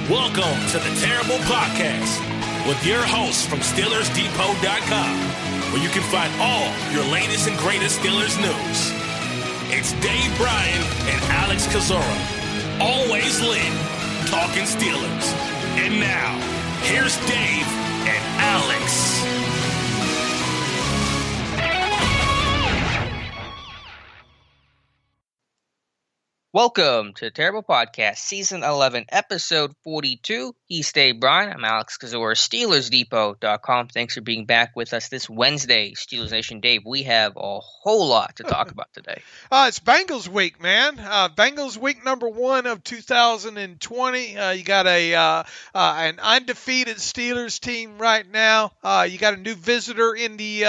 Welcome to the Terrible Podcast with your hosts from SteelersDepot.com, where you can find all your latest and greatest Steelers news. It's Dave Bryan and Alex Kozora, always lit, talking Steelers. And now, here's Dave and Alex. Welcome to the Terrible Podcast, Season 11, Episode 42. He's Dave Bryan. I'm Alex Kozora, SteelersDepot.com. Thanks for being back with us this Wednesday, Steelers Nation. Dave, we have a whole lot to talk about today. It's Bengals week, man. Bengals week number 1 of 2020. You got an undefeated Steelers team right now. You got a new visitor in the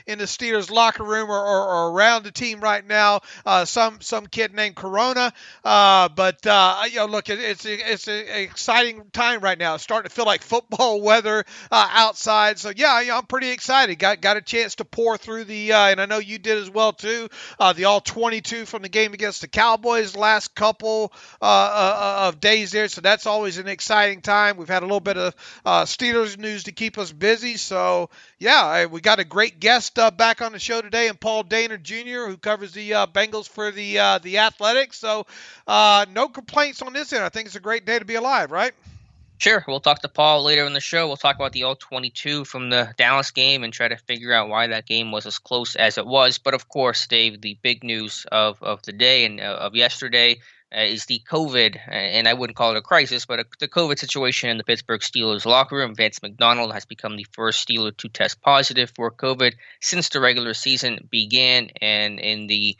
Steelers locker room or around the team right now. Some kid named Corona. Look, it's an exciting time right now. It's starting to feel like football weather outside. So I'm pretty excited. Got a chance to pour through and I know you did as well too. The all 22 from the game against the Cowboys last couple of days there. So that's always an exciting time. We've had a little bit of Steelers news to keep us busy. So we got a great guest back on the show today, and Paul Dehner Jr., who covers the Bengals for the Athletics. So no complaints on this end. I think it's a great day to be alive, right? Sure. We'll talk to Paul later in the show. We'll talk about the all-22 from the Dallas game and try to figure out why that game was as close as it was. But, of course, Dave, the big news of the day and of yesterday is the COVID, and I wouldn't call it a crisis, but the COVID situation in the Pittsburgh Steelers locker room. Vance McDonald has become the first Steeler to test positive for COVID since the regular season began, and in the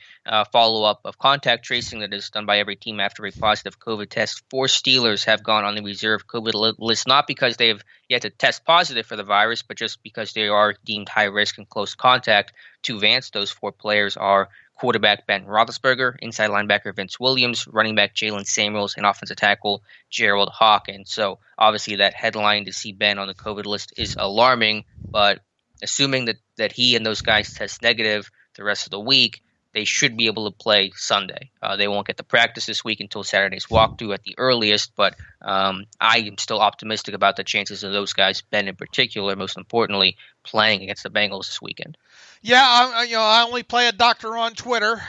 follow-up of contact tracing that is done by every team after a positive COVID test, 4 Steelers have gone on the reserve COVID list, not because they have yet to test positive for the virus, but just because they are deemed high risk and close contact to Vance. Those 4 players are quarterback Ben Roethlisberger, inside linebacker Vince Williams, running back Jalen Samuels, and offensive tackle Gerald Hawkins. So obviously that headline to see Ben on the COVID list is alarming, but assuming that he and those guys test negative the rest of the week, they should be able to play Sunday. They won't get to practice this week until Saturday's walkthrough at the earliest, but I am still optimistic about the chances of those guys, Ben in particular, most importantly, playing against the Bengals this weekend. Yeah, I only play a doctor on Twitter, and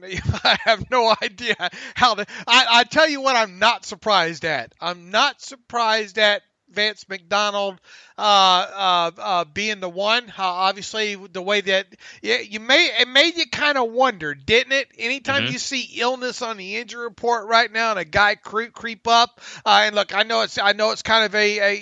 I have no idea how to. I tell you what, I'm not surprised at. I'm not surprised at Vance McDonald being the one. Obviously, the way that it made you kind of wonder, didn't it? Anytime you see illness on the injury report right now, and a guy creep up, and look, I know it's kind of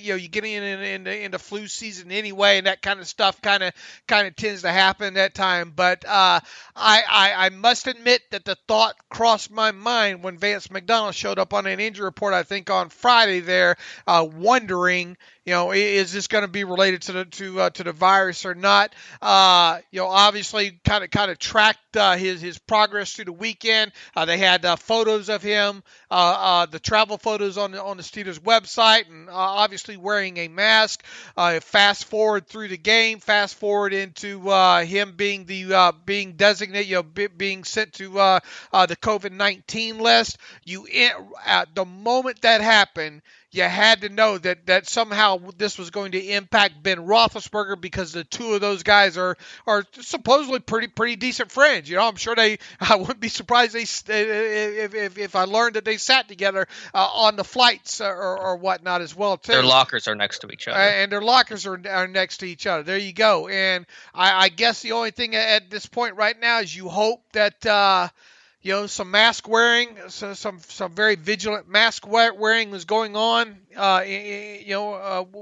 you're getting into flu season anyway, and that kind of stuff kind of tends to happen that time. But I must admit that the thought crossed my mind when Vance McDonald showed up on an injury report, I think on Friday there, wondering, is this going to be related to the virus or not? Obviously kind of tracked his progress through the weekend. They had photos of him, the travel photos on the Steelers website, and obviously wearing a mask. Fast forward through the game, fast forward into him being being designated, being sent to the COVID-19 list. At the moment that happened, you had to know that somehow this was going to impact Ben Roethlisberger, because the two of those guys are supposedly pretty decent friends. I'm sure I wouldn't be surprised if I learned that they sat together on the flights or whatnot as well too. Their lockers are next to each other. And their lockers are next to each other. There you go. And I guess the only thing at this point right now is you hope that some mask wearing, some very vigilant mask wearing was going on,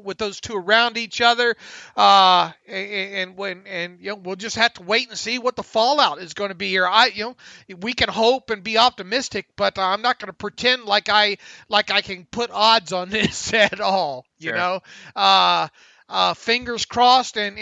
with those two around each other, and we'll just have to wait and see what the fallout is going to be here. We can hope and be optimistic, but I'm not going to pretend like I can put odds on this at all. Sure. Fingers crossed, and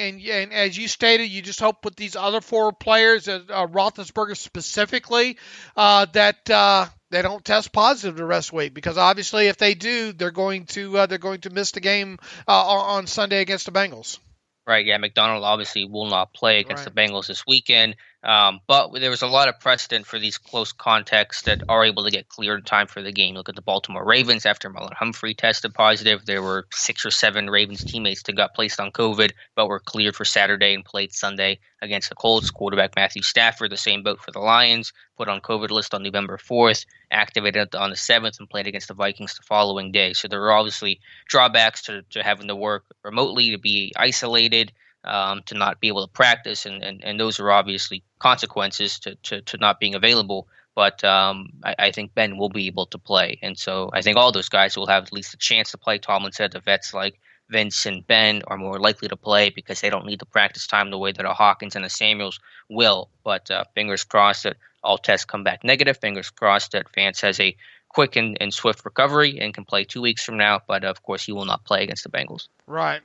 as you stated, you just hope with these other 4 players, Roethlisberger specifically, that they don't test positive the rest of the week, because obviously if they do, they're going to miss the game on Sunday against the Bengals. Right, yeah, McDonald obviously will not play against the Bengals this weekend. But there was a lot of precedent for these close contacts that are able to get cleared in time for the game. Look at the Baltimore Ravens after Marlon Humphrey tested positive. There were 6 or 7 Ravens teammates that got placed on COVID, but were cleared for Saturday and played Sunday against the Colts. Quarterback Matthew Stafford, the same boat for the Lions, put on COVID list on November 4th, activated on the 7th, and played against the Vikings the following day. So there are obviously drawbacks to having to work remotely, to be isolated, to not be able to practice, and those are obviously consequences to not being available. But I think Ben will be able to play, and so I think all those guys will have at least a chance to play. Tomlin said the vets like Vince and Ben are more likely to play because they don't need the practice time the way that a Hawkins and a Samuels will. But fingers crossed that all tests come back negative. Fingers crossed that Vance has a quick and swift recovery and can play 2 weeks from now. But of course, he will not play against the Bengals. Right.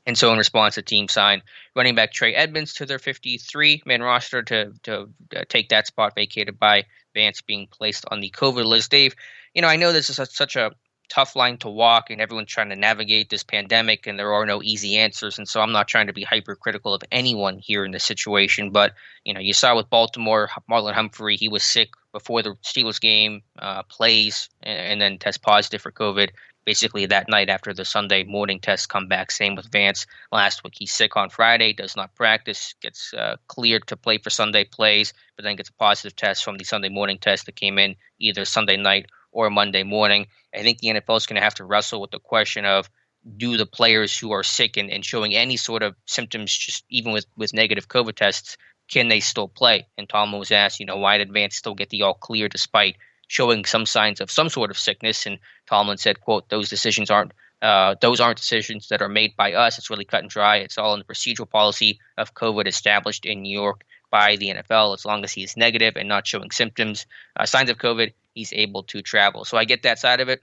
And so in response, the team signed running back Trey Edmonds to their 53-man roster to take that spot vacated by Vance being placed on the COVID list. Dave, I know this is such a tough line to walk, and everyone's trying to navigate this pandemic, and there are no easy answers. And so I'm not trying to be hypercritical of anyone here in this situation. But, you saw with Baltimore, Marlon Humphrey, he was sick before the Steelers game, plays, and then tests positive for COVID basically that night after the Sunday morning tests come back. Same with Vance last week. He's sick on Friday, does not practice, gets cleared to play for Sunday, plays, but then gets a positive test from the Sunday morning test that came in either Sunday night or Monday morning. I think the NFL is going to have to wrestle with the question of, do the players who are sick and showing any sort of symptoms, just even with negative COVID tests, can they still play? And Tomlin was asked, why did Vance still get the all clear despite showing some signs of some sort of sickness? And Tomlin said, quote, those aren't decisions that are made by us. It's really cut and dry. It's all in the procedural policy of COVID established in New York by the NFL. As long as he is negative and not showing symptoms, signs of COVID, he's able to travel. So I get that side of it.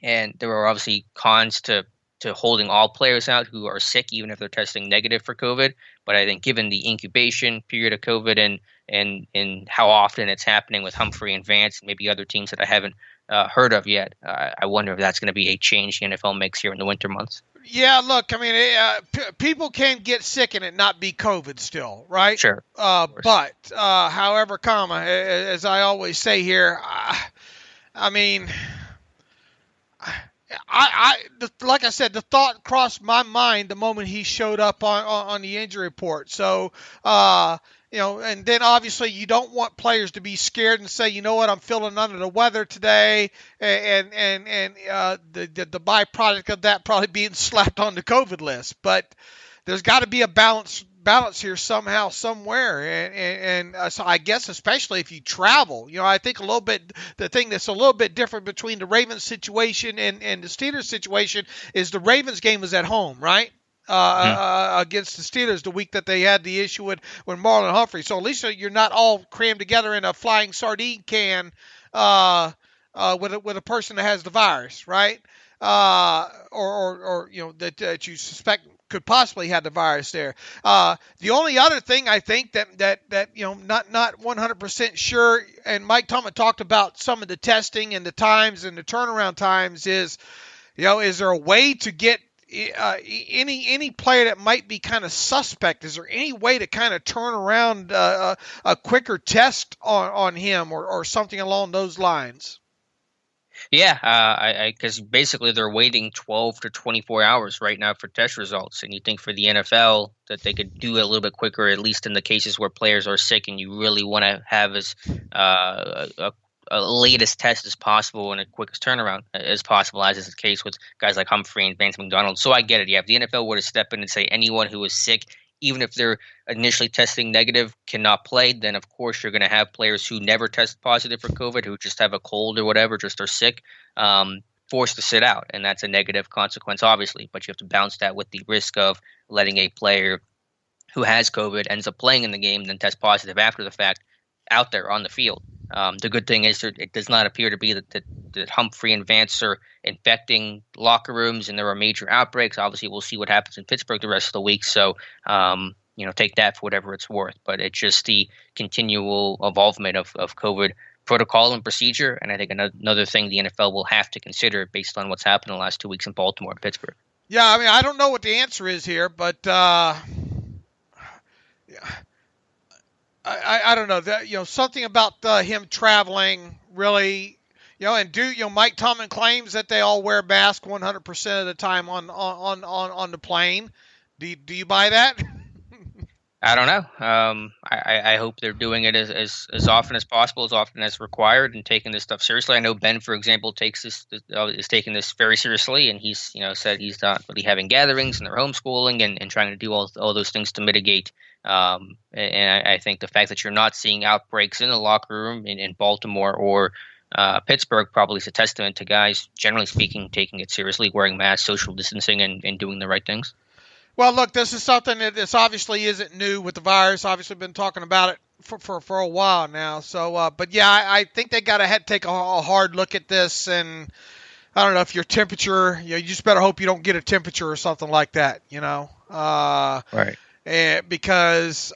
And there are obviously cons to holding all players out who are sick, even if they're testing negative for COVID. But I think given the incubation period of COVID and how often it's happening with Humphrey and Vance and maybe other teams that I haven't heard of yet, I wonder if that's going to be a change the NFL makes here in the winter months. Yeah, look, I mean, people can get sick and it not be COVID still, right? Sure. But however, as I always say here, I mean, like I said, the thought crossed my mind the moment he showed up on the injury report. So, and then obviously you don't want players to be scared and say, you know what, I'm feeling under the weather today, and the byproduct of that probably being slapped on the COVID list. But there's got to be a balance here somehow, somewhere, and so I guess especially if you travel, I think a little bit, the thing that's a little bit different between the Ravens situation and the Steelers situation is the Ravens game was at home, right? Against the Steelers the week that they had the issue with Marlon Humphrey. So at least you're not all crammed together in a flying sardine can with a person that has the virus, right? Or that you suspect could possibly have the virus there. The only other thing I think that not 100% sure, and Mike Tomlin talked about some of the testing and the times and the turnaround times is there a way to get any player that might be kind of suspect? Is there any way to kind of turn around a quicker test on him or something along those lines? Yeah, because basically they're waiting 12 to 24 hours right now for test results. And you think for the NFL that they could do it a little bit quicker, at least in the cases where players are sick and you really want to have as a latest test as possible and a quickest turnaround as possible, as is the case with guys like Humphrey and Vance McDonald. So I get it. Yeah, if the NFL were to step in and say anyone who is sick, even if they're initially testing negative, cannot play, then of course you're going to have players who never test positive for COVID, who just have a cold or whatever, just are sick, forced to sit out. And that's a negative consequence, obviously. But you have to balance that with the risk of letting a player who has COVID, ends up playing in the game, then test positive after the fact, out there on the field. The good thing is that it does not appear to be that Humphrey and Vance are infecting locker rooms and there are major outbreaks. Obviously, we'll see what happens in Pittsburgh the rest of the week. So, take that for whatever it's worth. But it's just the continual evolvement of COVID protocol and procedure. And I think another thing the NFL will have to consider based on what's happened in the last 2 weeks in Baltimore and Pittsburgh. Yeah, I mean, I don't know what the answer is here, but I don't know that something about him traveling really. And Mike Tomlin claims that they all wear masks 100% of the time on the plane. Do you buy that? I don't know. I hope they're doing it as often as possible, as often as required, and taking this stuff seriously. I know Ben, for example, is taking this very seriously, and he's said he's not really having gatherings and they're homeschooling and trying to do all those things to mitigate. And I think the fact that you're not seeing outbreaks in the locker room in Baltimore or Pittsburgh probably is a testament to guys, generally speaking, taking it seriously, wearing masks, social distancing, and doing the right things. Well, look, this is something that this obviously isn't new with the virus. Obviously, been talking about it for a while now. So, but yeah, I think they got to take a hard look at this. And I don't know if your temperature, you just better hope you don't get a temperature or something like that. Right. And because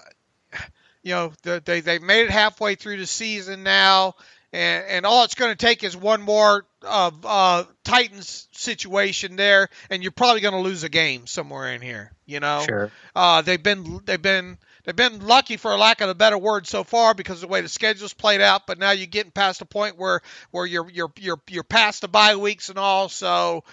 they made it halfway through the season now. And all it's going to take is one more Titans situation there, and you're probably going to lose a game somewhere in here. Sure. They've been lucky, for lack of a better word, so far because of the way the schedule's played out. But now you're getting past the point where you're past the bye weeks and all. So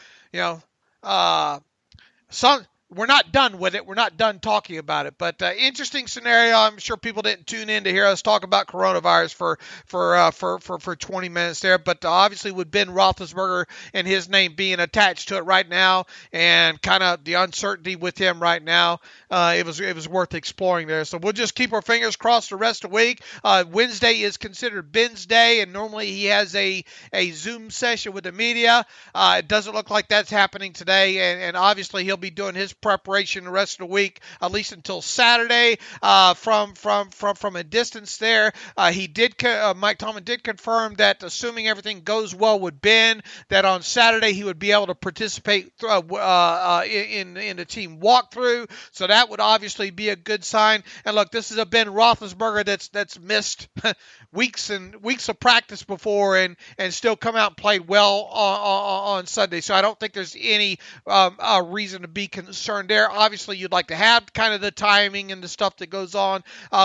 we're not done with it. We're not done talking about it. But interesting scenario. I'm sure people didn't tune in to hear us talk about coronavirus for 20 minutes there. But obviously with Ben Roethlisberger and his name being attached to it right now, and kind of the uncertainty with him right now, it was worth exploring there. So we'll just keep our fingers crossed the rest of the week. Wednesday is considered Ben's day, and normally he has a Zoom session with the media. It doesn't look like that's happening today, and obviously he'll be doing his preparation the rest of the week, at least until Saturday, from a distance there. Mike Tomlin did confirm that, assuming everything goes well with Ben, that on Saturday he would be able to participate in the team walkthrough. So that would obviously be a good sign. And look, this is a Ben Roethlisberger that's missed weeks of practice before and still come out and played well on Sunday. So I don't think there's any reason to be concerned there. Obviously, you'd like to have kind of the timing and the stuff that goes on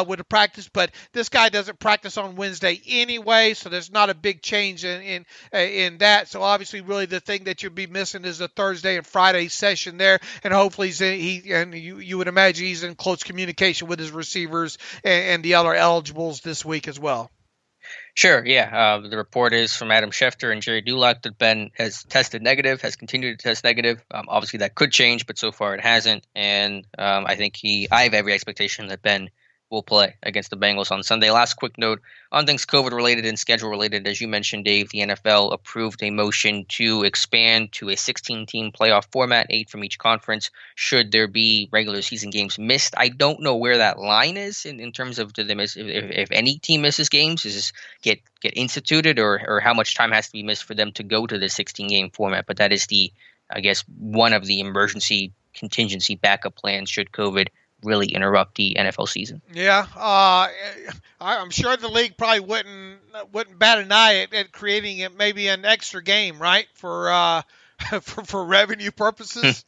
with the practice, but this guy doesn't practice on Wednesday anyway, so there's not a big change in that. So obviously, really the thing that you'll be missing is the Thursday and Friday session there, and hopefully you would imagine he's in close communication with his receivers and the other eligibles this week as well. Sure, yeah. The report is from Adam Schefter and Jerry Dulac that Ben has tested negative, has continued to test negative. Obviously, that could change, but so far it hasn't. And I have every expectation that Ben will play against the Bengals on Sunday. Last quick note on things COVID-related and schedule-related. As you mentioned, Dave, the NFL approved a motion to expand to a 16-team playoff format, 8 from each conference, should there be regular season games missed. I don't know where that line is in terms of do they miss, if any team misses games, does this get instituted, or how much time has to be missed for them to go to the 16-game format. But that is one of the emergency contingency backup plans should COVID really interrupt the NFL season. Yeah, I'm sure the league probably wouldn't bat an eye at creating it, maybe an extra game, right, for revenue purposes.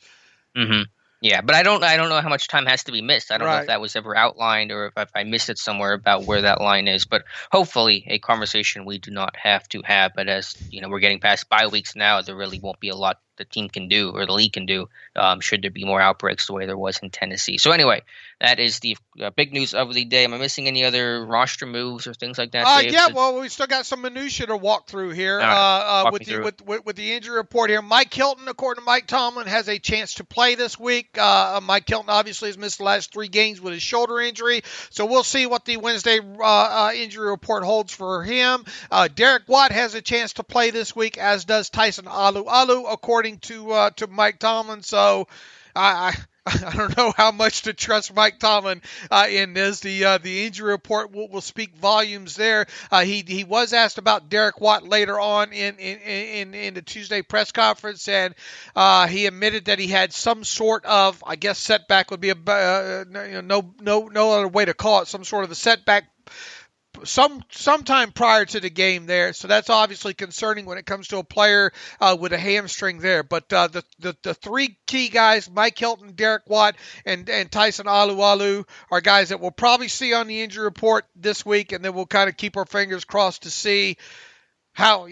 Mm-hmm. Yeah, but I don't know how much time has to be missed. I don't know Right. if that was ever outlined or if I missed it somewhere about where that line is. But hopefully a conversation we do not have to have. But as we're getting past bye weeks now, there really won't be a lot the team can do or the league can do should there be more outbreaks the way there was in Tennessee. So anyway, that is the big news of the day. Am I missing any other roster moves or things like that, Dave? Yeah, well, we still got some minutia to walk through here with the injury report here. Mike Hilton, according to Mike Tomlin, has a chance to play this week. Mike Hilton obviously has missed the last 3 games with his shoulder injury, so we'll see what the Wednesday injury report holds for him. Derek Watt has a chance to play this week, as does Tyson Alu, according to Mike Tomlin. So I don't know how much to trust Mike Tomlin in this. The injury report will speak volumes there. He was asked about Derek Watt later on in the Tuesday press conference, and he admitted that he had some sort of, I guess setback would be no other way to call it, some sort of a setback sometime prior to the game there. So that's obviously concerning when it comes to a player with a hamstring there. But the three key guys, Mike Hilton, Derek Watt, and Tyson Alualu, are guys that we'll probably see on the injury report this week, and then we'll kind of keep our fingers crossed to see how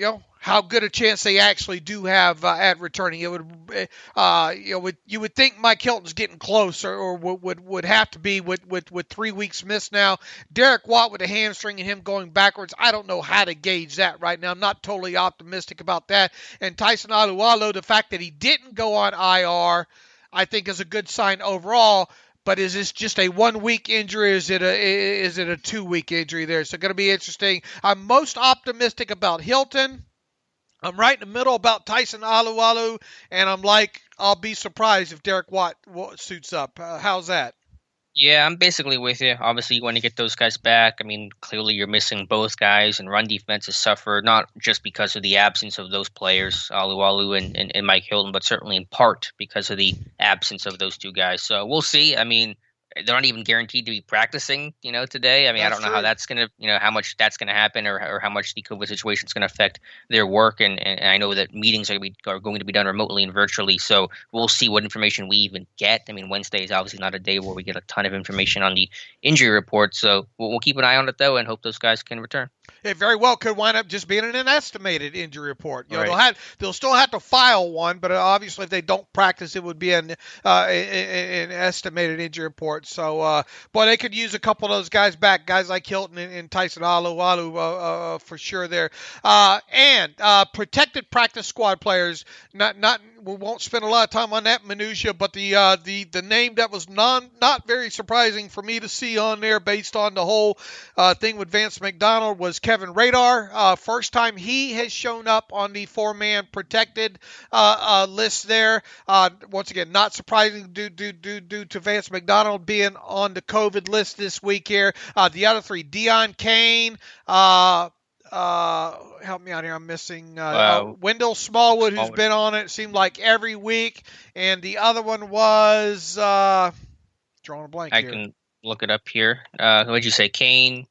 good a chance they actually do have at returning. It would, you would think Mike Hilton's getting close, or would have to be with 3 weeks missed now. Derek Watt with a hamstring and him going backwards, I don't know how to gauge that right now. I'm not totally optimistic about that. And Tyson Alualu, the fact that he didn't go on IR, I think is a good sign overall. But is this just a 1 week injury? Is it a 2 week injury there? So going to be interesting. I'm most optimistic about Hilton. I'm right in the middle about Tyson Alualu, and I'm like, I'll be surprised if Derek Watt suits up. How's that? Yeah, I'm basically with you. Obviously, you want to get those guys back. I mean, clearly you're missing both guys, and run defense has suffered, not just because of the absence of those players, Alualu and Mike Hilton, but certainly in part because of the absence of those two guys. So we'll see. I mean, they're not even guaranteed to be practicing, today. I mean, I don't know how that's going to, how much that's going to happen, or how much the COVID situation is going to affect their work. And I know that meetings are going to be done remotely and virtually. So we'll see what information we even get. I mean, Wednesday is obviously not a day where we get a ton of information on the injury report. So we'll keep an eye on it, though, and hope those guys can return. It very well could wind up just being an estimated injury report. Right. They'll still have to file one, but obviously if they don't practice, it would be an estimated injury report. So, boy, they could use a couple of those guys back, guys like Hilton and Tyson Alualu for sure there. And protected practice squad players. We won't spend a lot of time on that minutia, but the name that was not very surprising for me to see on there, based on the whole thing with Vance McDonald, was Kevin Radar. First time he has shown up on the 4-man protected list there. Once again, not surprising due to Vance McDonald being on the COVID list this week here. The other three, Deion Kane, help me out here. I'm missing Wendell Smallwood, who's been on it seemed like every week, and the other one was drawing a blank. I can look it up here. Who would you say? Kane,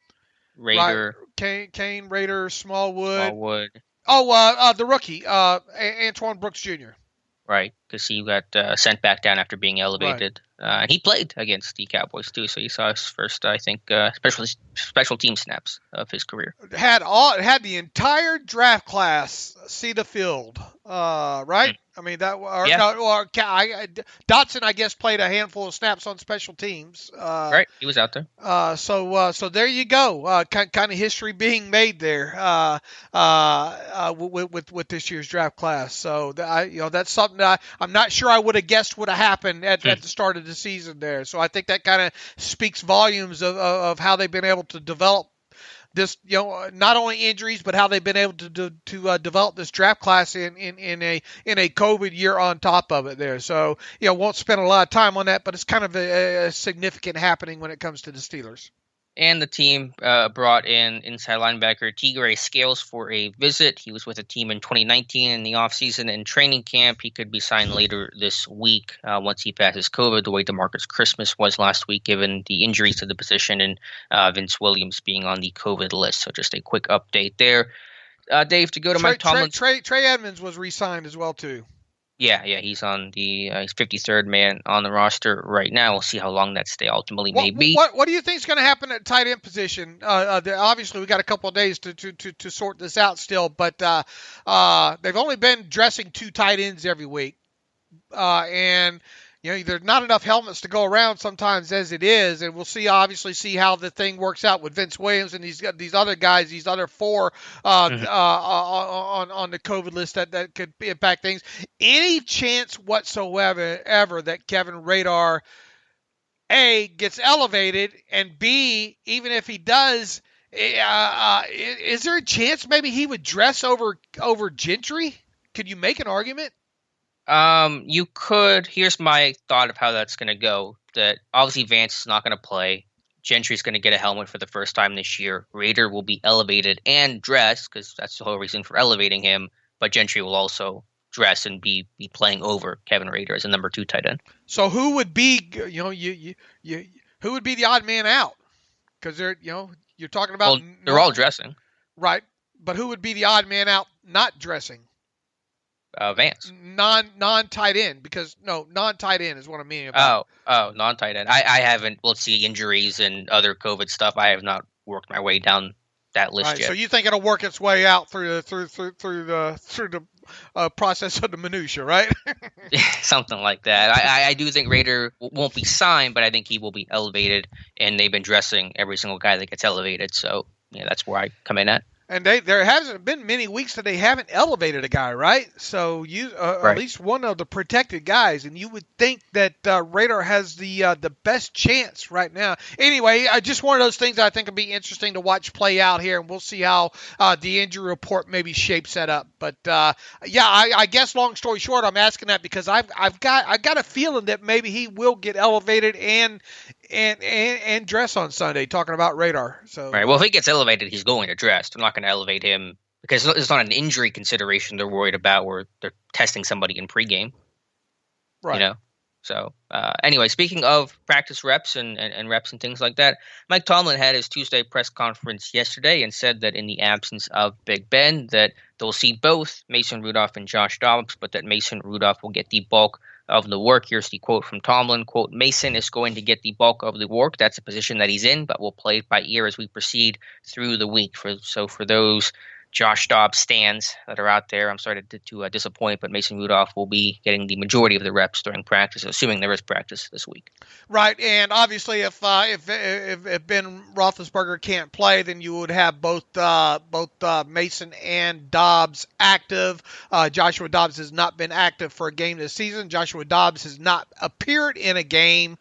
Rader, right. Kane, Rader, Smallwood. Oh, the rookie, Antoine Brooks Jr. Right, because he got sent back down after being elevated. Right. And he played against the Cowboys, too, so he saw his first, I think, special team snaps of his career. Had the entire draft class see the field, right? I mean, Dotson, I guess, played a handful of snaps on special teams. Right, he was out there. So there you go. Kind of history being made there with this year's draft class. So that's something that I'm not sure I would have guessed would have happened at the start of the season there. So I think that kind of speaks volumes of how they've been able to develop this, not only injuries, but how they've been able to develop this draft class in a COVID year on top of it there. So, won't spend a lot of time on that, but it's kind of a significant happening when it comes to the Steelers. And the team brought in inside linebacker Tigre Scales for a visit. He was with the team in 2019 in the offseason and training camp. He could be signed later this week once he passes COVID, the way DeMarcus Christmas was last week, given the injuries to the position and Vince Williams being on the COVID list. So just a quick update there. Dave, to go to Mike Tomlin. Trey Edmonds was re-signed as well, too. Yeah, he's on the he's 53rd man on the roster right now. We'll see how long that stay ultimately may be. What do you think is going to happen at tight end position? Obviously, we got a couple of days to sort this out still, but they've only been dressing 2 tight ends every week, and there's not enough helmets to go around sometimes as it is, and we'll see how the thing works out with Vince Williams and these other guys, these other 4 on the COVID list that could impact things. Any chance whatsoever that Kevin Radar A, gets elevated, and B, even if he does, is there a chance maybe he would dress over Gentry? Could you make an argument? You could. Here's my thought of how that's going to go. That obviously Vance is not going to play. Gentry's going to get a helmet for the first time this year. Rader will be elevated and dressed, because that's the whole reason for elevating him. But Gentry will also dress and be playing over Kevin Rader as a number 2 tight end. So who would be who would be the odd man out? Because they're You're talking about they're all dressing. Right. But who would be the odd man out not dressing? Vance. Non-tight end, because non-tight end is what I'm meaning about. Oh, non-tight end. I haven't. Let's see, injuries and other COVID stuff. I have not worked my way down that list yet. So you think it'll work its way out through the process of the minutia, right? Something like that. I do think Rader won't be signed, but I think he will be elevated, and they've been dressing every single guy that gets elevated. So that's where I come in at. And there hasn't been many weeks that they haven't elevated a guy, right? So right. At least one of the protected guys, and you would think that Rader has the best chance right now. Anyway, just one of those things I think would be interesting to watch play out here, and we'll see how the injury report maybe shapes that up. But I guess long story short, I'm asking that because I've got a feeling that maybe he will get elevated and dress on Sunday. Talking about Radar. So right. Well, if he gets elevated, he's going to dress. I'm not going to elevate him because it's not an injury consideration they're worried about where they're testing somebody in pregame. Right. So anyway, speaking of practice reps and reps and things like that, Mike Tomlin had his Tuesday press conference yesterday and said that in the absence of Big Ben, that they'll see both Mason Rudolph and Josh Dobbs, but that Mason Rudolph will get the bulk of the work. Here's the quote from Tomlin, quote, Mason is going to get the bulk of the work. That's a position that he's in, but we'll play it by ear as we proceed through the week. So for those Josh Dobbs stands that are out there, I'm sorry to disappoint, but Mason Rudolph will be getting the majority of the reps during practice, assuming there is practice this week. Right, and obviously if Ben Roethlisberger can't play, then you would have both Mason and Dobbs active. Joshua Dobbs has not been active for a game this season. Joshua Dobbs has not appeared in a game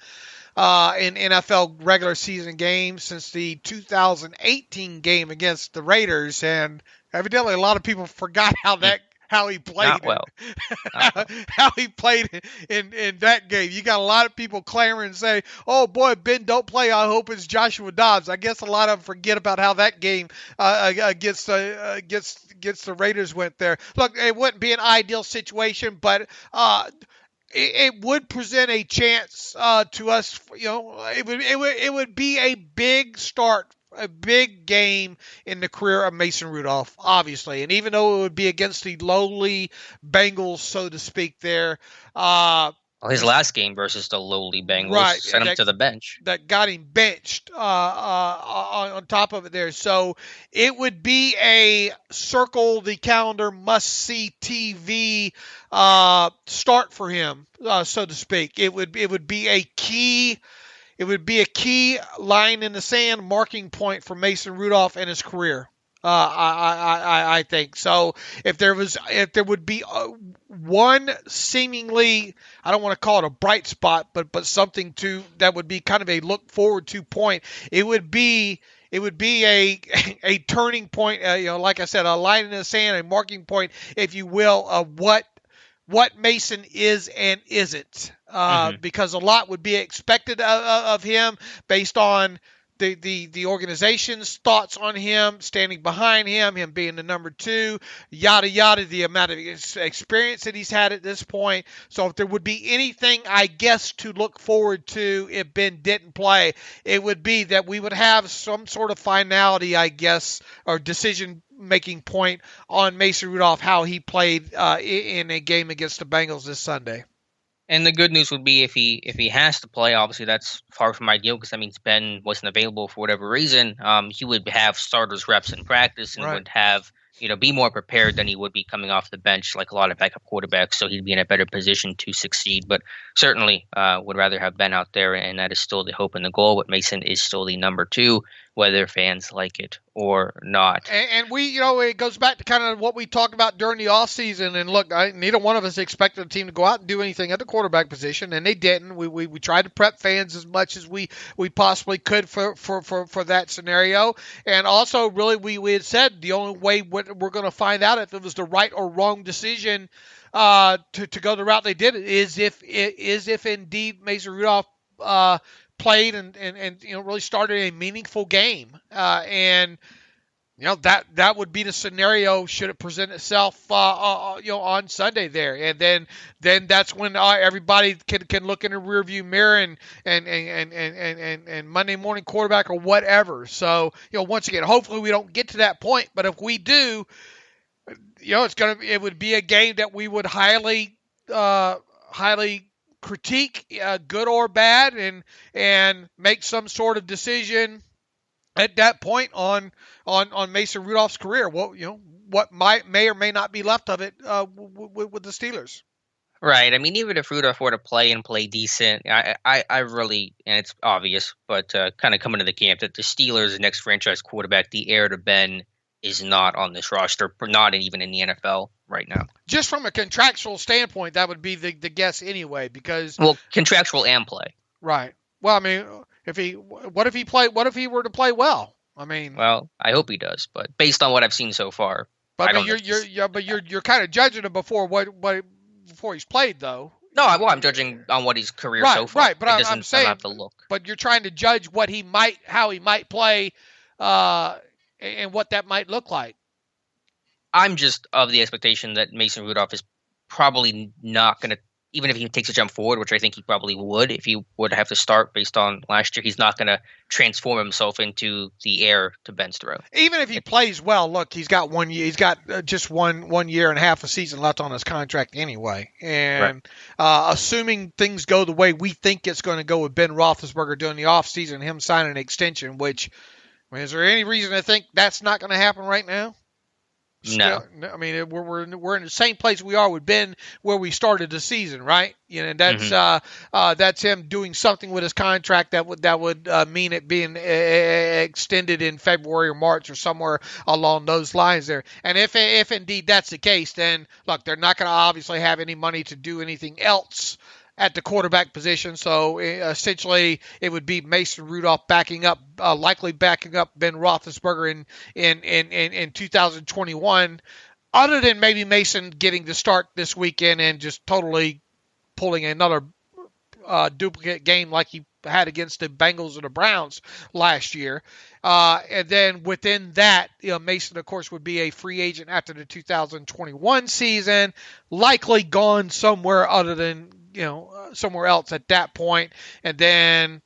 in NFL regular season games since the 2018 game against the Raiders, and evidently a lot of people forgot how he played. Not well. How he played in that game. You got a lot of people clamoring and say, "Oh boy, Ben don't play. I hope it's Joshua Dobbs." I guess a lot of them forget about how that game against the Raiders went there. Look, it wouldn't be an ideal situation, but it would present a chance to us. It would be a big start, a big game in the career of Mason Rudolph, obviously. And even though it would be against the lowly Bengals, so to speak, there. His last game versus the lowly Bengals sent him to the bench. That got him benched on top of it there. So it would be a circle the calendar must-see TV start for him, so to speak. It would be a key. It would be a key line in the sand marking point for Mason Rudolph and his career. I think so. If there would be one seemingly, I don't want to call it a bright spot, but something that would be kind of a look forward to point. It would be a turning point. Like I said, a line in the sand, a marking point, if you will, of what Mason is and isn't. Because a lot would be expected of him based on the organization's thoughts on him, standing behind him being the number 2, yada, yada, the amount of experience that he's had at this point. So if there would be anything, I guess, to look forward to if Ben didn't play, it would be that we would have some sort of finality, I guess, or decision-making point on Mason Rudolph, how he played in a game against the Bengals this Sunday. And the good news would be if he has to play, obviously that's far from ideal because that means Ben wasn't available for whatever reason. He would have starters reps in practice and would have be more prepared than he would be coming off the bench like a lot of backup quarterbacks. So he'd be in a better position to succeed. But certainly would rather have Ben out there, and that is still the hope and the goal. But Mason is still the number 2, whether fans like it or not. And we, it goes back to kind of what we talked about during the offseason. And look, neither one of us expected the team to go out and do anything at the quarterback position, and they didn't. We tried to prep fans as much as we possibly could for that scenario. And also, really, we had said the only way we're going to find out if it was the right or wrong decision to go the route they did is if indeed Mason Rudolph played and really started a meaningful game. And That would be the scenario should it present itself, on Sunday there, and then that's when everybody can look in the rearview mirror and Monday morning quarterback or whatever. So once again, hopefully we don't get to that point, but if we do, it would be a game that we would highly critique, good or bad, and make some sort of decision at that point on Mason Rudolph's career. Well, what may or may not be left of it with the Steelers. Right. I mean, even if Rudolph were to play decent, I really, and it's obvious, but kind of coming to the camp that the Steelers' next franchise quarterback, the heir to Ben, is not on this roster, not even in the NFL right now. Just from a contractual standpoint, that would be the guess anyway, because contractual and play. Right. Well, I mean, what if he were to play well? I mean, well, I hope he does, but based on what I've seen so far, but you're kind of judging him before he's played, though. No, I'm judging on what his career so far. Right, but I'm saying, have to look. But you're trying to judge how he might play, and what that might look like. I'm just of the expectation that Mason Rudolph is probably not going to, even if he takes a jump forward, which I think he probably would, if he would have to start based on last year, he's not going to transform himself into the heir to Ben's throne. Even if he plays well, look, he's got 1 year. He's got just 1 year and a half a season left on his contract anyway. And assuming things go the way we think it's going to go with Ben Roethlisberger during the offseason, him signing an extension, which, is there any reason to think that's not going to happen right now? No. I mean, we're in the same place we are with Ben where we started the season, right? That's him doing something with his contract that would mean it being extended in February or March or somewhere along those lines there. And if indeed that's the case, then look, they're not going to obviously have any money to do anything else at the quarterback position, so essentially it would be Mason Rudolph likely backing up Ben Roethlisberger in 2021, other than maybe Mason getting to start this weekend and just totally pulling another duplicate game like he had against the Bengals and the Browns last year. And then within that, Mason, of course, would be a free agent after the 2021 season, likely gone somewhere other than somewhere else at that point. And then,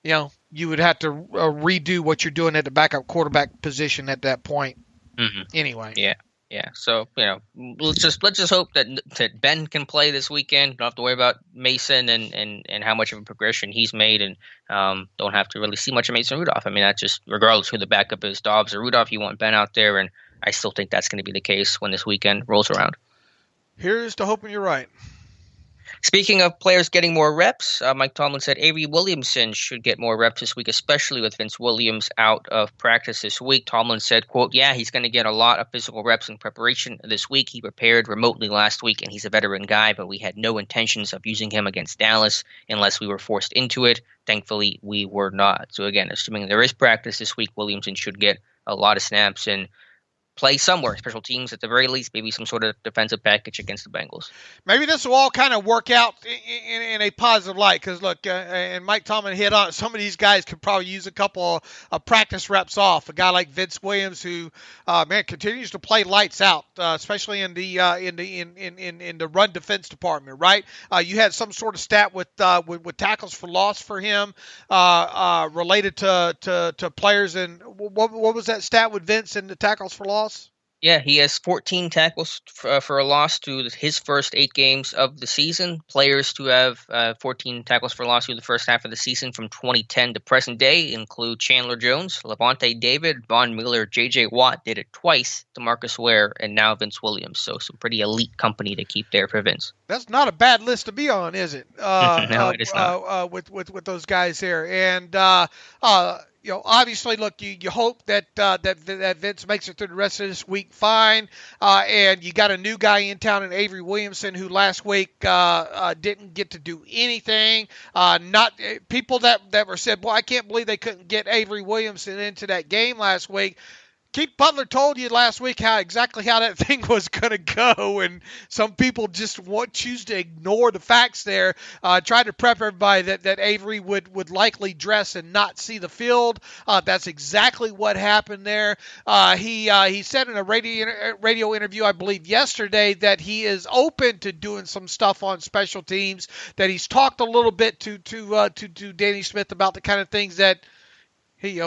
you would have to redo what you're doing at the backup quarterback position at that point. Mm-hmm. Anyway. Yeah. So, let's just hope that Ben can play this weekend. Don't have to worry about Mason and how much of a progression he's made, and don't have to really see much of Mason Rudolph. I mean, that's just regardless who the backup is, Dobbs or Rudolph, you want Ben out there, and I still think that's going to be the case when this weekend rolls around. Here's to hoping you're right. Speaking of players getting more reps, Mike Tomlin said Avery Williamson should get more reps this week, especially with Vince Williams out of practice this week. Tomlin said, quote, "Yeah, he's going to get a lot of physical reps in preparation this week. He prepared remotely last week, and he's a veteran guy, but we had no intentions of using him against Dallas unless we were forced into it. Thankfully, we were not." So again, assuming there is practice this week, Williamson should get a lot of snaps and play somewhere, special teams at the very least, maybe some sort of defensive package against the Bengals. Maybe this will all kind of work out in a positive light, because look, and Mike Tomlin hit on it, some of these guys could probably use a couple of practice reps off. A guy like Vince Williams, who continues to play lights out, especially in the run defense department, right? You had some sort of stat with tackles for loss for him related to players, and what was that stat with Vince and the tackles for loss? Yeah, he has 14 tackles for a loss to his first 8 games of the season. Players to have 14 tackles for a loss through the first half of the season from 2010 to present day include Chandler Jones, Levante David, Von Miller, J.J. Watt did it twice, DeMarcus Ware, and now Vince Williams. So some pretty elite company to keep there for Vince. That's not a bad list to be on, is it? No, it is not. With those guys there. And obviously, look, you hope that Vince makes it through the rest of this week fine. And you got a new guy in town in Avery Williamson, who last week didn't get to do anything. Not people that were said, "Boy, I can't believe they couldn't get Avery Williamson into that game last week." Keith Butler told you last week exactly how that thing was going to go, and some people just choose to ignore the facts there. Tried to prep everybody that Avery would likely dress and not see the field. That's exactly what happened there. He said in a radio interview, I believe yesterday, that he is open to doing some stuff on special teams. That he's talked a little bit to Danny Smith about the kind of things that he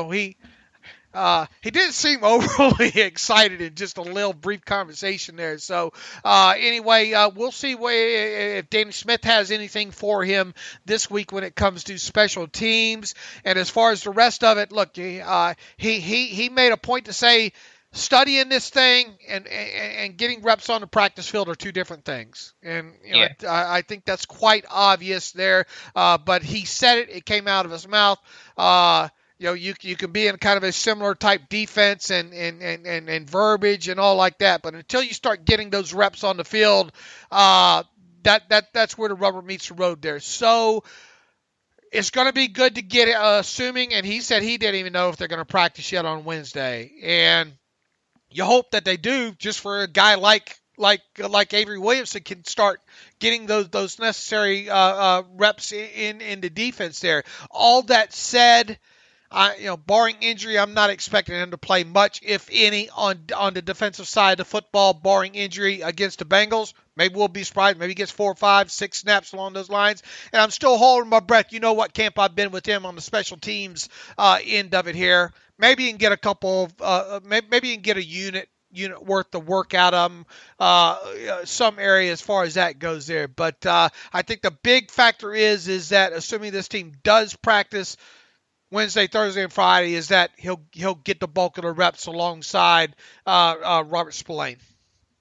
didn't seem overly excited in just a little brief conversation there. So anyway, we'll see if Danny Smith has anything for him this week when it comes to special teams. And as far as the rest of it, look, he made a point to say studying this thing and getting reps on the practice field are two different things. And I think that's quite obvious there. But he said it. It came out of his mouth. You can be in kind of a similar type defense and verbiage and all like that, but until you start getting those reps on the field, that's where the rubber meets the road there. So it's going to be good to get it, assuming, and he said he didn't even know if they're going to practice yet on Wednesday, and you hope that they do, just for a guy like Avery Williamson can start getting those necessary reps in the defense there. All that said, barring injury, I'm not expecting him to play much, if any, on the defensive side of the football, barring injury against the Bengals. Maybe we'll be surprised. Maybe he gets 4 or 5, 6 snaps along those lines. And I'm still holding my breath. You know what camp I've been with him on the special teams end of it here. Maybe you can get a couple of, maybe you can get a unit worth of work out of them, some area as far as that goes there. But I think the big factor is that, assuming this team does practice Wednesday, Thursday, and Friday, is that he'll get the bulk of the reps alongside Robert Spillane.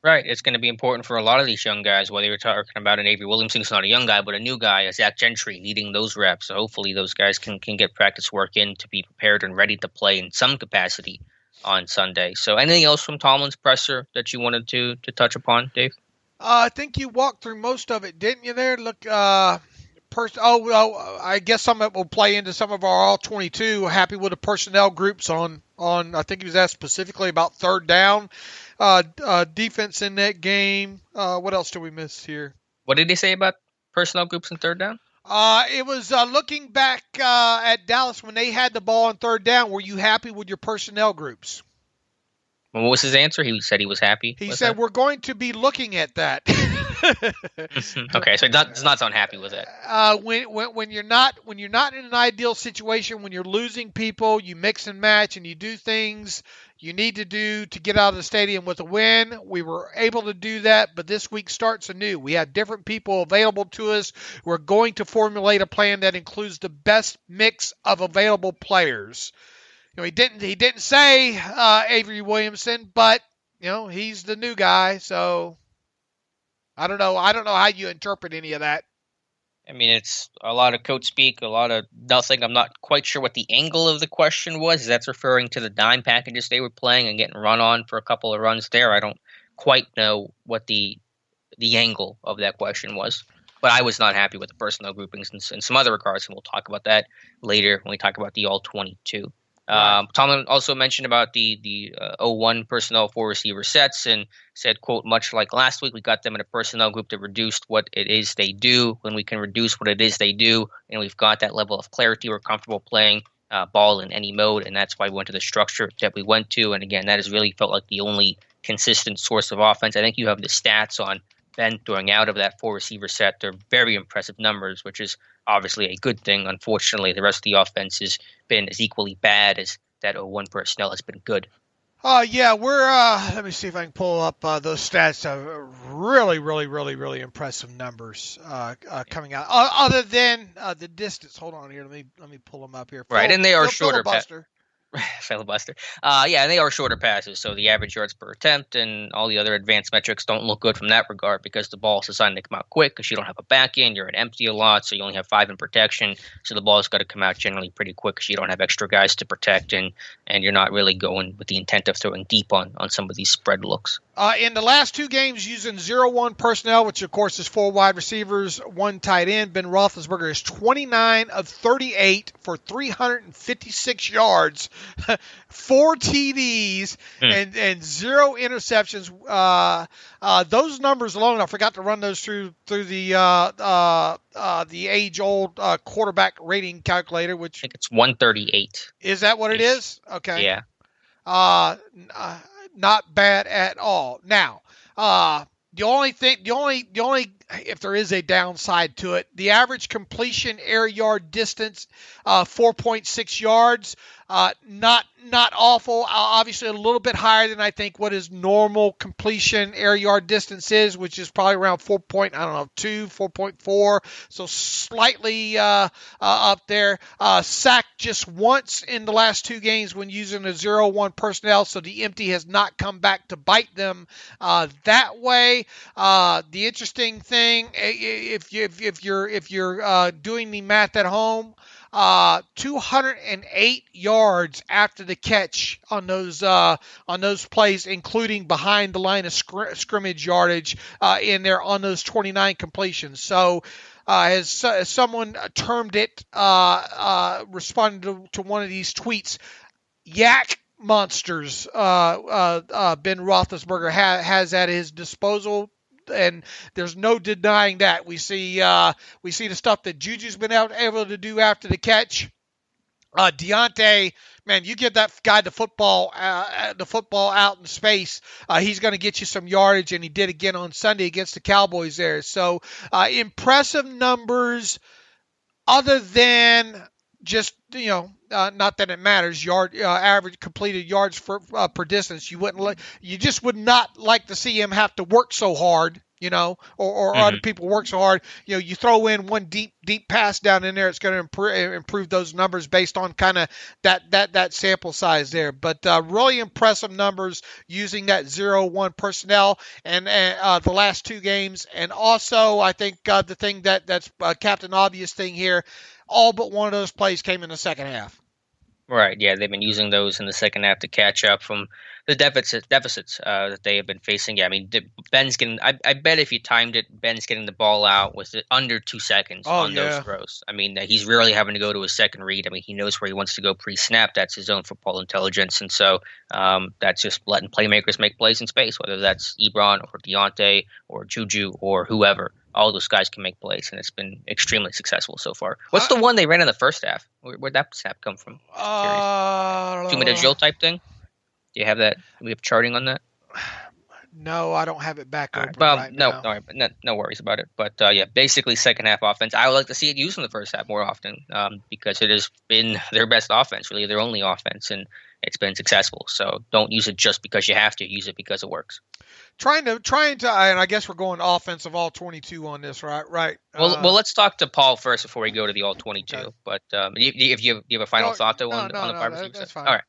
Right. It's going to be important for a lot of these young guys, whether you're talking about an Avery Williamson, who's not a young guy, but a new guy, a Zach Gentry, needing those reps. So hopefully those guys can get practice work in to be prepared and ready to play in some capacity on Sunday. So anything else from Tomlin's presser that you wanted to touch upon, Dave? I think you walked through most of it, didn't you there? Look, I guess some of it will play into some of our all-22. Happy with the personnel groups on I think he was asked specifically about third down, defense in that game. What else did we miss here? What did he say about personnel groups in third down? It was looking back at Dallas when they had the ball on third down. Were you happy with your personnel groups? What was his answer? He said he was happy. He said, we're going to be looking at that. Okay, so he does not sound happy with it. When you're not in an ideal situation, when you're losing people, you mix and match and you do things you need to do to get out of the stadium with a win. We were able to do that, but this week starts anew. We have different people available to us. We're going to formulate a plan that includes the best mix of available players. He didn't say Avery Williamson, but he's the new guy, so I don't know how you interpret any of that. I mean, it's a lot of coach speak, a lot of nothing. I'm not quite sure what the angle of the question was. That's referring to the dime packages they were playing and getting run on for a couple of runs there. I don't quite know what the angle of that question was. But I was not happy with the personnel groupings in some other regards, and we'll talk about that later when we talk about the all-22. Right. Tomlin also mentioned about the 0-1 personnel 4 receiver sets and said, quote, much like last week, we got them in a personnel group that reduced what it is they do. When we can reduce what it is they do, and we've got that level of clarity, we're comfortable playing ball in any mode, and that's why we went to the structure that we went to. And again, that has really felt like the only consistent source of offense. I think you have the stats on Ben throwing out of that 4 receiver set. They're very impressive numbers, which is obviously a good thing. Unfortunately, the rest of the offense has been as equally bad as that 0-1 personnel has been good. Yeah, we're let me see if I can pull up those stats. Really, really, really, really impressive numbers coming out. Other than the distance. Hold on here. Let me pull them up here. Right, and they are shorter. Filibuster. Yeah, and they are shorter passes, so the average yards per attempt and all the other advanced metrics don't look good from that regard because the ball is designed to come out quick because you don't have a back end, you're at empty a lot, so you only have 5 in protection, so the ball's got to come out generally pretty quick because you don't have extra guys to protect, and you're not really going with the intent of throwing deep on some of these spread looks. In the last 2 games using 0-1 personnel, which of course is 4 wide receivers, 1 tight end, Ben Roethlisberger is 29 of 38 for 356 yards 4 TDs and 0 interceptions. Those numbers alone, I forgot to run those through the age-old quarterback rating calculator, which I think it's 138. Is that what it is? Okay. Yeah. Not bad at all. Now, the only, if there is a downside to it, the average completion air yard distance, 4.6 yards. Not awful. Obviously, a little bit higher than I think what his normal completion air yard distance is, which is probably around 4.4. So slightly up there. Sacked just once in the last 2 games when using a 0-1 personnel. So the empty has not come back to bite them that way. The interesting thing, if you're doing the math at home, 208 yards after the catch on those plays, including behind the line of scrimmage yardage in there on those 29 completions. So, as someone termed it, responding to one of these tweets, yak monsters, Ben Roethlisberger has at his disposal. And there's no denying that. We see the stuff that Juju's been able to do after the catch. Deontay, man, you give that guy the football out in space, he's going to get you some yardage, and he did again on Sunday against the Cowboys there. So impressive numbers, other than just not that it matters. Average completed yards per distance. You just would not like to see him have to work so hard, or other people work so hard. You throw in one deep pass down in there, it's going to improve those numbers based on kind of that sample size there. But really impressive numbers using that 0-1 personnel and the last 2 games. And also, I think the thing that's Captain Obvious thing here, all but one of those plays came in the second half. Right, yeah, they've been using those in the second half to catch up from the deficits that they have been facing. Yeah, I mean, Ben's getting. I bet if you timed it, Ben's getting the ball out with under 2 seconds on those throws. I mean, he's rarely having to go to a second read. I mean, he knows where he wants to go pre-snap. That's his own football intelligence, and so that's just letting playmakers make plays in space, whether that's Ebron or Deontay or Juju or whoever. All those guys can make plays, and it's been extremely successful so far. What's the one they ran in the first half? Where'd that snap come from? Two-minute drill type thing? Do you have that? Do we have charting on that? No, I don't have it back open now. No worries about it. But, basically second half offense. I would like to see it used in the first half more often because it has been their best offense, really their only offense, and it's been successful. So don't use it just because you have to. Use it because it works. Trying to, and I guess we're going offensive all 22 on this, right? Right. Well, let's talk to Paul first before we go to the all 22. Okay. But if you have a final thought though on the five receivers, that's fine. All right.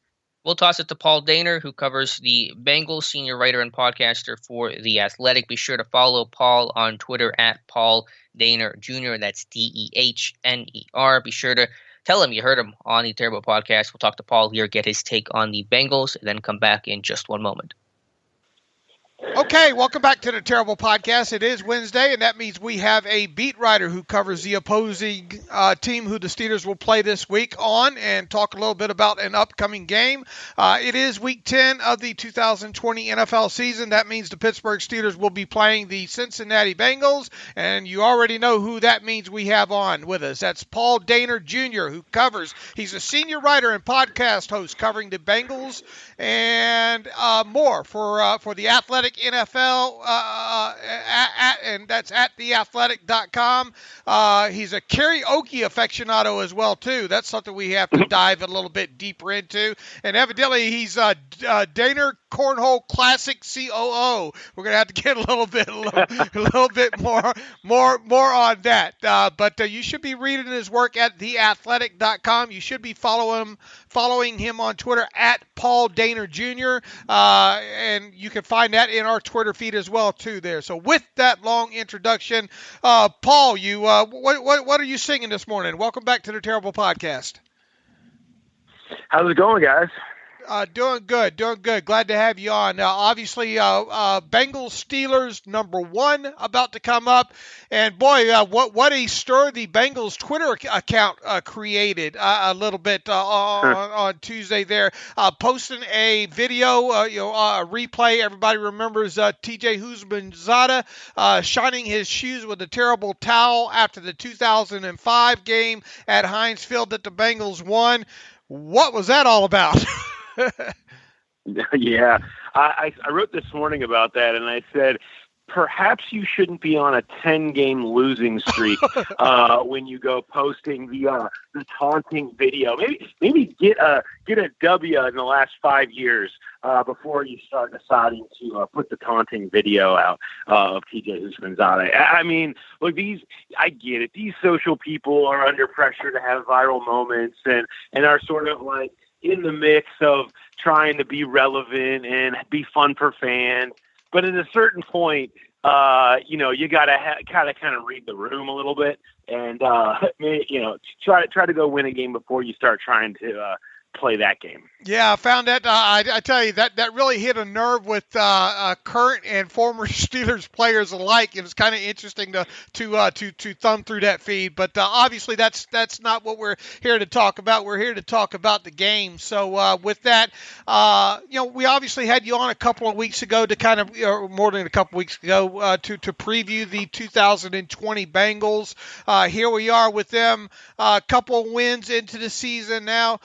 We'll toss it to Paul Dehner, who covers the Bengals, senior writer and podcaster for The Athletic. Be sure to follow Paul on Twitter at Paul Dehner Jr. That's Dehner. Be sure to tell him you heard him on the Terrible Podcast. We'll talk to Paul here, get his take on the Bengals, and then come back in just one moment. Okay, welcome back to the Terrible Podcast. It is Wednesday, and that means we have a beat writer who covers the opposing team who the Steelers will play this week on and talk a little bit about an upcoming game. It is Week 10 of the 2020 NFL season. That means the Pittsburgh Steelers will be playing the Cincinatti Bengals, and you already know who that means we have on with us. That's Paul Dehner Jr., who he's a senior writer and podcast host covering the Bengals and more for The Athletic NFL, and that's at theathletic.com. He's a karaoke aficionado as well, too. That's something we have to dive a little bit deeper into. And evidently, he's Dehner Cornhole Classic COO. We're going to have to get a little bit more on that. But you should be reading his work at theathletic.com. You should be following him on Twitter at Paul Dehner Jr. And you can find that in our Twitter feed as well, too, there. So with that long introduction, Paul, you what are you singing this morning? Welcome back to the Terrible Podcast. How's it going, guys? Doing good. Glad to have you on. Obviously, Bengals Steelers #1 about to come up, and boy, what a stir the Bengals Twitter account created a little bit on Tuesday there, posting a video, a replay. Everybody remembers T.J. Houshmandzadeh shining his shoes with a terrible towel after the 2005 game at Heinz Field that the Bengals won. What was that all about? Yeah, I wrote this morning about that, and I said, perhaps you shouldn't be on a 10-game losing streak when you go posting the taunting video. Maybe get a W in the last 5 years before you start deciding to put the taunting video out of T.J. Houshmandzadeh. I mean, look, I get it. These social people are under pressure to have viral moments and are sort of like in the mix of trying to be relevant and be fun for fans. But at a certain point, you got to kind of read the room a little bit and, try to go win a game before you start trying to play that game. Yeah, I found that. I tell you, that really hit a nerve with current and former Steelers players alike. It was kind of interesting to thumb through that feed. But obviously, that's not what we're here to talk about. We're here to talk about the game. So with that, we obviously had you on a couple of weeks ago to kind of, more than a couple of weeks ago, to preview the 2020 Bengals. Here we are with them, a couple of wins into the season now.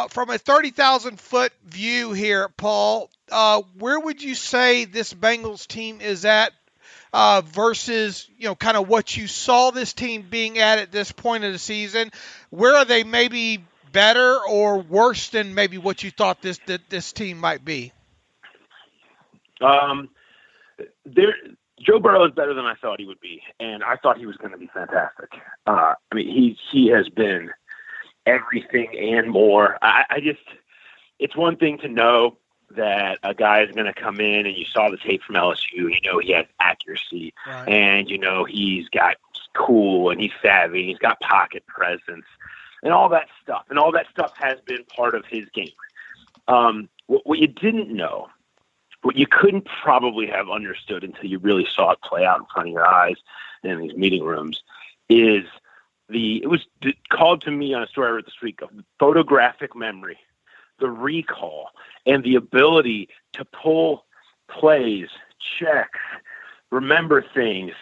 From a 30,000-foot view here, Paul, where would you say this Bengals team is at versus, kind of what you saw this team being at this point of the season? Where are they maybe better or worse than maybe what you thought this team might be? Joe Burrow is better than I thought he would be, and I thought he was going to be fantastic. He has been everything and more. It's one thing to know that a guy is going to come in, and you saw the tape from LSU, he has accuracy, right, and he's got cool, and he's savvy, and he's got pocket presence, and all that stuff. And all that stuff has been part of his game. What you didn't know, what you couldn't probably have understood until you really saw it play out in front of your eyes in these meeting rooms, is it was called to me on a story I wrote this week of photographic memory, the recall, and the ability to pull plays, checks, remember things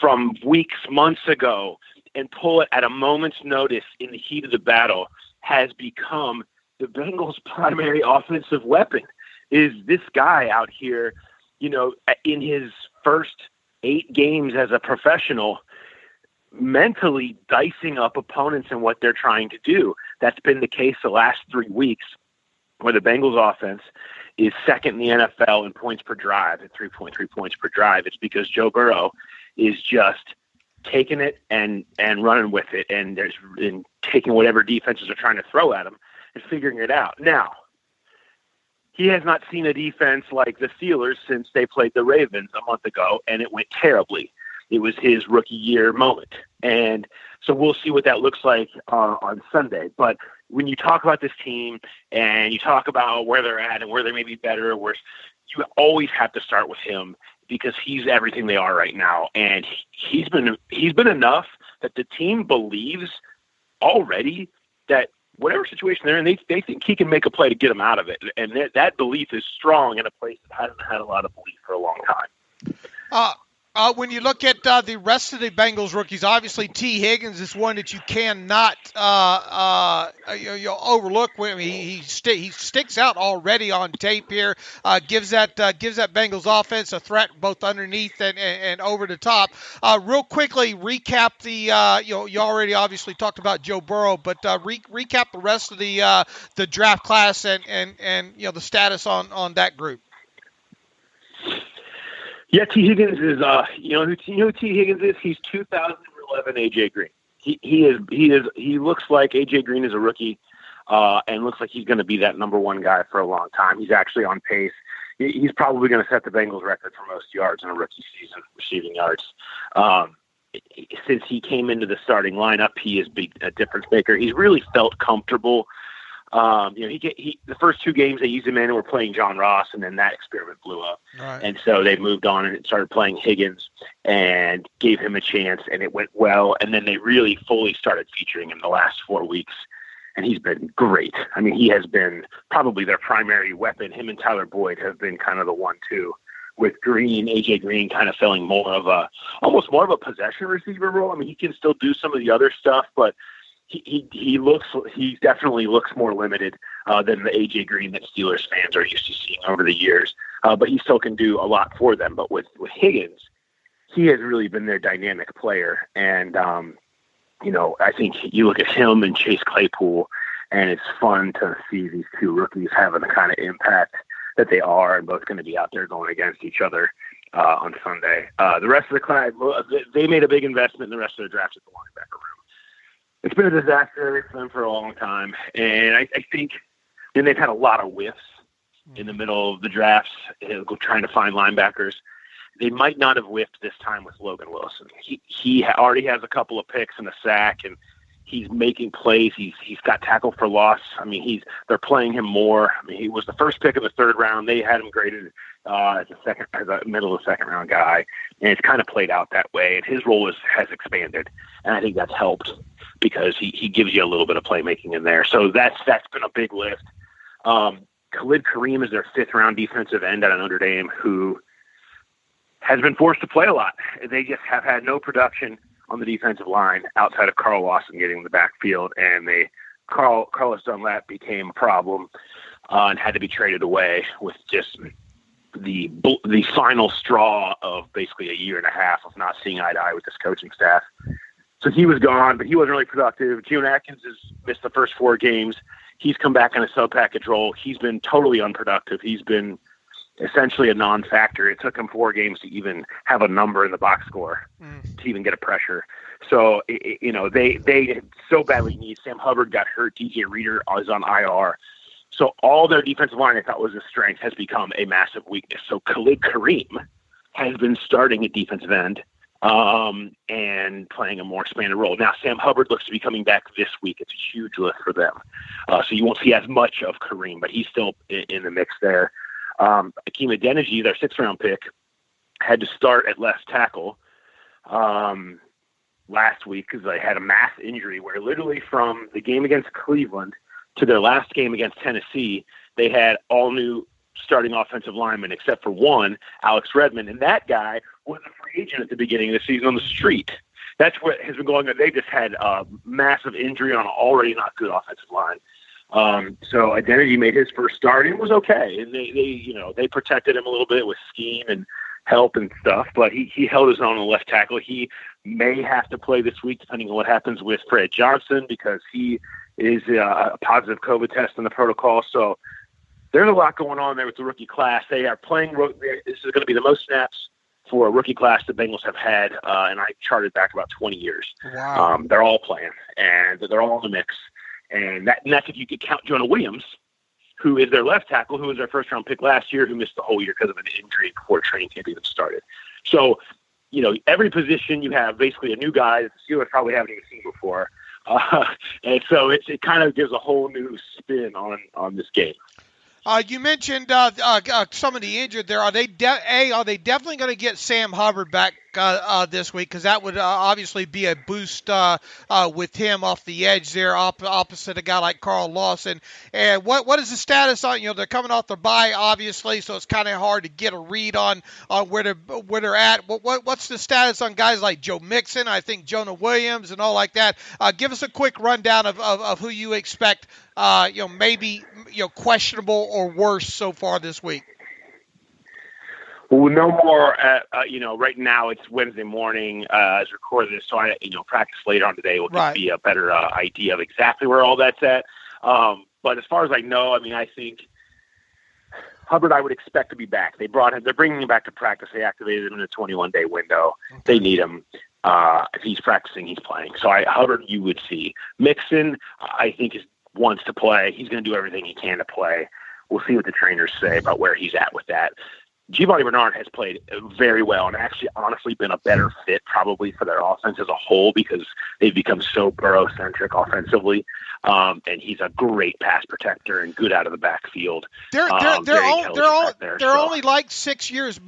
from weeks, months ago, and pull it at a moment's notice in the heat of the battle has become the Bengals' primary offensive weapon. Is this guy out here, in his first 8 games as a professional, mentally dicing up opponents and what they're trying to do. That's been the case the last 3 weeks, where the Bengals offense is second in the NFL in points per drive at 3.3 points per drive. It's because Joe Burrow is just taking it and running with it, and taking whatever defenses are trying to throw at him and figuring it out. Now, he has not seen a defense like the Steelers since they played the Ravens a month ago, and it went terribly. It was his rookie year moment. And so we'll see what that looks like on Sunday. But when you talk about this team and you talk about where they're at and where they may be better or worse, you always have to start with him, because he's everything they are right now. And he's been enough that the team believes already that whatever situation they're in, they think he can make a play to get them out of it. And that belief is strong in a place that hasn't had a lot of belief for a long time. When you look at the rest of the Bengals rookies, obviously T. Higgins is one that you cannot overlook. He sticks out already on tape here. Gives that Bengals offense a threat both underneath and over the top. Real quickly, recap the you already obviously talked about Joe Burrow, but recap the rest of the draft class and the status on that group. Yeah, T. Higgins is, who T. Higgins is? He's 2011 AJ Green. He looks like AJ Green is a rookie, and looks like he's going to be that number 1 guy for a long time. He's actually on pace. He's probably going to set the Bengals record for most yards in a rookie season, receiving yards. Since he came into the starting lineup, he is a difference maker. He's really felt comfortable The first 2 games they used him in were playing John Ross, and then that experiment blew up. Right. And so they moved on and started playing Higgins and gave him a chance, and it went well. And then they really fully started featuring him the last 4 weeks, and he's been great. I mean, he has been probably their primary weapon. Him and Tyler Boyd have been kind of the 1-2. With AJ Green kind of filling almost more of a possession receiver role. I mean, he can still do some of the other stuff, but he definitely looks more limited than the AJ Green that Steelers fans are used to seeing over the years. But he still can do a lot for them. But with Higgins, he has really been their dynamic player. And, I think you look at him and Chase Claypool, and it's fun to see these 2 rookies having the kind of impact that they are, and both going to be out there going against each other on Sunday. The rest of the class, they made a big investment in the rest of the draft at the linebacker room. It's been a disaster for them for a long time, and I think they've had a lot of whiffs in the middle of the drafts, trying to find linebackers. They might not have whiffed this time with Logan Wilson. He already has a couple of picks and a sack, and he's making plays. He's got tackle for loss. I mean, they're playing him more. I mean, he was the first pick of the 3rd round. They had him graded as a middle of the 2nd round guy, and it's kind of played out that way. And his role has expanded, and I think that's helped because he gives you a little bit of playmaking in there. So that's been a big lift. Khalid Kareem is their 5th round defensive end out of Notre Dame, who has been forced to play a lot. They just have had no production on the defensive line outside of Carl Lawson getting in the backfield, and Carlos Dunlap became a problem and had to be traded away with just the final straw of basically a year and a half of not seeing eye to eye with this coaching staff. So he was gone, but he wasn't really productive. June Atkins has missed the first 4 games. He's come back in a sub-package role. He's been totally unproductive. He's been essentially a non-factor. It took him 4 games to even have a number in the box score to even get a pressure. So, they so badly need. Sam Hubbard got hurt. DJ Reader is on IR. So all their defensive line I thought was a strength has become a massive weakness. So Khalid Kareem has been starting at defensive end and playing a more expanded role. Now, Sam Hubbard looks to be coming back this week. It's a huge lift for them. So you won't see as much of Kareem, but he's still in the mix there. Akeem Adeniji, their 6th round pick, had to start at left tackle last week because they had a mass injury where literally from the game against Cleveland to their last game against Tennessee, they had all new starting offensive linemen except for one, Alex Redmond, and that guy was a free agent at the beginning of the season on the street. That's what has been going on. They just had a massive injury on an already not good offensive line. So Identity made his first start and was okay. And they protected him a little bit with scheme and help and stuff, but he held his own on the left tackle. He may have to play this week depending on what happens with Fred Johnson because he is a positive COVID test in the protocol. So there's a lot going on there with the rookie class. They are playing. This is going to be the most snaps for a rookie class the Bengals have had, and I charted back about 20 years. Wow. They're all playing, and they're all in the mix. And that's if you could count Jonah Williams, who is their left tackle, who was their first-round pick last year, who missed the whole year because of an injury before training camp even started. So, every position you have basically a new guy that the Steelers probably haven't even seen before. And so it kind of gives a whole new spin on this game. You mentioned some of the injured there. Are they definitely going to get Sam Hubbard back this week? Because that would obviously be a boost with him off the edge there, opposite a guy like Carl Lawson. And what is the status on? They're coming off their bye, obviously, so it's kind of hard to get a read on where they're at. What's the status on guys like Joe Mixon? I think Jonah Williams and all like that. Give us a quick rundown of who you expect. Maybe questionable or worse so far this week. Well, no more. Right now it's Wednesday morning as we record this, so I practice later on today will give me a better idea of exactly where all that's at. But as far as I know, I think Hubbard I would expect to be back. They're bringing him back to practice. They activated him in a 21-day window. Okay. They need him. If he's practicing, he's playing. So Hubbard you would see. Mixon I think wants to play. He's going to do everything he can to play. We'll see what the trainers say about where he's at with that. Giovanni Bernard has played very well and actually honestly been a better fit probably for their offense as a whole because they've become so Burrow-centric offensively. And he's a great pass protector and good out of the backfield. They're only like 6 years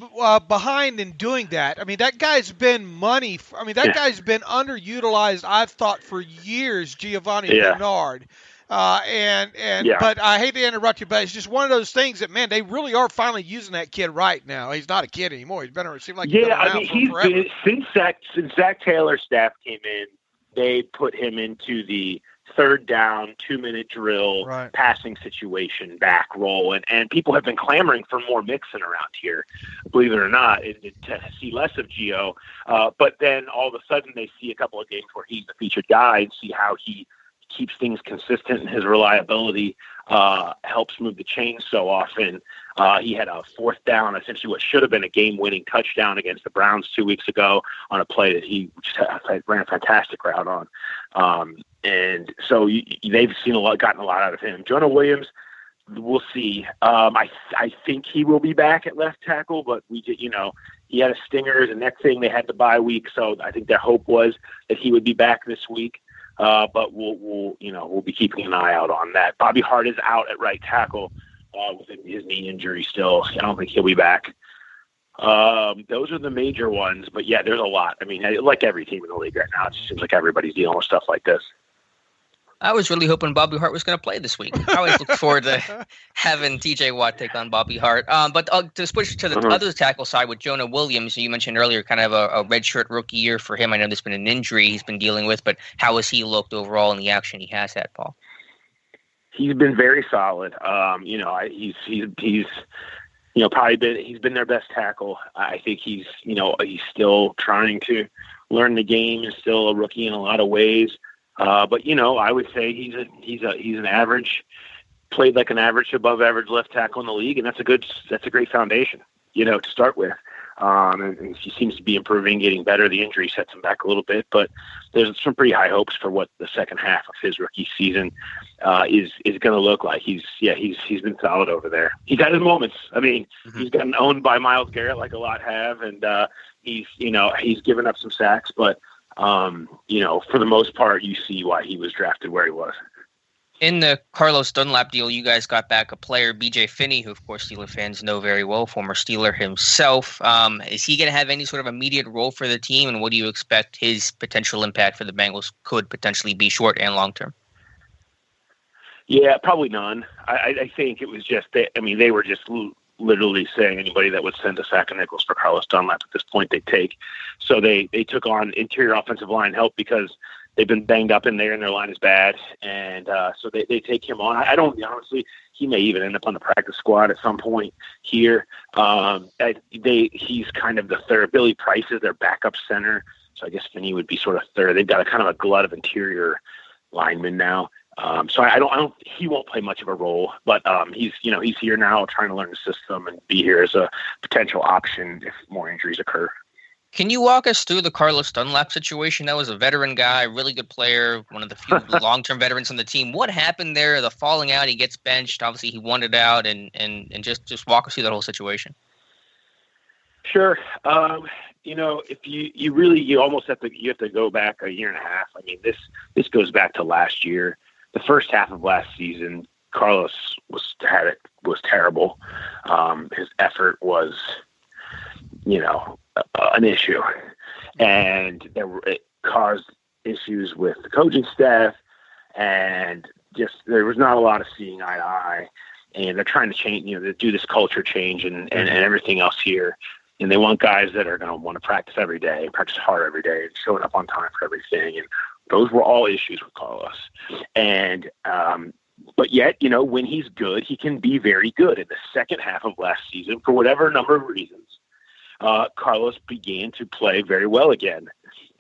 behind in doing that. I mean, that guy's been money. That guy's been underutilized, I've thought, for years, Giovanni Bernard. But I hate to interrupt you, but it's just one of those things that, man, they really are finally using that kid right now. He's not a kid anymore. He's been around. Seems like he's been around for forever. Since Zach Taylor's staff came in, they put him into the third down, 2-minute drill, passing situation, back roll, and people have been clamoring for more Mixon around here, believe it or not, to see less of Gio. But then all of a sudden they see a couple of games where he's the featured guy and see how he keeps things consistent, and his reliability helps move the chains so often. He had a fourth down, essentially what should have been a game-winning touchdown against the Browns 2 weeks ago on a play that he just ran a fantastic route on. And so they've gotten a lot out of him. Jonah Williams, we'll see. I think he will be back at left tackle, but he had a stinger, and next thing they had the bye week, so I think their hope was that he would be back this week. But we'll be keeping an eye out on that. Bobby Hart is out at right tackle with his knee injury still. I don't think he'll be back. Those are the major ones, but yeah, there's a lot. I mean, like every team in the league right now, it seems like everybody's dealing with stuff like this. I was really hoping Bobby Hart was going to play this week. I always look forward to having TJ Watt take on Bobby Hart. But to switch to the other tackle side with Jonah Williams, you mentioned earlier kind of a redshirt rookie year for him. I know there's been an injury he's been dealing with, but how has he looked overall in the action he has had, Paul? He's been very solid. He's been their best tackle. I think he's still trying to learn the game and still a rookie in a lot of ways. But I would say he's an average, played like an average to above average left tackle in the league, and that's a great foundation, to start with. And he seems to be improving, getting better. The injury sets him back a little bit, but there's some pretty high hopes for what the second half of his rookie season is going to look like. He's been solid over there. He's had his moments. I mean, he's gotten owned by Myles Garrett like a lot have, and he's given up some sacks, but for the most part, you see why he was drafted where he was. In the Carlos Dunlap deal, you guys got back a player, B.J. Finney, who, of course, Steeler fans know very well, former Steeler himself. Is he going to have any sort of immediate role for the team, and what do you expect his potential impact for the Bengals could potentially be short and long term? Yeah, probably none. I think it was just that, they were just literally saying anybody that would send a sack of nickels for Carlos Dunlap at this point they'd take. So they took on interior offensive line help because they've been banged up in there and their line is bad. And so they take him on. I don't, honestly, he may even end up on the practice squad at some point here. He's kind of the third. Billy Price is their backup center. So I guess Finney would be sort of third. They've got a kind of a glut of interior linemen now. So he won't play much of a role, but he's here now trying to learn the system and be here as a potential option if more injuries occur. Can you walk us through the Carlos Dunlap situation? That was a veteran guy, really good player, one of the few long-term veterans on the team. What happened there? The falling out, he gets benched. Obviously, he wanted out, and just walk us through that whole situation. Sure. If you almost have to go back a year and a half. I mean, this goes back to last year. The first half of last season, Carlos was terrible. His effort was, an issue, and it caused issues with the coaching staff, and just there was not a lot of seeing eye to eye. And they're trying to change, to do this culture change and everything else here. And they want guys that are going to want to practice every day, practice hard every day, and showing up on time for everything. And those were all issues with Carlos. And, but yet, when he's good, he can be very good. In the second half of last season, for whatever number of reasons, Carlos began to play very well again.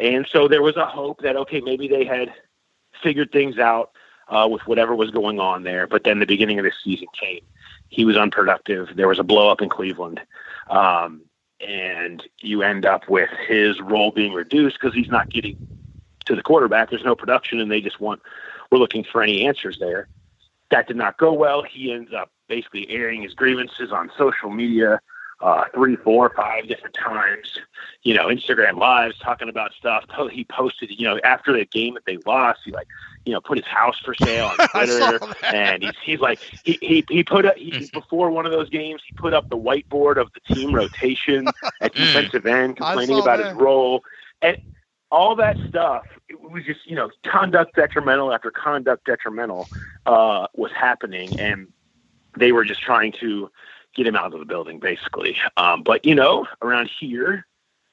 And so there was a hope that, okay, maybe they had figured things out with whatever was going on there. But then the beginning of the season came. He was unproductive. There was a blow up in Cleveland. And you end up with his role being reduced because he's not getting to the quarterback. There's no production, and we're looking for any answers there. That did not go well. He ends up basically airing his grievances on social media, 3, 4, 5 different times, Instagram lives talking about stuff. He posted, after the game that they lost, he put his house for sale on Twitter, and he's like, he put up, before one of those games, he put up the whiteboard of the team rotation at defensive end, complaining about his role, and all that stuff. It was just, conduct detrimental after conduct detrimental was happening, and they were just trying to get him out of the building, basically. But around here,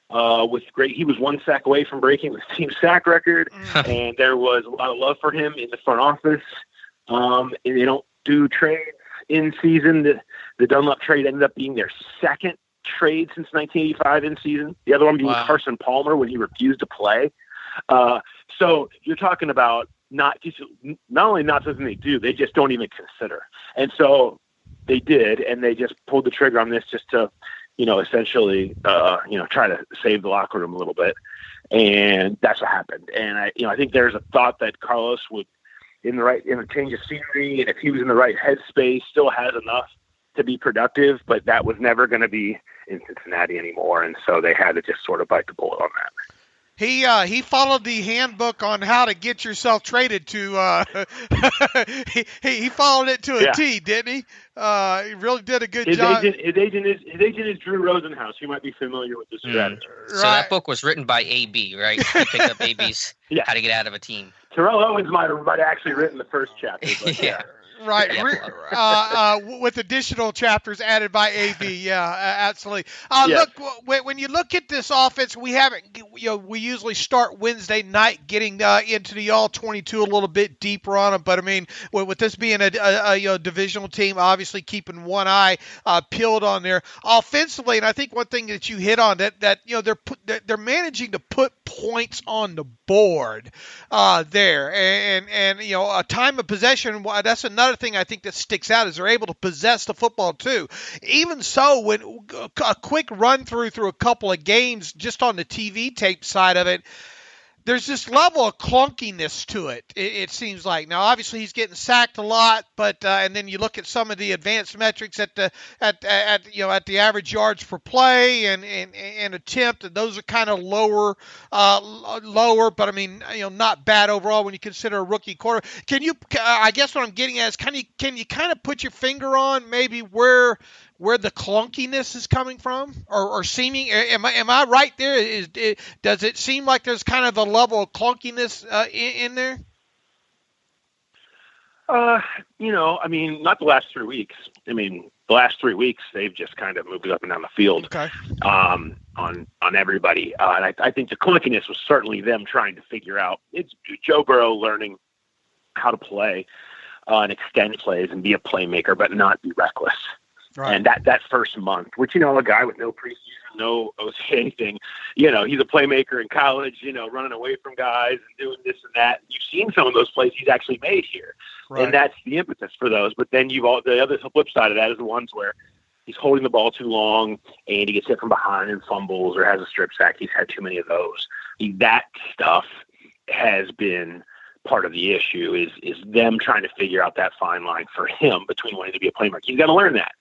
he was 1 sack away from breaking the team sack record, and there was a lot of love for him in the front office. And they don't do trades in season. The Dunlap trade ended up being their second trade since 1985 in season. The other one being Carson Palmer when he refused to play. So you're talking about not only not something they do, they just don't even consider. And so they did, and they just pulled the trigger on this just to, essentially, try to save the locker room a little bit. And that's what happened. And I think there's a thought that Carlos would, in a change of scenery, and if he was in the right headspace, still has enough to be productive, but that was never going to be in Cincinnati anymore. And so they had to just sort of bite the bullet on that. He followed the handbook on how to get yourself traded to. He followed it to a T, didn't he? He really did a good job. His agent is Drew Rosenhaus. You might be familiar with this strategy. So that book was written by AB, right? He picked up AB's How to Get Out of a Team. Terrell Owens might have actually written the first chapter. But yeah. Right, with additional chapters added by AB. Yeah, absolutely. Look, when you look at this offense, we we usually start Wednesday night getting into the All-22 a little bit deeper on them. But I mean, with this being a divisional team, obviously keeping one eye peeled on there offensively. And I think one thing that you hit on that they're managing to put points on the board there, and a time of possession. That's another thing I think that sticks out is they're able to possess the football too. Even so, when a quick run through a couple of games just on the TV tape side of it, there's this level of clunkiness to it. It seems like now, obviously, he's getting sacked a lot, but and then you look at some of the advanced metrics at the average yards per play and attempt, and those are kind of lower. But I mean, not bad overall when you consider a rookie quarter. I guess what I'm getting at is, can you kind of put your finger on maybe where the clunkiness is coming from, or seeming? Am I right there? Does it seem like there's kind of a level of clunkiness in there? I mean, not the last 3 weeks. I mean, the last 3 weeks they've just kind of moved up and down the field. Okay. On everybody, and I think the clunkiness was certainly them trying to figure out. It's Joe Burrow learning how to play and extend plays and be a playmaker, but not be reckless. Right. And that first month, which, a guy with no preseason, no anything, he's a playmaker in college, running away from guys and doing this and that. You've seen some of those plays he's actually made here. Right. And that's the impetus for those. But then the other flip side of that is the ones where he's holding the ball too long and he gets hit from behind and fumbles or has a strip sack. He's had too many of those. That stuff has been part of the issue is them trying to figure out that fine line for him between wanting to be a playmaker. He's got to learn that.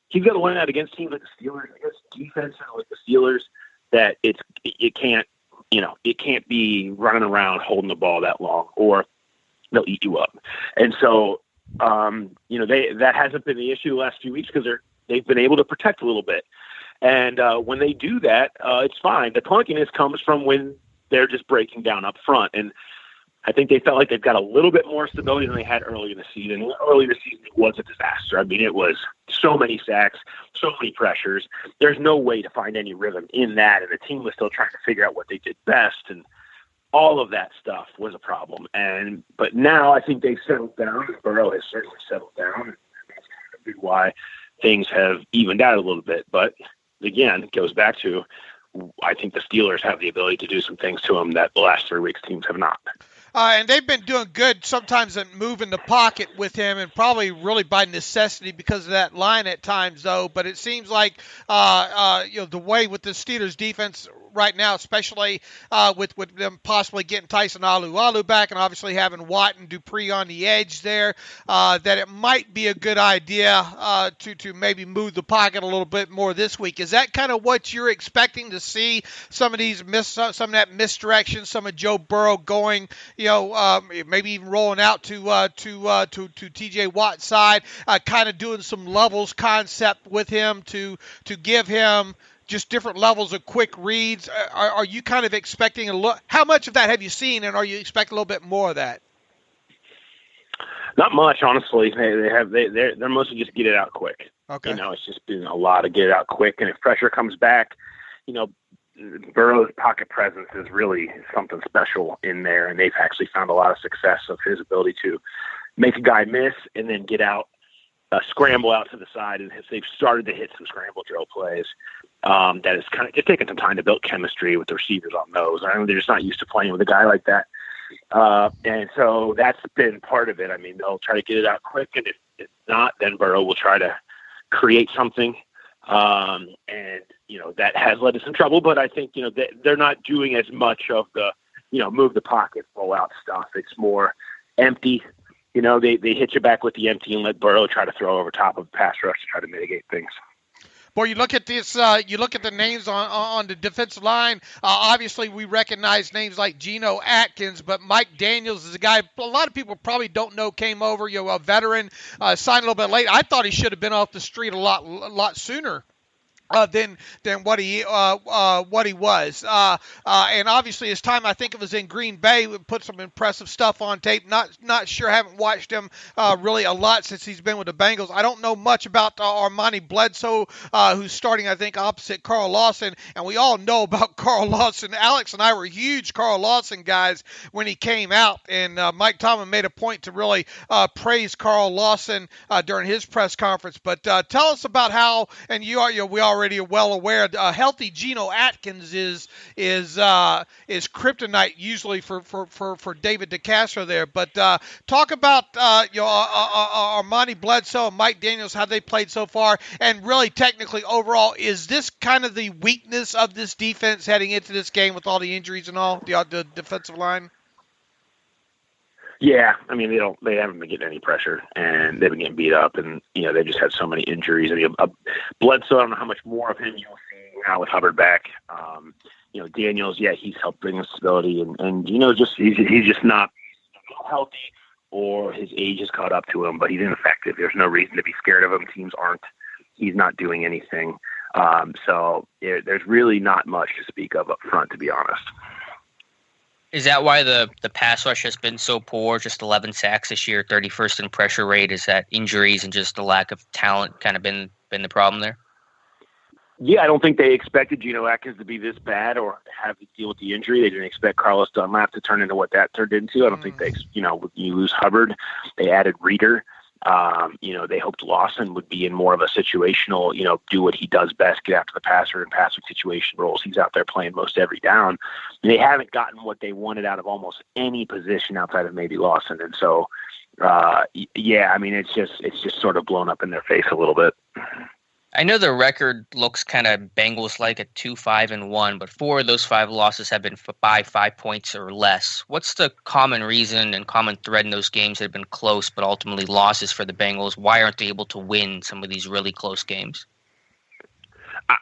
He's got to learn that against teams like the Steelers, against defenses like the Steelers, that it can't be running around holding the ball that long, or they'll eat you up. And so, that hasn't been the issue the last few weeks because they've been able to protect a little bit. And when they do that, it's fine. The clunkiness comes from when they're just breaking down up front. And I think they felt like they've got a little bit more stability than they had early in the season. Early in the season, it was a disaster. I mean, it was so many sacks, so many pressures. There's no way to find any rhythm in that, and the team was still trying to figure out what they did best, and all of that stuff was a problem. But now I think they've settled down. Burrow has certainly settled down, and that's kind of why things have evened out a little bit. But again, it goes back to, I think the Steelers have the ability to do some things to them that the last 3 weeks teams have not. And they've been doing good sometimes at moving the pocket with him, and probably really by necessity because of that line at times, though. But it seems like the way with the Steelers defense right now, especially with them possibly getting Tyson Alu back and obviously having Watt and Dupree on the edge there, that it might be a good idea to maybe move the pocket a little bit more this week. Is that kind of what you're expecting to see? Some of that misdirection, some of Joe Burrow going, maybe even rolling out to T.J. Watt's side, kind of doing some levels concept with him to give him just different levels of quick reads. Are you kind of expecting a look? How much of that have you seen, and are you expecting a little bit more of that? Not much, honestly. They're mostly just get it out quick. Okay. It's just been a lot of get it out quick, and if pressure comes back, Burrow's pocket presence is really something special in there, and they've actually found a lot of success of his ability to make a guy miss and then get out, scramble out to the side, and they've started to hit some scramble drill plays. That is kind of just taking some time to build chemistry with the receivers on those. I mean, they're just not used to playing with a guy like that. And so that's been part of it. I mean, they'll try to get it out quick, and if not, then Burrow will try to create something. And that has led to some trouble, but I think, they're not doing as much of the, move the pocket, roll out stuff. It's more empty. They hit you back with the empty and let Burrow try to throw over top of the pass rush to try to mitigate things. Boy, you look at this. You look at the names on the defensive line. Obviously, we recognize names like Geno Atkins, but Mike Daniels is a guy a lot of people probably don't know came over. A veteran, signed a little bit late. I thought he should have been off the street a lot sooner than what he was. And obviously, his time, I think it was in Green Bay, we put some impressive stuff on tape. Not sure, haven't watched him really a lot since he's been with the Bengals. I don't know much about Armani Bledsoe, who's starting, I think, opposite Carl Lawson. And we all know about Carl Lawson. Alex and I were huge Carl Lawson guys when he came out. And Mike Tomlin made a point to really praise Carl Lawson during his press conference. But tell us about how, and we already are well aware, healthy Geno Atkins is kryptonite usually for David DeCastro there. But talk about Armani Bledsoe and Mike Daniels, how they played so far, and really technically overall, is this kind of the weakness of this defense heading into this game with all the injuries and all the defensive line? Yeah, I mean they haven't been getting any pressure, and they've been getting beat up, and they've just had so many injuries. I mean, Bledsoe, I don't know how much more of him you'll see now with Hubbard back. Daniels, yeah, he's helped bring us stability, and he's just not healthy, or his age has caught up to him, but he's ineffective. There's no reason to be scared of him. Teams aren't. He's not doing anything. So there's really not much to speak of up front, to be honest. Is that why the pass rush has been so poor? Just 11 sacks this year, 31st in pressure rate. Is that injuries and just the lack of talent kind of been the problem there? Yeah, I don't think they expected Geno Atkins to be this bad or have to deal with the injury. They didn't expect Carlos Dunlap to turn into what that turned into. I don't think you lose Hubbard. They added Reeder. They hoped Lawson would be in more of a situational, do what he does best, get after the passer and passing situation roles. He's out there playing most every down. They haven't gotten what they wanted out of almost any position outside of maybe Lawson. And so, it's just sort of blown up in their face a little bit. I know the record looks kind of Bengals-like at 2-5-1, but 4 of those 5 losses have been by 5 points or less. What's the common reason and common thread in those games that have been close but ultimately losses for the Bengals? Why aren't they able to win some of these really close games?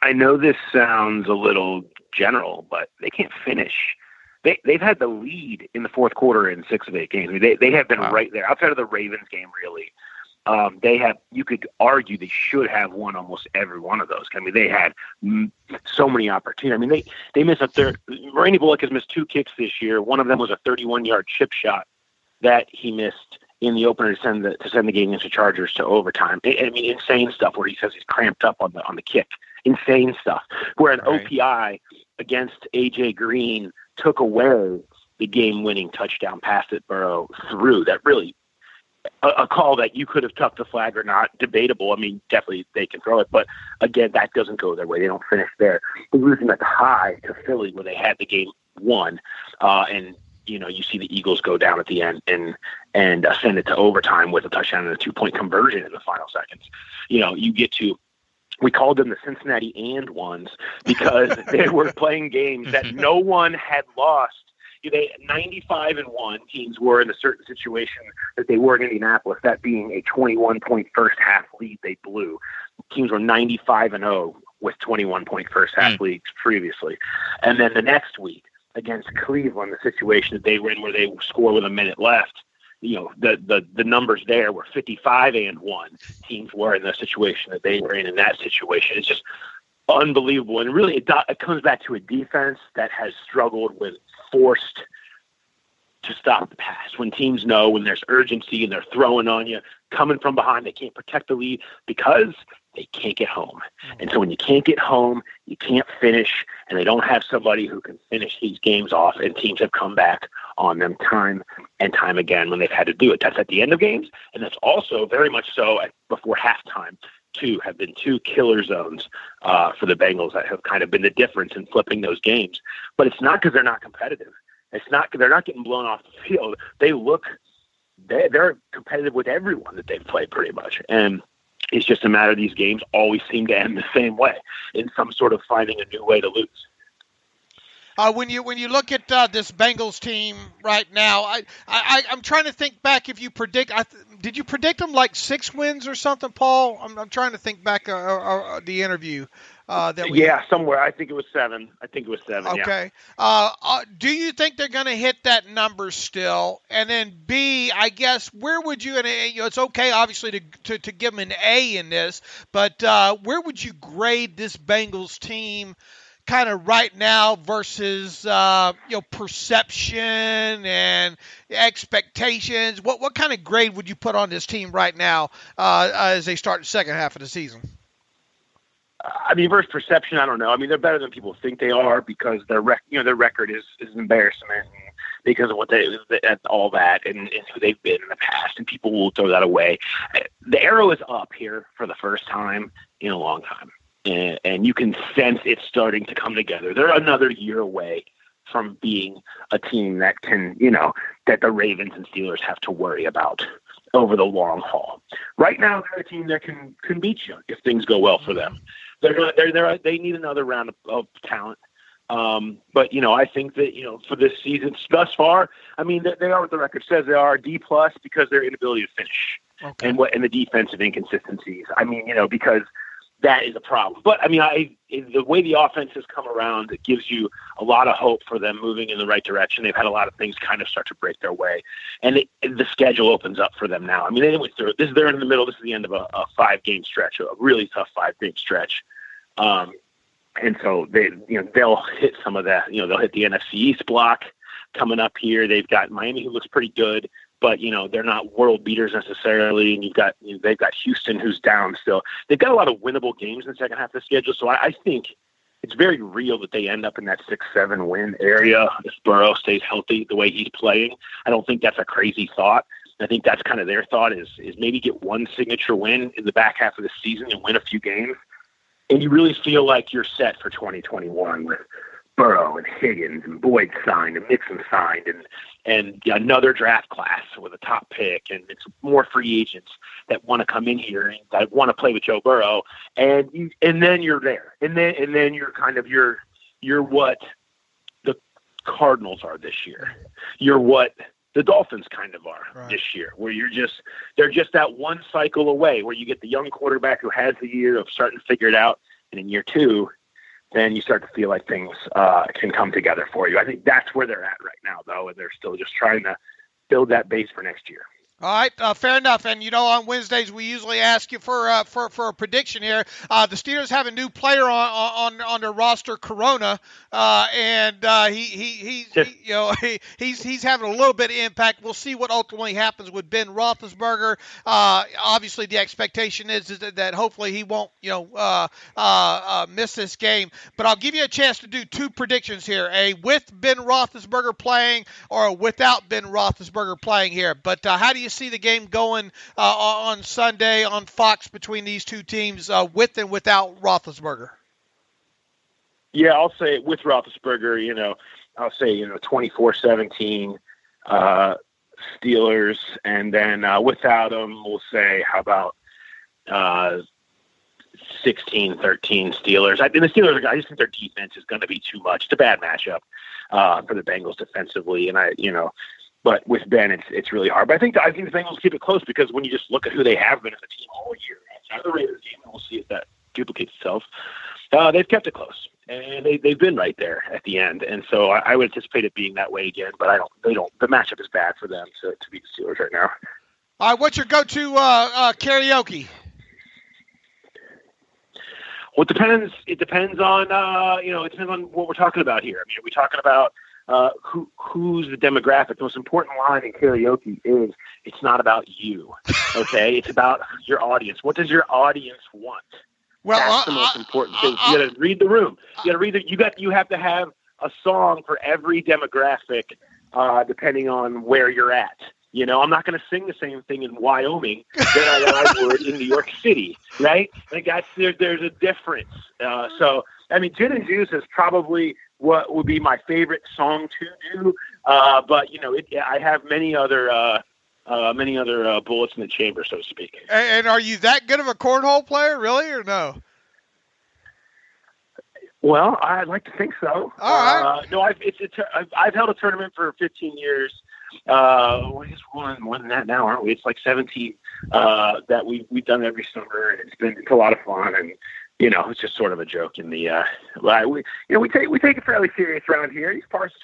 I know this sounds a little general, but they can't finish. They've had the lead in the fourth quarter in 6 of 8 games. I mean, they have been right there, outside of the Ravens game, really. You could argue they should have won almost every one of those. I mean, they had so many opportunities. I mean, they missed Randy Bullock has missed 2 kicks this year. One of them was a 31-yard chip shot that he missed in the opener to send the game against the Chargers to overtime. I mean, insane stuff where he says he's cramped up on the kick. Insane stuff. Where an OPI against A.J. Green took away the game-winning touchdown pass that Burrow threw. That really a call that you could have tucked the flag or not, debatable. I mean, definitely they can throw it, but again, that doesn't go their way. They don't finish there. They're losing at high to Philly where they had the game won, and you see the Eagles go down at the end and send it to overtime with a touchdown and a 2-point conversion in the final seconds. You get to we called them the Cincinnati and ones because they were playing games that no one had lost. They 95-1 teams were in a certain situation that they were in Indianapolis, that being a 21-point first half lead they blew. Teams were 95-0 with 21-point first half leads previously. And then the next week against Cleveland, the situation that they were in where they score with a minute left, the numbers there were 55-1 teams were in the situation that they were in that situation. It's just unbelievable. And really it comes back to a defense that has struggled with forced to stop the pass. When teams know when there's urgency and they're throwing on you, coming from behind, they can't protect the lead because they can't get home. And so when you can't get home, you can't finish, and they don't have somebody who can finish these games off, and teams have come back on them time and time again when they've had to do it. That's at the end of games, and that's also very much so before halftime. Have been two killer zones for the Bengals that have kind of been the difference in flipping those games. But it's not because they're not competitive. They're not getting blown off the field. They're competitive with everyone that they've played pretty much. And it's just a matter of these games always seem to end the same way, in some sort of finding a new way to lose. When you look at this Bengals team right now, I'm trying to think back if you predict. Did you predict them like 6 wins or something, Paul? I'm trying to think back the interview. Somewhere. I think it was 7. Okay. Yeah. Do you think they're going to hit that number still? And then B, I guess, where would you? And it's okay, obviously, to give them an A in this, but where would you grade this Bengals team? Kind of right now versus perception and expectations. What kind of grade would you put on this team right now as they start the second half of the season? Versus perception, I don't know. They're better than people think they are because their record is an embarrassment because of what all that and who they've been in the past, and people will throw that away. The arrow is up here for the first time in a long time. And you can sense it's starting to come together. They're another year away from being a team that can, that the Ravens and Steelers have to worry about over the long haul. Right now, they're a team that can beat you if things go well for them. They need another round of talent. But I think that for this season thus far, they are what the record says. They are D+ because their inability to finish and the defensive inconsistencies. Because that is a problem. But, the way the offense has come around, it gives you a lot of hope for them moving in the right direction. They've had a lot of things kind of start to break their way. And the schedule opens up for them now. They went through it. They're in the middle. This is the end of a 5-game stretch, a really tough 5-game stretch. And so they'll hit some of that. They'll hit the NFC East block coming up here. They've got Miami, who looks pretty good. But, they're not world beaters necessarily, and they've got Houston, who's down still. They've got a lot of winnable games in the second half of the schedule, so I think it's very real that they end up in that 6-7 win area if Burrow stays healthy the way he's playing. I don't think that's a crazy thought. I think that's kind of their thought is maybe get one signature win in the back half of the season and win a few games, and you really feel like you're set for 2021 with Burrow and Higgins and Boyd signed and Mixon signed and another draft class with a top pick, and it's more free agents that want to come in here and that want to play with Joe Burrow, and then you're there, and then you're kind of you're what the Cardinals are this year. You're what the Dolphins kind of are this year, where they're just that one cycle away where you get the young quarterback who has the year of starting to figure it out, and in year 2. Then you start to feel like things can come together for you. I think that's where they're at right now, though, and they're still just trying to build that base for next year. All right, fair enough. And, on Wednesdays we usually ask you for a prediction here. The Steelers have a new player on their roster, Corona, and he's having a little bit of impact. We'll see what ultimately happens with Ben Roethlisberger. Obviously, the expectation is that hopefully he won't miss this game. But I'll give you a chance to do 2 predictions here: a with Ben Roethlisberger playing or a without Ben Roethlisberger playing here. But how do you see the game going on Sunday on Fox between these two teams with and without Roethlisberger? Yeah, I'll say with Roethlisberger, I'll say, 24-17 Steelers. And then without him, we'll say, how about 16-13 Steelers. I think the Steelers, I just think their defense is going to be too much. It's a bad matchup for the Bengals defensively, and but with Ben, it's really hard. But I think the Bengals keep it close because when you just look at who they have been as a team all year, outside the Raiders game, and we'll see if that duplicates itself. They've kept it close, and they've been right there at the end. And so I would anticipate it being that way again. But they don't. The matchup is bad for them to beat the Steelers right now. All right, what's your go-to karaoke? Well, it depends on it depends on what we're talking about here. I mean, are we talking about who's the demographic? The most important line in karaoke is it's not about you, okay? It's about your audience. What does your audience want? Well, that's the most important thing. You got to read the room. You got to read you have to have a song for every demographic, depending on where you're at. I'm not going to sing the same thing in Wyoming that I would in New York City, right? Like there's a difference. So I mean, Gin and Juice is probably what would be my favorite song to do. But I have many other bullets in the chamber, so to speak. And are you that good of a cornhole player, really, or no? Well, I'd like to think so. All right. No, I've held a tournament for 15 years. I guess we're more than that now, aren't we? It's like 17 that we've done every summer, and it's a lot of fun, and it's just sort of a joke in the. We take it fairly serious around here. These parts,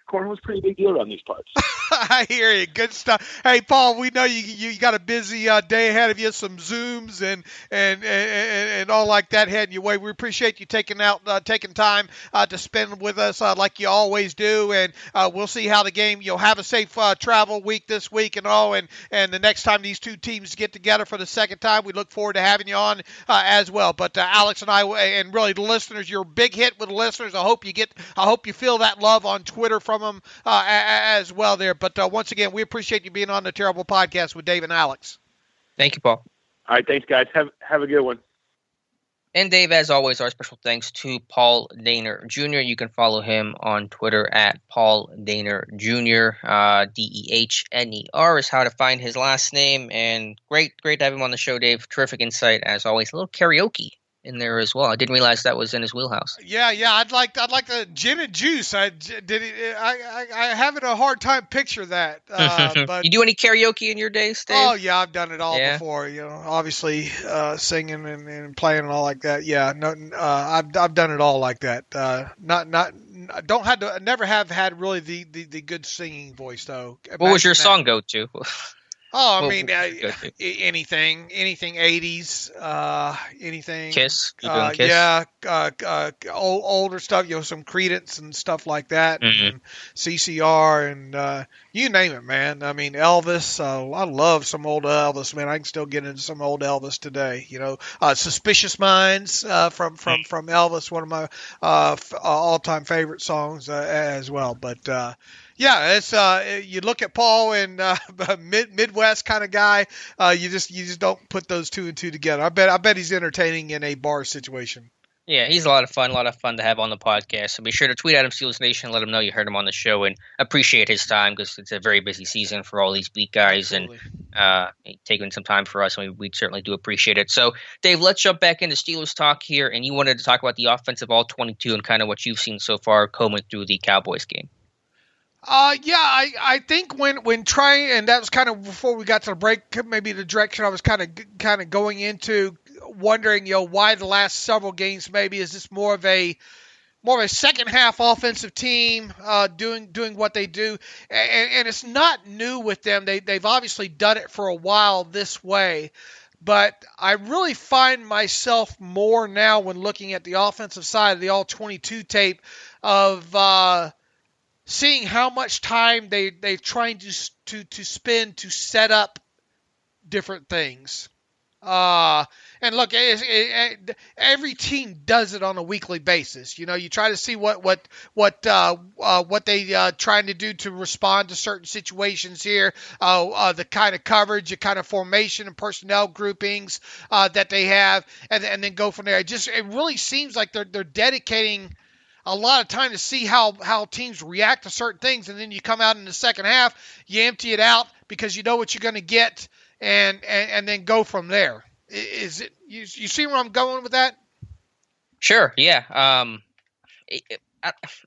cornhole's a pretty big deal around these parts. I hear you. Good stuff. Hey, Paul, we know you got a busy day ahead of you, some Zooms and all like that heading your way. We appreciate you taking time to spend with us like you always do, and we'll see how the game. You'll have a safe travel week this week and all, and the next time these two teams get together for the second time, we look forward to having you on as well. But Alex and I, and really the listeners, you're a big hit with the listeners. I hope you feel that love on Twitter from them as well there. But once again, we appreciate you being on the Terrible Podcast with Dave and Alex. Thank you, Paul. All right, thanks, guys. Have a good one. And Dave, as always, our special thanks to Paul Dehner Jr. You can follow him on Twitter at Paul Dehner Jr. Dehner is how to find his last name. And great to have him on the show, Dave. Terrific insight, as always. A little karaoke in there as well. I didn't realize that was in his wheelhouse. Yeah. I'd like the Gin and Juice. I having a hard time picture that. But you do any karaoke in your days, Dave? Oh yeah, I've done it all before. Obviously singing and playing and all like that. Yeah, no, I've done it all like that. Never have had really the good singing voice though. What was your song go to? Oh, I mean, anything 80s, anything. Kiss? You doing Kiss? Yeah, older stuff, some Creedence and stuff like that, and CCR, and you name it, man. I mean, Elvis, I love some old Elvis, man. I can still get into some old Elvis today, Suspicious Minds from Elvis, one of my all-time favorite songs as well, but yeah, it's you look at Paul and Midwest kind of guy. You just don't put those two and two together. I bet he's entertaining in a bar situation. Yeah, he's a lot of fun to have on the podcast. So be sure to tweet at him, Steelers Nation, let him know you heard him on the show, and appreciate his time because it's a very busy season for all these beat guys. Absolutely. And taking some time for us, and we certainly do appreciate it. So, Dave, let's jump back into Steelers talk here, and you wanted to talk about the offensive all-22 and kind of what you've seen so far combing through the Cowboys game. I think when trying, and that was kind of before we got to the break, maybe the direction I was kind of going into, wondering, why the last several games, maybe is this more of a second half offensive team, doing what they do. And it's not new with them. They've obviously done it for a while this way, but I really find myself more now when looking at the offensive side of the all 22 tape of, seeing how much time they're trying to spend to set up different things. And look, every team does it on a weekly basis. You try to see what they trying to do to respond to certain situations here. The kind of coverage, the kind of formation and personnel groupings that they have, and then go from there. It really seems like they're dedicating a lot of time to see how teams react to certain things, and then you come out in the second half, you empty it out because you know what you're going to get, and then go from there. Is it you see where I'm going with that? Sure. Yeah.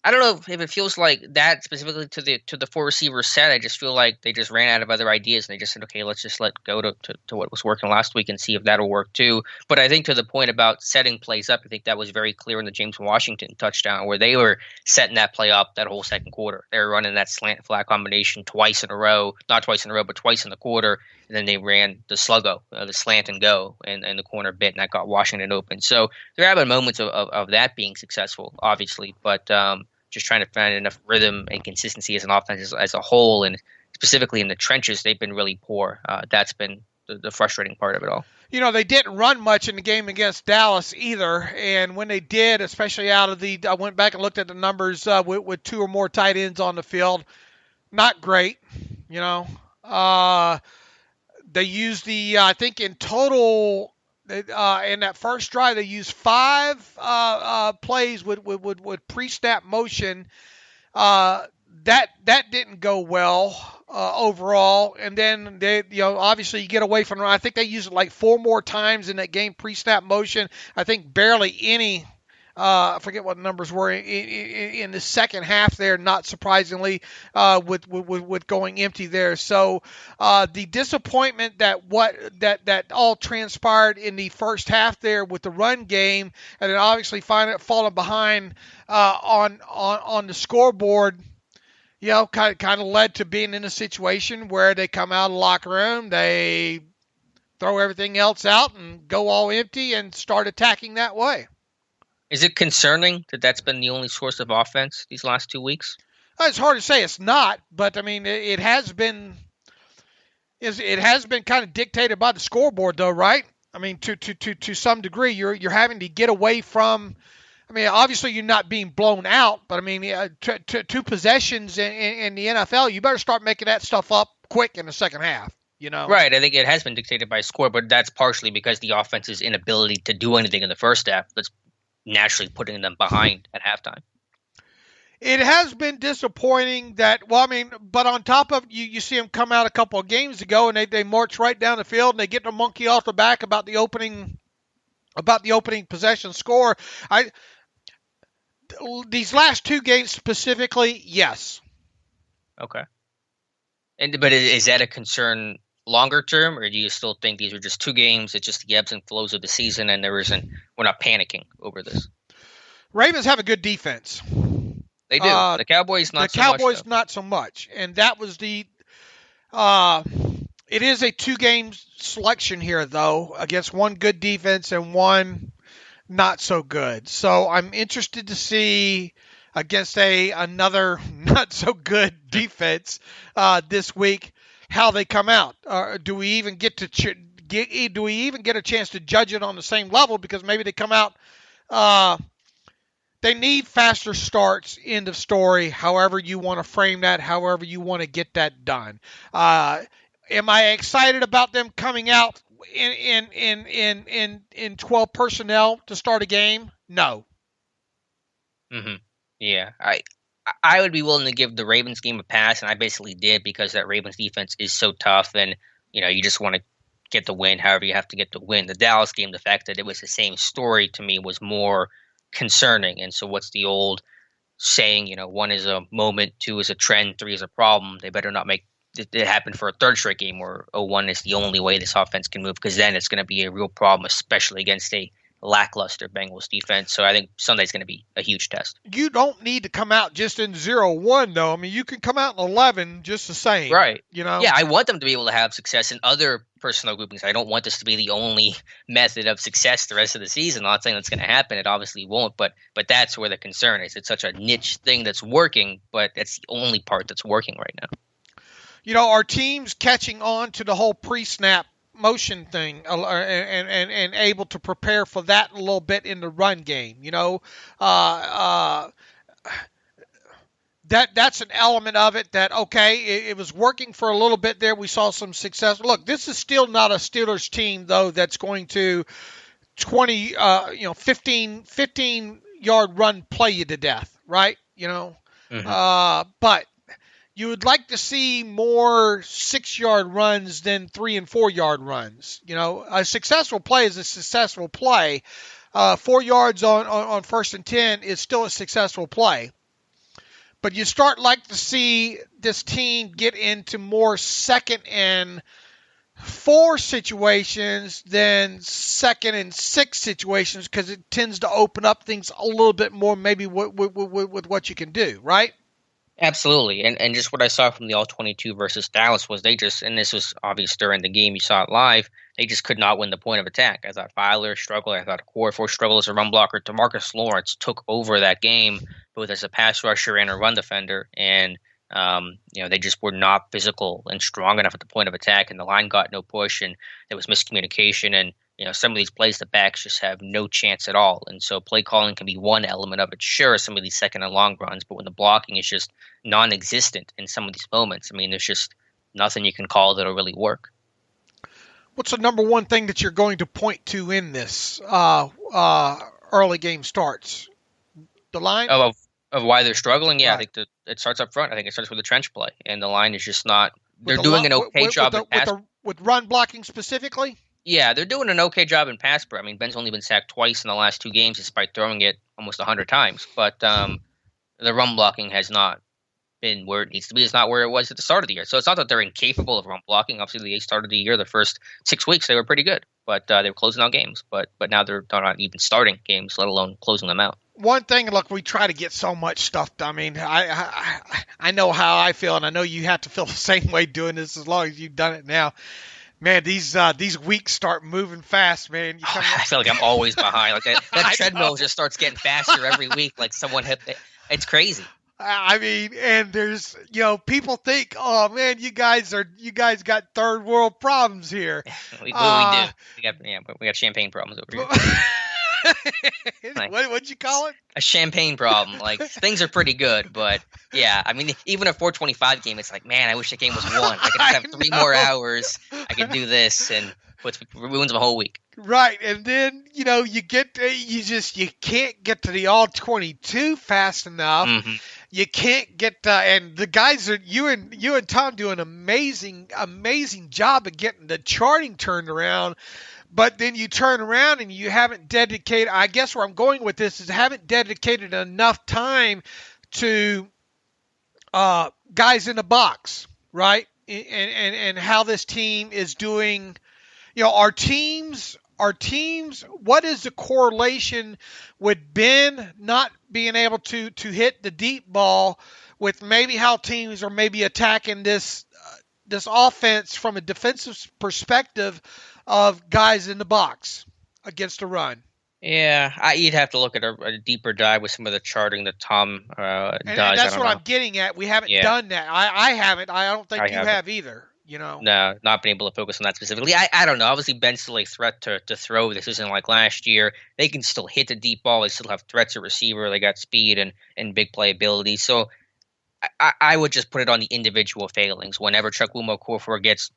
I don't know if it feels like that specifically to the 4 receiver set. I just feel like they just ran out of other ideas and they just said, okay, let's just let go to what was working last week and see if that'll work too. But I think to the point about setting plays up, I think that was very clear in the James Washington touchdown where they were setting that play up that whole second quarter. They were running that slant flat combination twice in a row, not twice in a row, but twice in the quarter. And then they ran the sluggo, the slant and go, and the corner bit, and that got Washington open. So there have been moments of that being successful, obviously, but just trying to find enough rhythm and consistency as an offense as a whole, and specifically in the trenches, they've been really poor. That's been the frustrating part of it all. You know, they didn't run much in the game against Dallas either, and when they did, especially out of I went back and looked at the numbers with 2 or more tight ends on the field, not great, you know. They used I think in total, in that first drive, they used 5 plays with pre-snap motion. That didn't go well overall. And then they, obviously you get away from. I think they used it like 4 more times in that game pre-snap motion. I think barely any. I forget what numbers were in the second half there, not surprisingly, with going empty there. So the disappointment that all transpired in the first half there with the run game, and then obviously falling behind on the scoreboard, kind of led to being in a situation where they come out of the locker room, they throw everything else out and go all empty and start attacking that way. Is it concerning that that's been the only source of offense these last 2 weeks? It's hard to say it's not, but I mean it has been kind of dictated by the scoreboard, though, right? I mean, to some degree, you're having to get away from. I mean, obviously you're not being blown out, but I mean, 2 possessions in the NFL, you better start making that stuff up quick in the second half. Right. I think it has been dictated by score, but that's partially because the offense's inability to do anything in the first half. That's naturally putting them behind at halftime. It has been disappointing that, but on top of you see them come out a couple of games ago and they march right down the field and they get the monkey off the back about the opening possession score. These last 2 games specifically, yes. Okay. But is that a concern longer term, or do you still think these are just 2 games? It's just the ebbs and flows of the season, and we're not panicking over this. Ravens have a good defense. They do. The Cowboys not so much. The Cowboys not so much, and that was it is a 2-game selection here, though, against one good defense and one not so good. So I'm interested to see against another not so good defense this week how they come out. Do we even get a chance to judge it on the same level? Because maybe they come out. They need faster starts. End of story. However you want to frame that, however you want to get that done. Am I excited about them coming out in 12 personnel to start a game? No. Mm-hmm. Yeah, I would be willing to give the Ravens game a pass, and I basically did because that Ravens defense is so tough, and you just want to get the win however you have to get the win. The Dallas game, the fact that it was the same story to me was more concerning. And so what's the old saying, 1 is a moment, 2 is a trend, 3 is a problem. They better not make it happen for a third straight game where 0-1 is the only way this offense can move, because then it's going to be a real problem, especially against a lackluster Bengals defense. So I think Sunday's going to be a huge test. You don't need to come out just in 0-1, though. I mean, you can come out in 11 just the same. Right. Yeah, I want them to be able to have success in other personnel groupings. I don't want this to be the only method of success the rest of the season. I'm not saying that's going to happen. It obviously won't, but that's where the concern is. It's such a niche thing that's working, but it's the only part that's working right now. Our team's catching on to the whole pre-snap motion thing and able to prepare for that a little bit in the run game. That's an element of it that, okay, it was working for a little bit there. We saw some success. Look, this is still not a Steelers team, though, that's going to 15-yard run play you to death, right? Mm-hmm. But you would like to see more 6-yard runs than 3 and 4-yard runs. A successful play is a successful play. 4 yards on first and 10 is still a successful play. But you start like to see this team get into more 2nd and 4 situations than 2nd and 6 situations, because it tends to open up things a little bit more maybe with what you can do, right? Absolutely. And just what I saw from the All-22 versus Dallas was they just, and this was obvious during the game, you saw it live, they just could not win the point of attack. I thought Filer struggled. I thought Okorafor struggled as a run blocker. DeMarcus Lawrence took over that game, both as a pass rusher and a run defender. And, they just were not physical and strong enough at the point of attack, and the line got no push, and there was miscommunication. And, some of these plays, the backs just have no chance at all. And so play calling can be one element of it. Sure, some of these 2nd and long runs, but when the blocking is just non-existent in some of these moments, there's just nothing you can call that'll really work. What's the number one thing that you're going to point to in this early game starts? The line? Of why they're struggling? Yeah, right. I think it starts up front. I think it starts with the trench play. And the line is just not – they're doing an okay job at pass. With run blocking specifically? Yeah, they're doing an okay job in pass pro. Ben's only been sacked twice in the last 2 games despite throwing it almost 100 times. But the run blocking has not been where it needs to be. It's not where it was at the start of the year. So it's not that they're incapable of run blocking. Obviously, they started the year, the first 6 weeks, they were pretty good. But they were closing out games. But now they're not even starting games, let alone closing them out. One thing, look, we try to get so much stuff done. I know how I feel, and I know you have to feel the same way doing this as long as you've done it now. Man, these weeks start moving fast, man. I feel like I'm always behind. Like that treadmill just starts getting faster every week. Like someone hit it. It's crazy. And there's, people think, oh man, you guys got third world problems here. We do. We got champagne problems over here. What'd you call it? A champagne problem. Like things are pretty good, but yeah, even a 425 game, it's like, man, I wish the game was won. I could have 3 more hours. I could do this, and ruins my whole week. Right, and then you can't get to the All-22 fast enough. Mm-hmm. You can't get and the guys are you and Tom do an amazing job of getting the charting turned around. But then you turn around and you haven't dedicated, I guess where I'm going with this is haven't dedicated enough time to guys in the box, right? And how this team is doing. Our teams, what is the correlation with Ben not being able to hit the deep ball with maybe how teams are maybe attacking this offense from a defensive perspective of guys in the box against the run? Yeah, you'd have to look at a deeper dive with some of the charting that Tom does. And that's what I'm getting at. We haven't done that. I haven't. I don't think you have either. No, not been able to focus on that specifically. I don't know. Obviously, Ben's still a threat to throw. This isn't like last year. They can still hit the deep ball. They still have threats at receiver. They got speed and big play ability. So I would just put it on the individual failings. Whenever Chukwuma Okorafor gets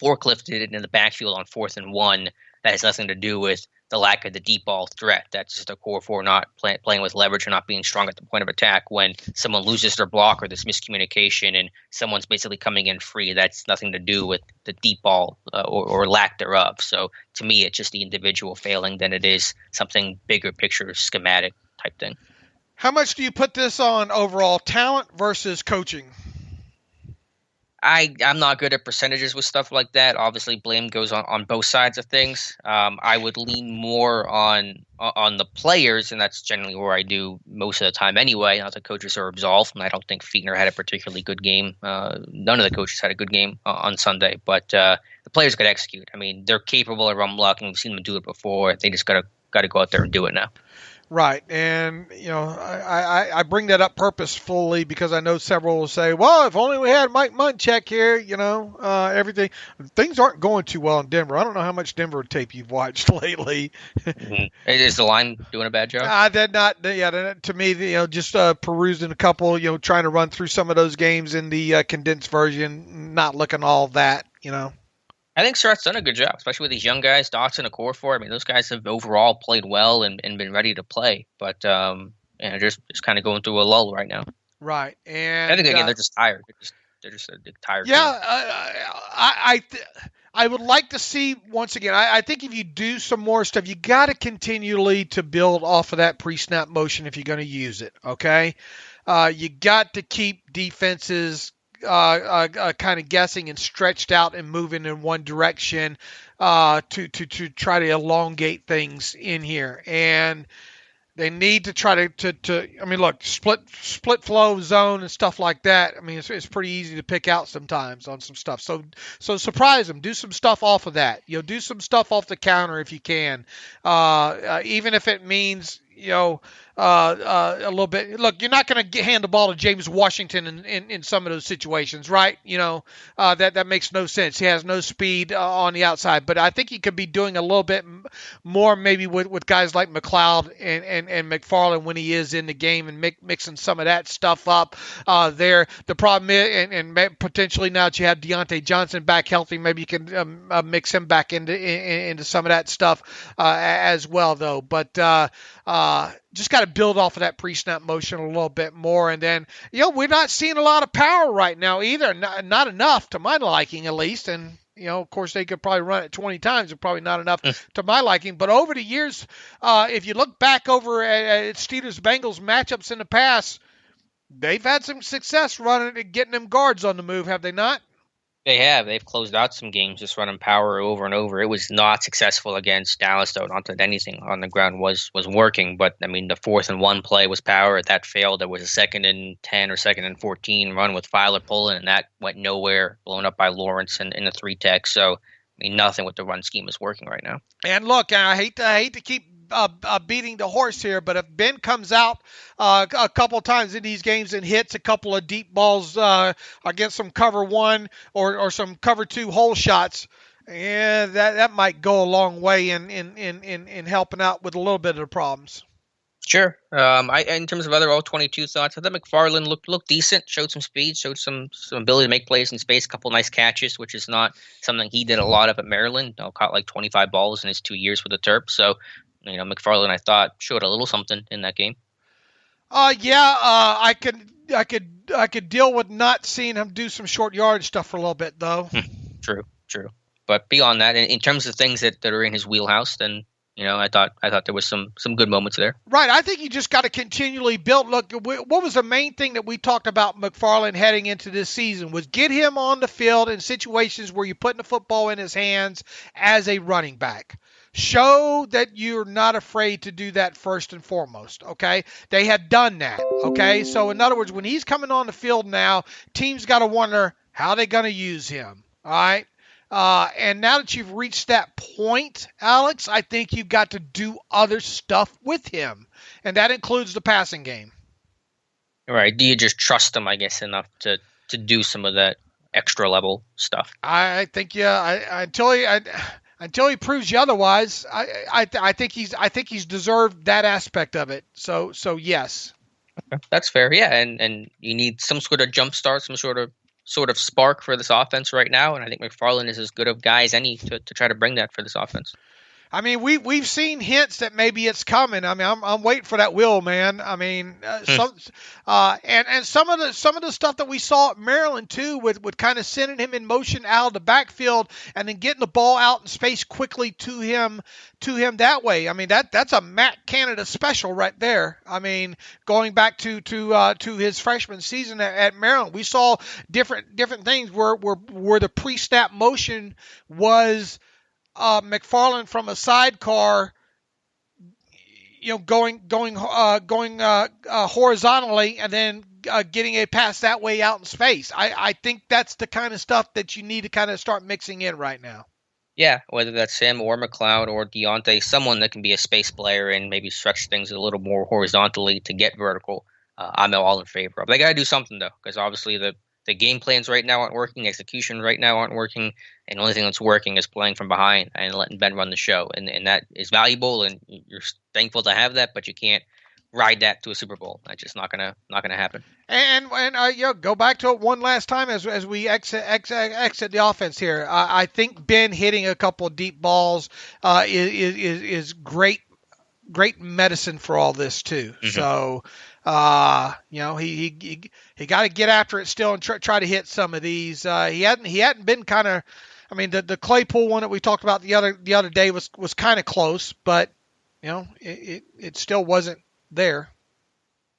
forklifted in the backfield on 4th and 1, that has nothing to do with the lack of the deep ball threat. That's just Okorafor not playing with leverage or not being strong at the point of attack. When someone loses their block or this miscommunication and someone's basically coming in free, that's nothing to do with the deep ball or lack thereof. So to me, it's just the individual failing than it is something bigger picture schematic type thing. How much do you put this on overall talent versus coaching? I'm not good at percentages with stuff like that. Obviously, blame goes on both sides of things. I would lean more on the players, and that's generally where I do most of the time anyway. Not the coaches are absolved, and I don't think Fiedner had a particularly good game. None of the coaches had a good game on Sunday, but the players could execute. They're capable of run blocking. We've seen them do it before. They just got to go out there and do it now. Right, and I bring that up purposefully because I know several will say, well, if only we had Mike Munchak here, everything. Things aren't going too well in Denver. I don't know how much Denver tape you've watched lately. Mm-hmm. Is the line doing a bad job? They're not. To me, just perusing a couple, trying to run through some of those games in the condensed version, not looking all that, I think Surratt's done a good job, especially with these young guys, Dotson and Okorafor. Those guys have overall played well and been ready to play, but just kind of going through a lull right now. Right. And I think again they're just tired. They're just a big tired. Yeah, team. I would like to see once again. I think if you do some more stuff, you got to continually to build off of that pre-snap motion if you're going to use it. Okay, you got to keep defenses kind of guessing and stretched out and moving in one direction to try to elongate things in here. And they need to try to I mean, look, split flow zone and stuff like that. I mean, it's pretty easy to pick out sometimes on some stuff. So surprise them. Do some stuff off of that. Do some stuff off the counter if you can, even if it means a little bit. Look, you're not going to hand the ball to James Washington in some of those situations, right? That makes no sense. He has no speed on the outside, but I think he could be doing a little bit more maybe with guys like McLeod and McFarland when he is in the game and mixing some of that stuff up there. The problem is, and potentially now that you have Deontay Johnson back healthy, maybe you can mix him back into some of that stuff as well, though. But just got to build off of that pre-snap motion a little bit more. And then, we're not seeing a lot of power right now either. Not enough to my liking, at least. And, of course, they could probably run it 20 times. It's probably not enough to my liking. But over the years, if you look back over at Steelers-Bengals matchups in the past, they've had some success running and getting them guards on the move, have they not? They have. They've closed out some games just running power over and over. It was not successful against Dallas, though. Not that anything on the ground was working, but I mean, the 4th and 1 play was power. That failed. There was a 2nd and 10 or 2nd and 14 run with Filer pulling, and that went nowhere. Blown up by Lawrence in a 3-tech. So, I mean, nothing with the run scheme is working right now. And look, I hate to keep beating the horse here, but if Ben comes out a couple times in these games and hits a couple of deep balls against some cover 1 or some cover 2 hole shots, that might go a long way in helping out with a little bit of the problems. Sure. In terms of other all-22 thoughts, I thought McFarland looked decent, showed some speed, showed some ability to make plays in space, a couple nice catches, which is not something he did a lot of at Maryland. Caught like 25 balls in his 2 years with the Terps. So, McFarland, I thought, showed a little something in that game. I could deal with not seeing him do some short yardage stuff for a little bit, though. True. But beyond that, in terms of things that are in his wheelhouse, then I thought there was some good moments there. Right. I think you just got to continually build. Look, what was the main thing that we talked about McFarland heading into this season was get him on the field in situations where you're putting the football in his hands as a running back. Show that you're not afraid to do that first and foremost, okay? They had done that, okay? So, in other words, when he's coming on the field now, teams got to wonder how they're going to use him, all right? And now that you've reached that point, Alex, I think you've got to do other stuff with him, and that includes the passing game. All right. Do you just trust him, I guess, enough to do some of that extra level stuff? I think, until he proves you otherwise, I think he's deserved that aspect of it. So yes. Okay. That's fair. Yeah, and you need some sort of jump start, some sort of spark for this offense right now, and I think McFarland is as good of guy as any to try to bring that for this offense. I mean, we've seen hints that maybe it's coming. I mean, I'm waiting for that will, man. I mean, and some of the stuff that we saw at Maryland too, with kind of sending him in motion out of the backfield and then getting the ball out in space quickly to him that way. I mean, that's a Matt Canada special right there. I mean, going back to his freshman season at Maryland, we saw different things where the pre-snap motion was. McFarland from a sidecar, going horizontally and then getting a pass that way out in space. I think that's the kind of stuff that you need to kind of start mixing in right now. Yeah, whether that's him or McLeod or Deontay, someone that can be a space player and maybe stretch things a little more horizontally to get vertical. I'm all in favor of. They got to do something, though, because obviously the game plans right now aren't working, execution right now aren't working, and the only thing that's working is playing from behind and letting Ben run the show. And that is valuable, and you're thankful to have that, but you can't ride that to a Super Bowl. That's just not gonna happen. And go back to it one last time as we exit the offense here. I think Ben hitting a couple of deep balls is great medicine for all this too. Mm-hmm. So He got to get after it still and try to hit some of these. He hadn't been kind of. I mean, the Claypool one that we talked about the other day was kind of close, but it still wasn't there.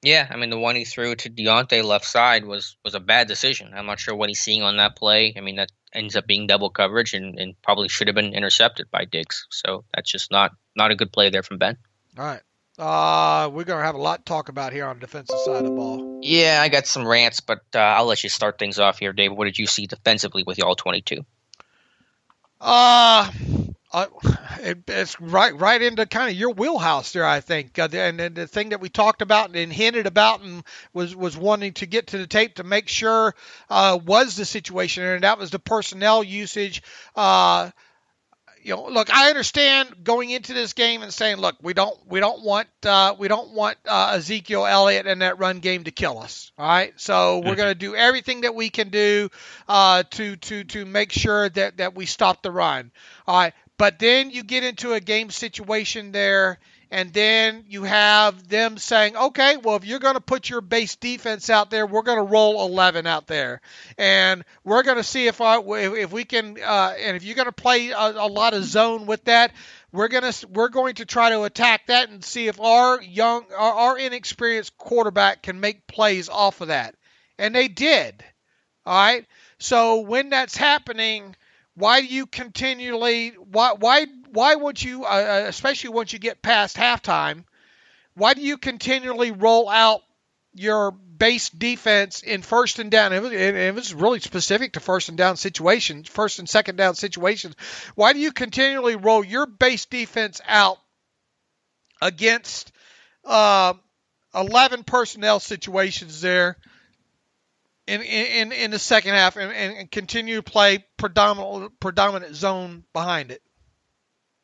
Yeah, I mean, the one he threw to Deontay left side was a bad decision. I'm not sure what he's seeing on that play. I mean, that ends up being double coverage and probably should have been intercepted by Diggs. So that's just not a good play there from Ben. All right. We're going to have a lot to talk about here on the defensive side of the ball. Yeah, I got some rants, but I'll let you start things off here, Dave. What did you see defensively with the All-22? It's right into kind of your wheelhouse there, I think. And the thing that we talked about and hinted about and was wanting to get to the tape to make sure was the situation, and that was the personnel usage. Look, I understand going into this game and saying, look, we don't want Ezekiel Elliott and that run game to kill us. All right, so we're going to do everything that we can do to make sure that we stop the run. All right, but then you get into a game situation there, and then you have them saying, okay, well, if you're going to put your base defense out there, we're going to roll 11 out there. And we're going to see if we can, and if you're going to play a lot of zone with that, we're going to try to attack that and see if our inexperienced quarterback can make plays off of that. And they did. All right. So when that's happening, why do you continually, why would you, especially once you get past halftime, why do you continually roll out your base defense in first and down? It was really specific to first and second down situations. Why do you continually roll your base defense out against 11 personnel situations there in the second half and continue to play predominant zone behind it?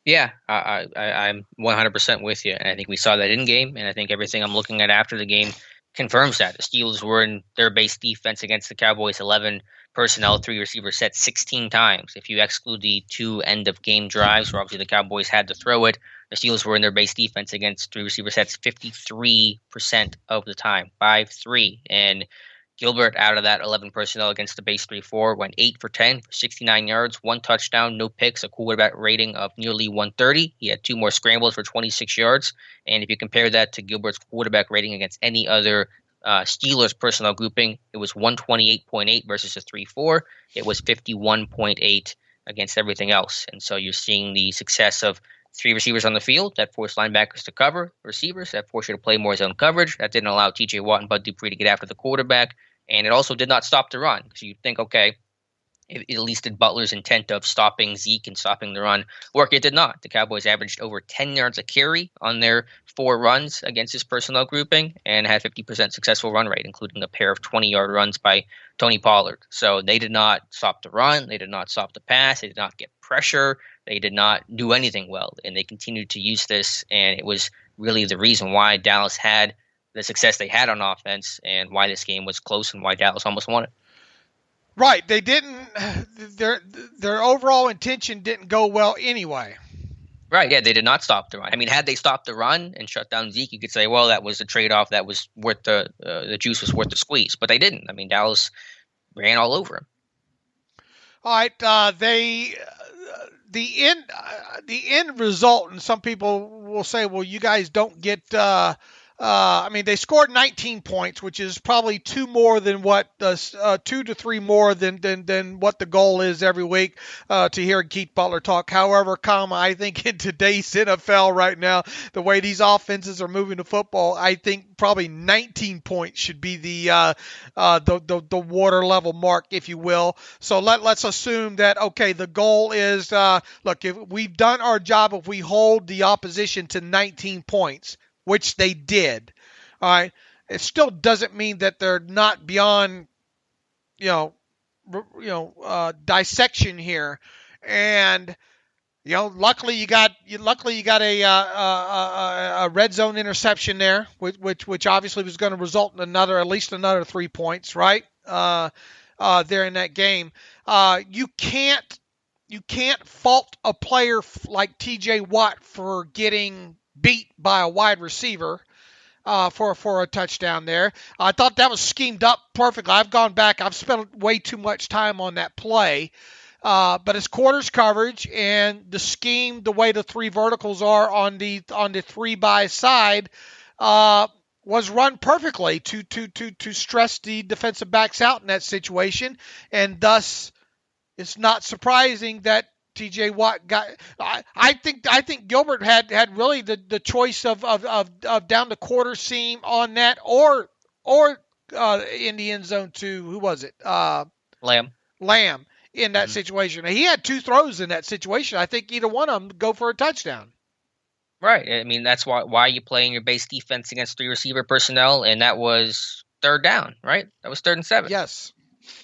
Yeah, I'm 100% with you, and I think we saw that in game, and I think everything I'm looking at after the game confirms that. The Steelers were in their base defense against the Cowboys 11 personnel, 3 receiver sets 16 times. If you exclude the 2 end-of-game drives where obviously the Cowboys had to throw it, the Steelers were in their base defense against 3 receiver sets 53% of the time, 5-3, and Gilbert, out of that 11 personnel against the base 3-4, went 8 for 10 for 69 yards, 1 touchdown, no picks, a quarterback rating of nearly 130. He had 2 more scrambles for 26 yards. And if you compare that to Gilbert's quarterback rating against any other Steelers personnel grouping, it was 128.8 versus a 3-4. It was 51.8 against everything else. And so you're seeing the success of 3 receivers on the field that forced linebackers to cover receivers, that forced you to play more zone coverage. That didn't allow T.J. Watt and Bud Dupree to get after the quarterback. And it also did not stop the run. So you'd think, okay, it at least did Butler's intent of stopping Zeke and stopping the run work. It did not. The Cowboys averaged over 10 yards a carry on their 4 runs against this personnel grouping and had 50% successful run rate, including a pair of 20-yard runs by Tony Pollard. So they did not stop the run. They did not stop the pass. They did not get pressure. They did not do anything well, and they continued to use this, and it was really the reason why Dallas had the success they had on offense and why this game was close and why Dallas almost won it. Right. They didn't – their overall intention didn't go well anyway. Right, yeah, they did not stop the run. I mean, had they stopped the run and shut down Zeke, you could say, well, that was a trade-off that was worth the juice was worth the squeeze. But they didn't. I mean, Dallas ran all over him. All right, the end result, and some people will say, well, you guys don't get I mean, they scored 19 points, which is probably 2 more than what 2 to 3 more than what the goal is every week to hear Keith Butler talk. However, I think in today's NFL right now, the way these offenses are moving the football, I think probably 19 points should be the water level mark, if you will. So let's assume that, okay, the goal is, look, if we've done our job, if we hold the opposition to 19 points, which they did, all right, it still doesn't mean that they're not beyond, dissection here. And, luckily you got a red zone interception there, which obviously was going to result in at least another 3 points, right? There in that game. You can't fault a player like T.J. Watt for getting beat by a wide receiver for a touchdown there. I thought that was schemed up perfectly. I've gone back. I've spent way too much time on that play. But it's quarters coverage, and the scheme, the way the three verticals are on the three by side, was run perfectly to stress the defensive backs out in that situation, and thus it's not surprising that T.J. Watt got. I think Gilbert had really the choice of down the quarter seam on that, or in the end zone to who was it? Lamb. In that situation. He had two throws in that situation. I think either one of them go for a touchdown. Right. I mean, that's why you play in your base defense against three receiver personnel, and that was third down, right? That was 3rd and 7. Yes.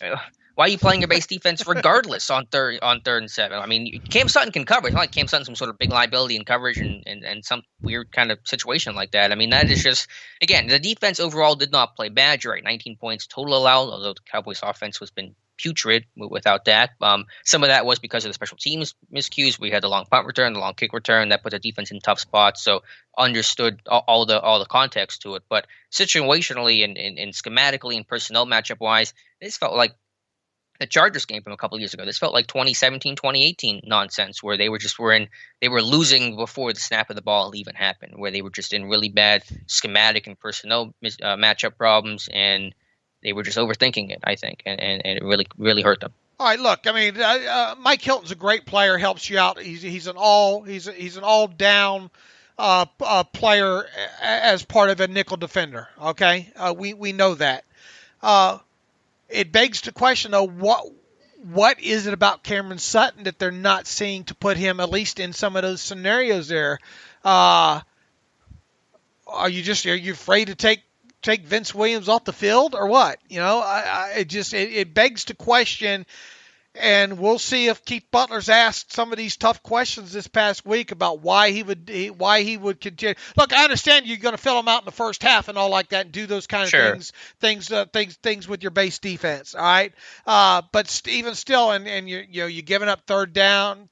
Why are you playing your base defense regardless on third and 7? I mean, Cam Sutton can cover. It's not like Cam Sutton's some sort of big liability in coverage and some weird kind of situation like that. I mean, that is just, again, the defense overall did not play bad. You're right, 19 points total allowed, although the Cowboys offense has been putrid without that. Some of that was because of the special teams miscues. We had the long punt return, the long kick return that put the defense in tough spots. So understood all the context to it. But situationally and schematically and personnel matchup wise, this felt like the Chargers game from a couple of years ago. This felt like 2017, 2018 nonsense where they were losing before the snap of the ball even happened, where they were just in really bad schematic and personnel matchup problems, and they were just overthinking it, I think, and it really, really hurt them. All right, look, I mean, Mike Hilton's a great player, helps you out. He's an all down player as part of a nickel defender. Okay, we know that. It begs the question, though, what is it about Cameron Sutton that they're not seeing to put him at least in some of those scenarios there? Are you afraid to take Vince Williams off the field or what? You know, it begs to question, and we'll see if Keith Butler's asked some of these tough questions this past week about why he would continue. Look, I understand you're going to fill him out in the first half and all like that, and do those kind of things with your base defense. All right, but even still, and you're giving up third down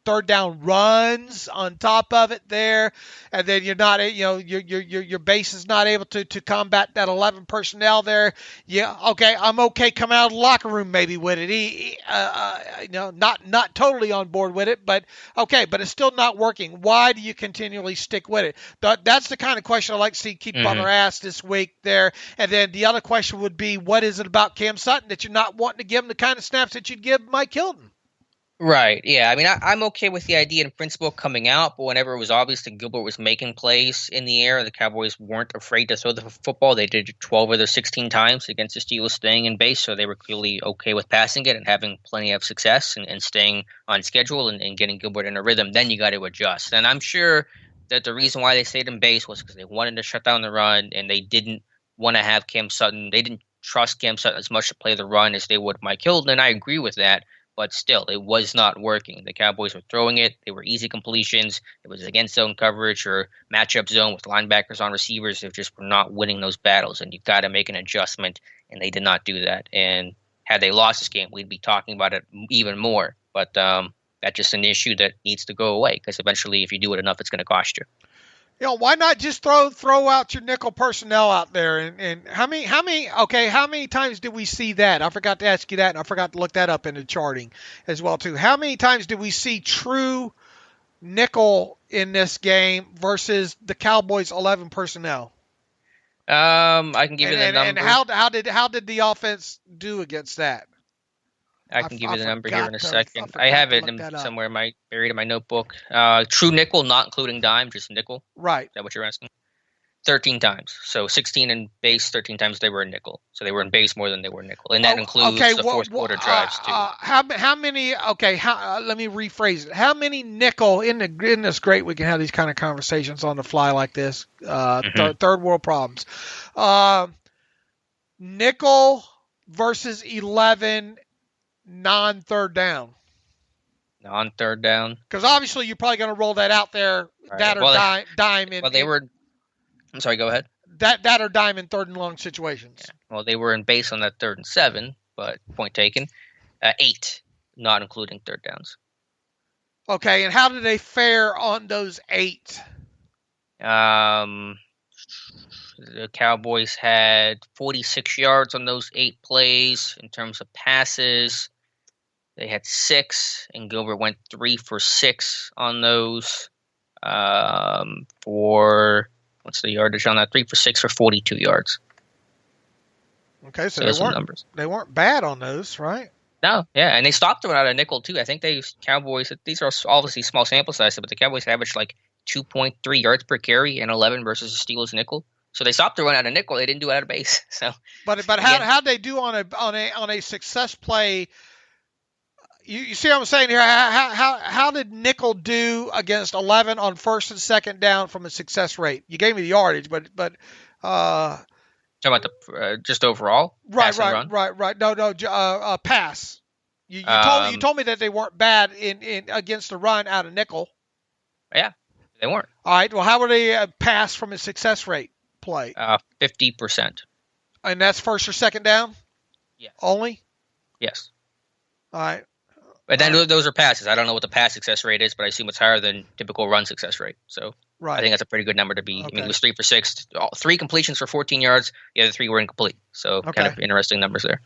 runs on top of it there, and then you're not, your base is not able to combat that 11 personnel there. Yeah, okay, I'm okay coming out of the locker room maybe with it. Not totally on board with it, but okay, but it's still not working. Why do you continually stick with it? That's the kind of question I'd like to see Keith Butler ask this week there. And then the other question would be, what is it about Cam Sutton that you're not wanting to give him the kind of snaps that you'd give Mike Hilton? Right. Yeah. I mean, I'm okay with the idea in principle coming out, but whenever it was obvious that Gilbert was making plays in the air, the Cowboys weren't afraid to throw the football. They did it 12 of their 16 times against the Steelers, staying in base, so they were clearly okay with passing it and having plenty of success and staying on schedule and getting Gilbert in a rhythm. Then you got to adjust. And I'm sure that the reason why they stayed in base was because they wanted to shut down the run, and they didn't want to have Cam Sutton. They didn't trust Cam Sutton as much to play the run as they would Mike Hilton, and I agree with that. But still, it was not working. The Cowboys were throwing it. They were easy completions. It was against zone coverage or matchup zone with linebackers on receivers. They just were not winning those battles, and you've got to make an adjustment, and they did not do that. And had they lost this game, we'd be talking about it even more. But that's just an issue that needs to go away, because eventually, if you do it enough, it's going to cost you. Why not just throw out your nickel personnel out there? And how many times did we see that? I forgot to ask you that, and I forgot to look that up in the charting as well too. How many times did we see true nickel in this game versus the Cowboys 11 personnel? I can give you the number. And how did the offense do against that? I can give you the number here in a second. I have it somewhere buried in my notebook. True nickel, not including dime, just nickel. Right. Is that what you're asking? 13 times. So 16 in base, 13 times they were in nickel. So they were in base more than they were in nickel. And that includes the fourth quarter drives, too. How many, let me rephrase it. How many nickel, isn't this great we can have these kind of conversations on the fly like this? Third world problems. Nickel versus 11 non-third down. Non-third down. Because obviously you're probably going to roll that out there, right. That or dime in. Well, they were. I'm sorry. Go ahead. That or dime in third and long situations. Yeah. Well, they were in base on that 3rd and 7, but point taken. 8, not including third downs. Okay, and how did they fare on those 8? The Cowboys had 46 yards on those 8 plays. In terms of passes, they had 6, and Gilbert went 3 for 6 on those. For what's the yardage on that? 3 for 6 for 42 yards. Okay, so they weren't bad on those, right? No, yeah, and they stopped them out of nickel too. I think Cowboys. These are obviously small sample sizes, but the Cowboys averaged like 2.3 yards per carry and 11 versus the Steelers nickel. So they stopped the run out of nickel. They didn't do it out of base. So, but how'd they do on a success play? You see what I'm saying here? How did nickel do against 11 on first and second down from a success rate? You gave me the yardage, but talking about the just overall, right. No, pass. You told me that they weren't bad in against the run out of nickel. Yeah, they weren't. All right. Well, how were they pass from a success rate play? 50%. And that's first or second down? Yes. Only? Yes. All right. But then those are passes. I don't know what the pass success rate is, but I assume it's higher than typical run success rate. So I think that's a pretty good number to be. Okay. I mean, it was 3 for 6, 3 completions for 14 yards. The other 3 were incomplete. So kind of interesting numbers there.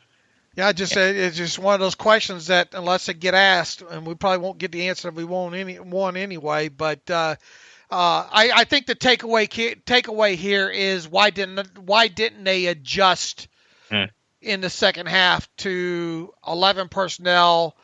Yeah, it's just one of those questions that unless it get asked, and we probably won't get the answer that we want anyway. But I think the takeaway here is why didn't they adjust in the second half to 11 personnel?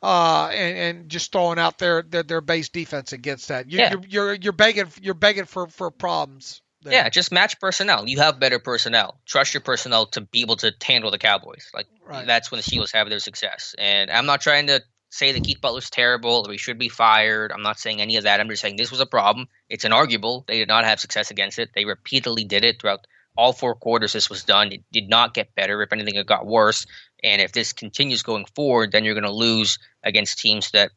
And just throwing out their base defense against that. You're begging for problems there. Yeah, just match personnel. You have better personnel. Trust your personnel to be able to handle the Cowboys. That's when the Steelers have their success. And I'm not trying to say that Keith Butler's terrible or he should be fired. I'm not saying any of that. I'm just saying this was a problem. It's inarguable. They did not have success against it. They repeatedly did it throughout all 4 quarters this was done. It did not get better. If anything, it got worse. And if this continues going forward, then you're going to lose against teams that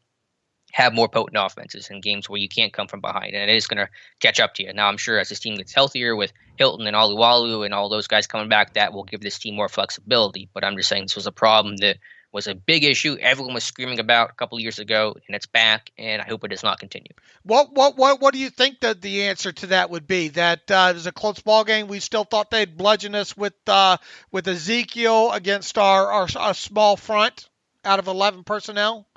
have more potent offenses in games where you can't come from behind. And it is going to catch up to you. Now, I'm sure as this team gets healthier with Hilton and Alualu and all those guys coming back, that will give this team more flexibility. But I'm just saying this was a problem that was a big issue everyone was screaming about a couple of years ago, and it's back, and I hope it does not continue. What do you think that the answer to that would be? That it was a close ball game. We still thought they'd bludgeon us with Ezekiel against our small front out of 11 personnel?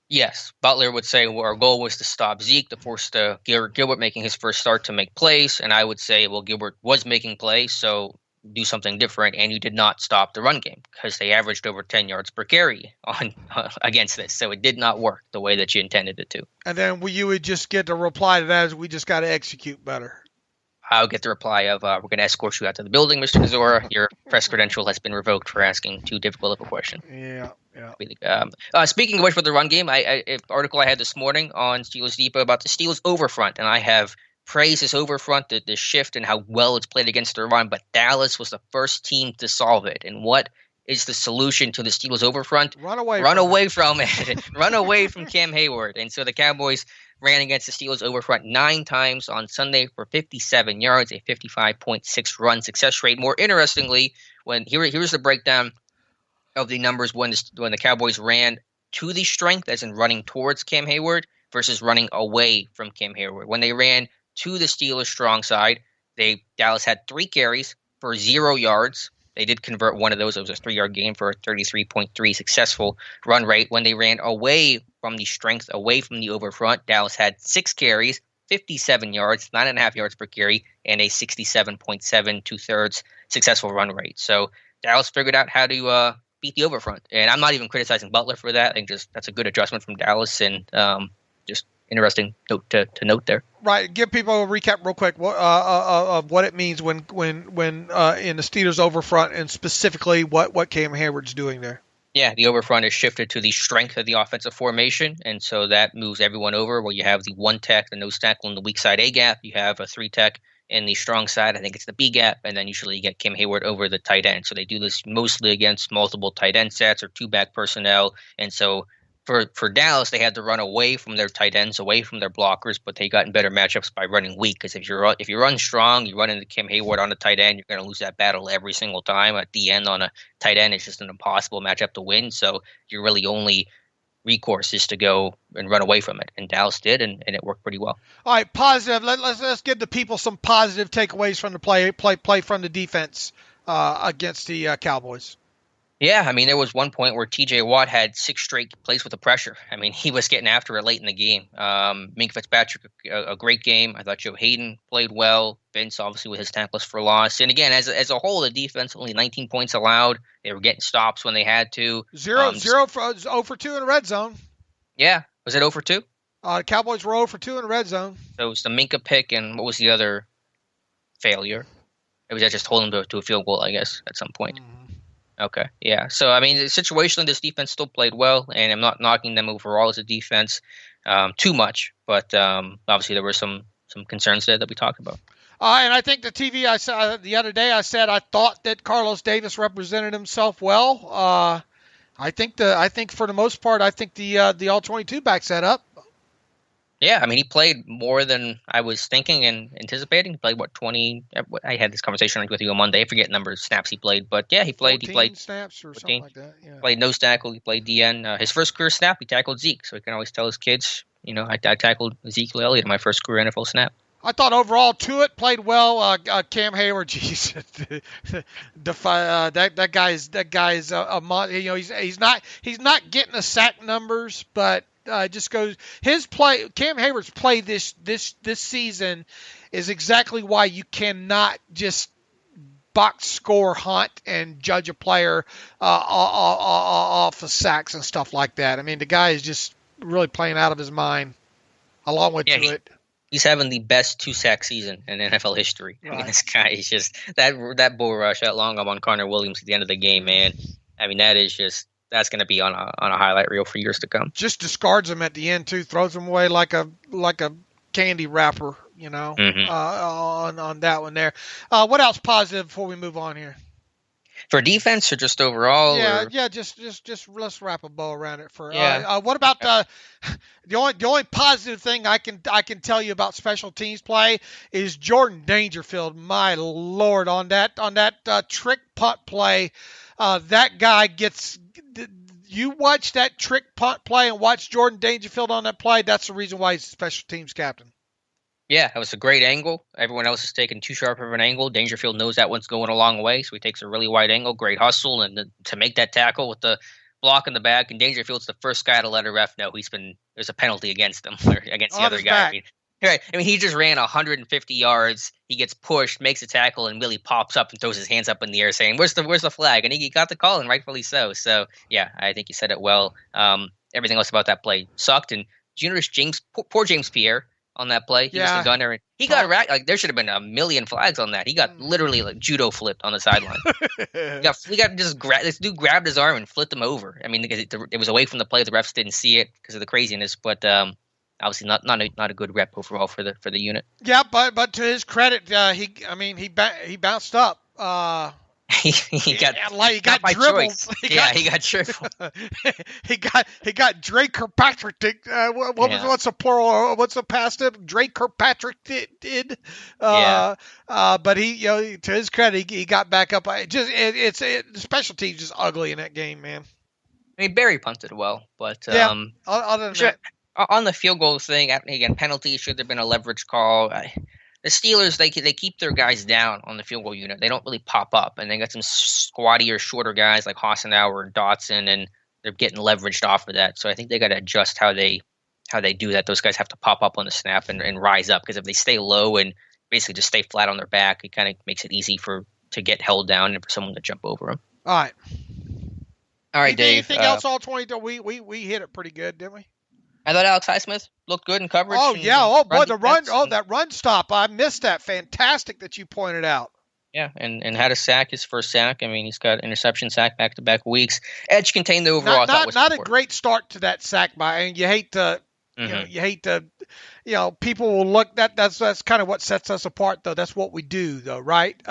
Yes. Butler would say our goal was to stop Zeke, to force Gilbert making his first start to make plays, and I would say, well, Gilbert was making plays, so do something different, and you did not stop the run game because they averaged over 10 yards per carry on against this, so it did not work the way that you intended it to. And then you would just get the reply to that as we just got to execute better. I'll get the reply of, we're going to escort you out to the building, Mr. Kozora. Your press credential has been revoked for asking too difficult of a question. Yeah. Speaking of which, with the run game, an article I had this morning on Steelers Depot about the Steelers overfront, and I have praised this overfront, the shift and how well it's played against the run, but Dallas was the first team to solve it. And what is the solution to the Steelers overfront? Run away from it. Run away from Cam Hayward. And so the Cowboys ran against the Steelers overfront 9 times on Sunday for 57 yards, a 55.6 run success rate. More interestingly, here's the breakdown of the numbers when the Cowboys ran to the strength, as in running towards Cam Hayward, versus running away from Cam Hayward. When they ran to the Steelers' strong side, Dallas had 3 carries for 0 yards. They did convert one of those. It was a 3-yard gain for a 33.3 successful run rate. When they ran away from the strength, away from the overfront, Dallas had 6 carries, 57 yards, 9.5 yards per carry, and a 67.7 2/3 successful run rate. So Dallas figured out how to beat the overfront. And I'm not even criticizing Butler for that. I think that's a good adjustment from Dallas, and just interesting note to note there. Right. Give people a recap real quick of what it means when in the Steelers overfront, and specifically what Cam Hayward's doing there. Yeah, the overfront is shifted to the strength of the offensive formation, and so that moves everyone over. Where you have the 1 tech, the nose tackle in the weak side A gap, you have a 3 tech in the strong side. I think it's the B gap, and then usually you get Cam Hayward over the tight end. So they do this mostly against multiple tight end sets or 2-back personnel, and so For Dallas, they had to run away from their tight ends, away from their blockers, but they got in better matchups by running weak. Because if you run strong, you run into Cam Hayward on the tight end, you're going to lose that battle every single time. At the end on a tight end, it's just an impossible matchup to win. So you're really only recourse is to go and run away from it, and Dallas did, and it worked pretty well. All right, positive. Let's give the people some positive takeaways from the play from the defense against the Cowboys. Yeah, I mean, there was one point where T.J. Watt had 6 straight plays with the pressure. I mean, he was getting after it late in the game. Minka Fitzpatrick, a great game. I thought Joe Hayden played well. Vince, obviously, with his tackles for loss. And again, as a whole, the defense only 19 points allowed. They were getting stops when they had to. 0 for 2 in the red zone. Yeah. Was it 0 for 2? Cowboys were 0 for 2 in the red zone. So it was the Minka pick, and what was the other failure? It was just holding to a field goal, I guess, at some point. Okay, yeah. So, I mean, situationally, this defense still played well, and I'm not knocking them overall as a defense too much, but obviously there were some concerns there that we talked about. And I think the TV I saw the other day, I said I thought that Carlos Davis represented himself well. I think for the most part, I think the all-22 backs that up. Yeah, I mean, he played more than I was thinking and anticipating. He played, 20? I had this conversation with you on Monday. I forget the number of snaps he played. But, yeah, he played. 14 snaps or 14. Something like that. Yeah. Played nose tackle. He played DN. His first career snap, he tackled Zeke. So he can always tell his kids, I tackled Ezekiel Elliott in my first career NFL snap. I thought overall Tuitt played well. Cam Hayward, geez, that guy's he's not getting the sack numbers, but just goes his play. Cam Hayward's play this season is exactly why you cannot just box score hunt and judge a player off of sacks and stuff like that. I mean, the guy is just really playing out of his mind, along with Tuitt. He's having the best 2-sack season in NFL history. Right. I mean, this guy is just that bull rush, that long on Connor Williams at the end of the game, man. I mean, that's going to be on a highlight reel for years to come. Just discards him at the end too, throws him away like a candy wrapper, on that one there. What else positive before we move on here? For defense or just overall? Yeah. Just let's wrap a bow around it for. Yeah. What about the only positive thing I can tell you about special teams play is Jordan Dangerfield. My Lord, on that trick punt play, that guy gets. You watch that trick punt play and watch Jordan Dangerfield on that play. That's the reason why he's a special teams captain. Yeah, it was a great angle. Everyone else is taking too sharp of an angle. Dangerfield knows that one's going a long way, so he takes a really wide angle. Great hustle, and to make that tackle with the block in the back. And Dangerfield's the first guy to let a ref know there's a penalty against him or against the other guy. I mean, he just ran 150 yards. He gets pushed, makes a tackle, and Willie pops up and throws his hands up in the air, saying, "Where's the flag?" And he got the call, and rightfully so. So yeah, I think you said it well. Everything else about that play sucked, and poor James Pierre. On that play, he was the gunner, and he got like there should have been a million flags on that. He got literally like judo flipped on the sideline. This dude grabbed his arm and flipped him over. I mean, because it was away from the play, the refs didn't see it because of the craziness. But obviously not a good rep overall for the unit. Yeah, but to his credit, he bounced up. He got dribbled. He got dribbled. he got Drake Kirkpatrick. What's the plural? What's the past? Drake Kirkpatrick did. But he, to his credit, he got back up. The special teams just ugly in that game, man. I mean, Barry punted well, but other than that. On the field goal thing, again, penalty, should there have been a leverage call? The Steelers, they keep their guys down on the field goal unit. They don't really pop up, and they got some squattier, shorter guys like Hassenauer and Dotson, and they're getting leveraged off of that. So I think they got to adjust how they do that. Those guys have to pop up on the snap and rise up, because if they stay low and basically just stay flat on their back, it kind of makes it easy to get held down and for someone to jump over them. All right, Dave. Anything else? All 20? We hit it pretty good, didn't we? I thought Alex Highsmith looked good in coverage. Oh, yeah. Oh, boy, the run. Oh, that run stop. I missed that. Fantastic that you pointed out. Yeah, and had a sack, his first sack. I mean, he's got interception, sack, back-to-back weeks. Edge contained the overall. Not a great start to that sack by. And you hate to, people will look. That's kind of what sets us apart, though. That's what we do, though, right?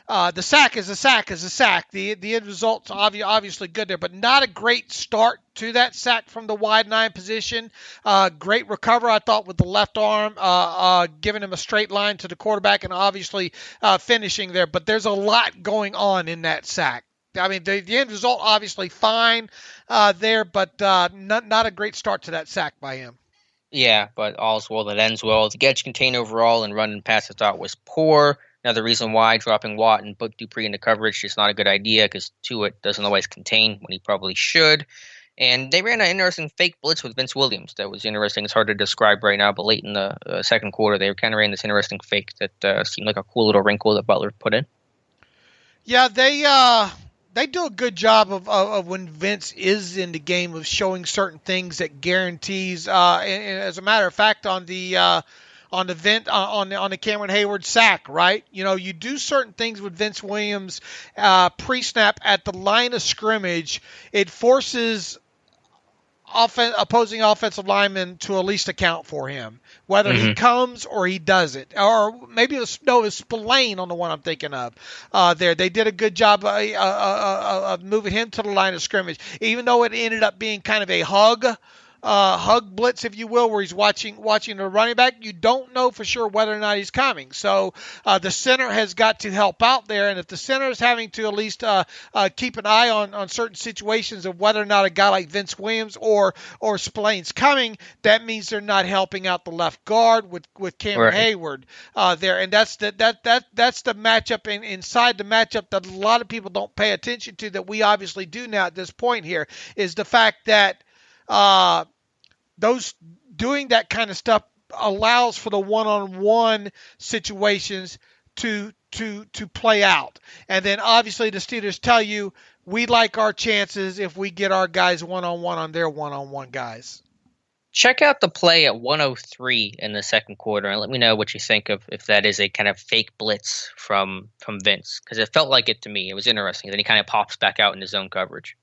The sack is a sack is a sack. The end result's obviously good there, but not a great start to that sack from the wide 9 position. Great recover, I thought, with the left arm, giving him a straight line to the quarterback and obviously finishing there. But there's a lot going on in that sack. I mean, the end result obviously fine there, but not a great start to that sack by him. Yeah, but all's well that ends well. The catch contained overall and run and pass I thought was poor. Another reason why dropping Watt and put Dupree into coverage is not a good idea because Tuitt doesn't always contain when he probably should. And they ran an interesting fake blitz with Vince Williams. That was interesting. It's hard to describe right now, but late in the second quarter, they kind of ran this interesting fake that seemed like a cool little wrinkle that Butler put in. Yeah, they do a good job of when Vince is in the game of showing certain things that guarantees. And as a matter of fact, on the Cameron Hayward sack, right? You know, you do certain things with Vince Williams pre-snap at the line of scrimmage. It forces opposing offensive linemen to at least account for him, whether he comes or he doesn't, or maybe it's Spillane on the one I'm thinking of. There, they did a good job of moving him to the line of scrimmage, even though it ended up being kind of a hug blitz, if you will, where he's watching the running back. You don't know for sure whether or not he's coming. So the center has got to help out there. And if the center is having to at least keep an eye on certain situations of whether or not a guy like Vince Williams or Spillane's coming, that means they're not helping out the left guard with Cameron Hayward there. And that's the matchup inside the matchup that a lot of people don't pay attention to, that we obviously do now at this point here, is the fact that those doing that kind of stuff allows for the one-on-one situations to play out. And then obviously the Steelers tell you, we like our chances if we get our guys one-on-one on their one-on-one guys. Check out the play at 103 in the second quarter and let me know what you think of if that is a kind of fake blitz from Vince, because it felt like it to me. It was interesting. Then he kind of pops back out into zone coverage.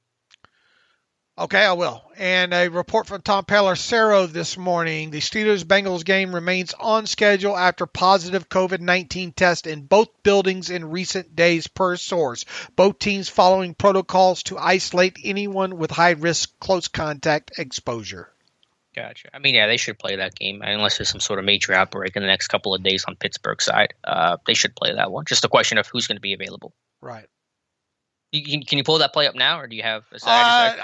Okay, I will. And a report from Tom Pelissero this morning. The Steelers-Bengals game remains on schedule after positive COVID-19 test in both buildings in recent days per source. Both teams following protocols to isolate anyone with high-risk close contact exposure. Gotcha. I mean, yeah, they should play that game unless there's some sort of major outbreak in the next couple of days on Pittsburgh side. They should play that one. Just a question of who's going to be available. Right. Can you pull that play up now, or do you have a thought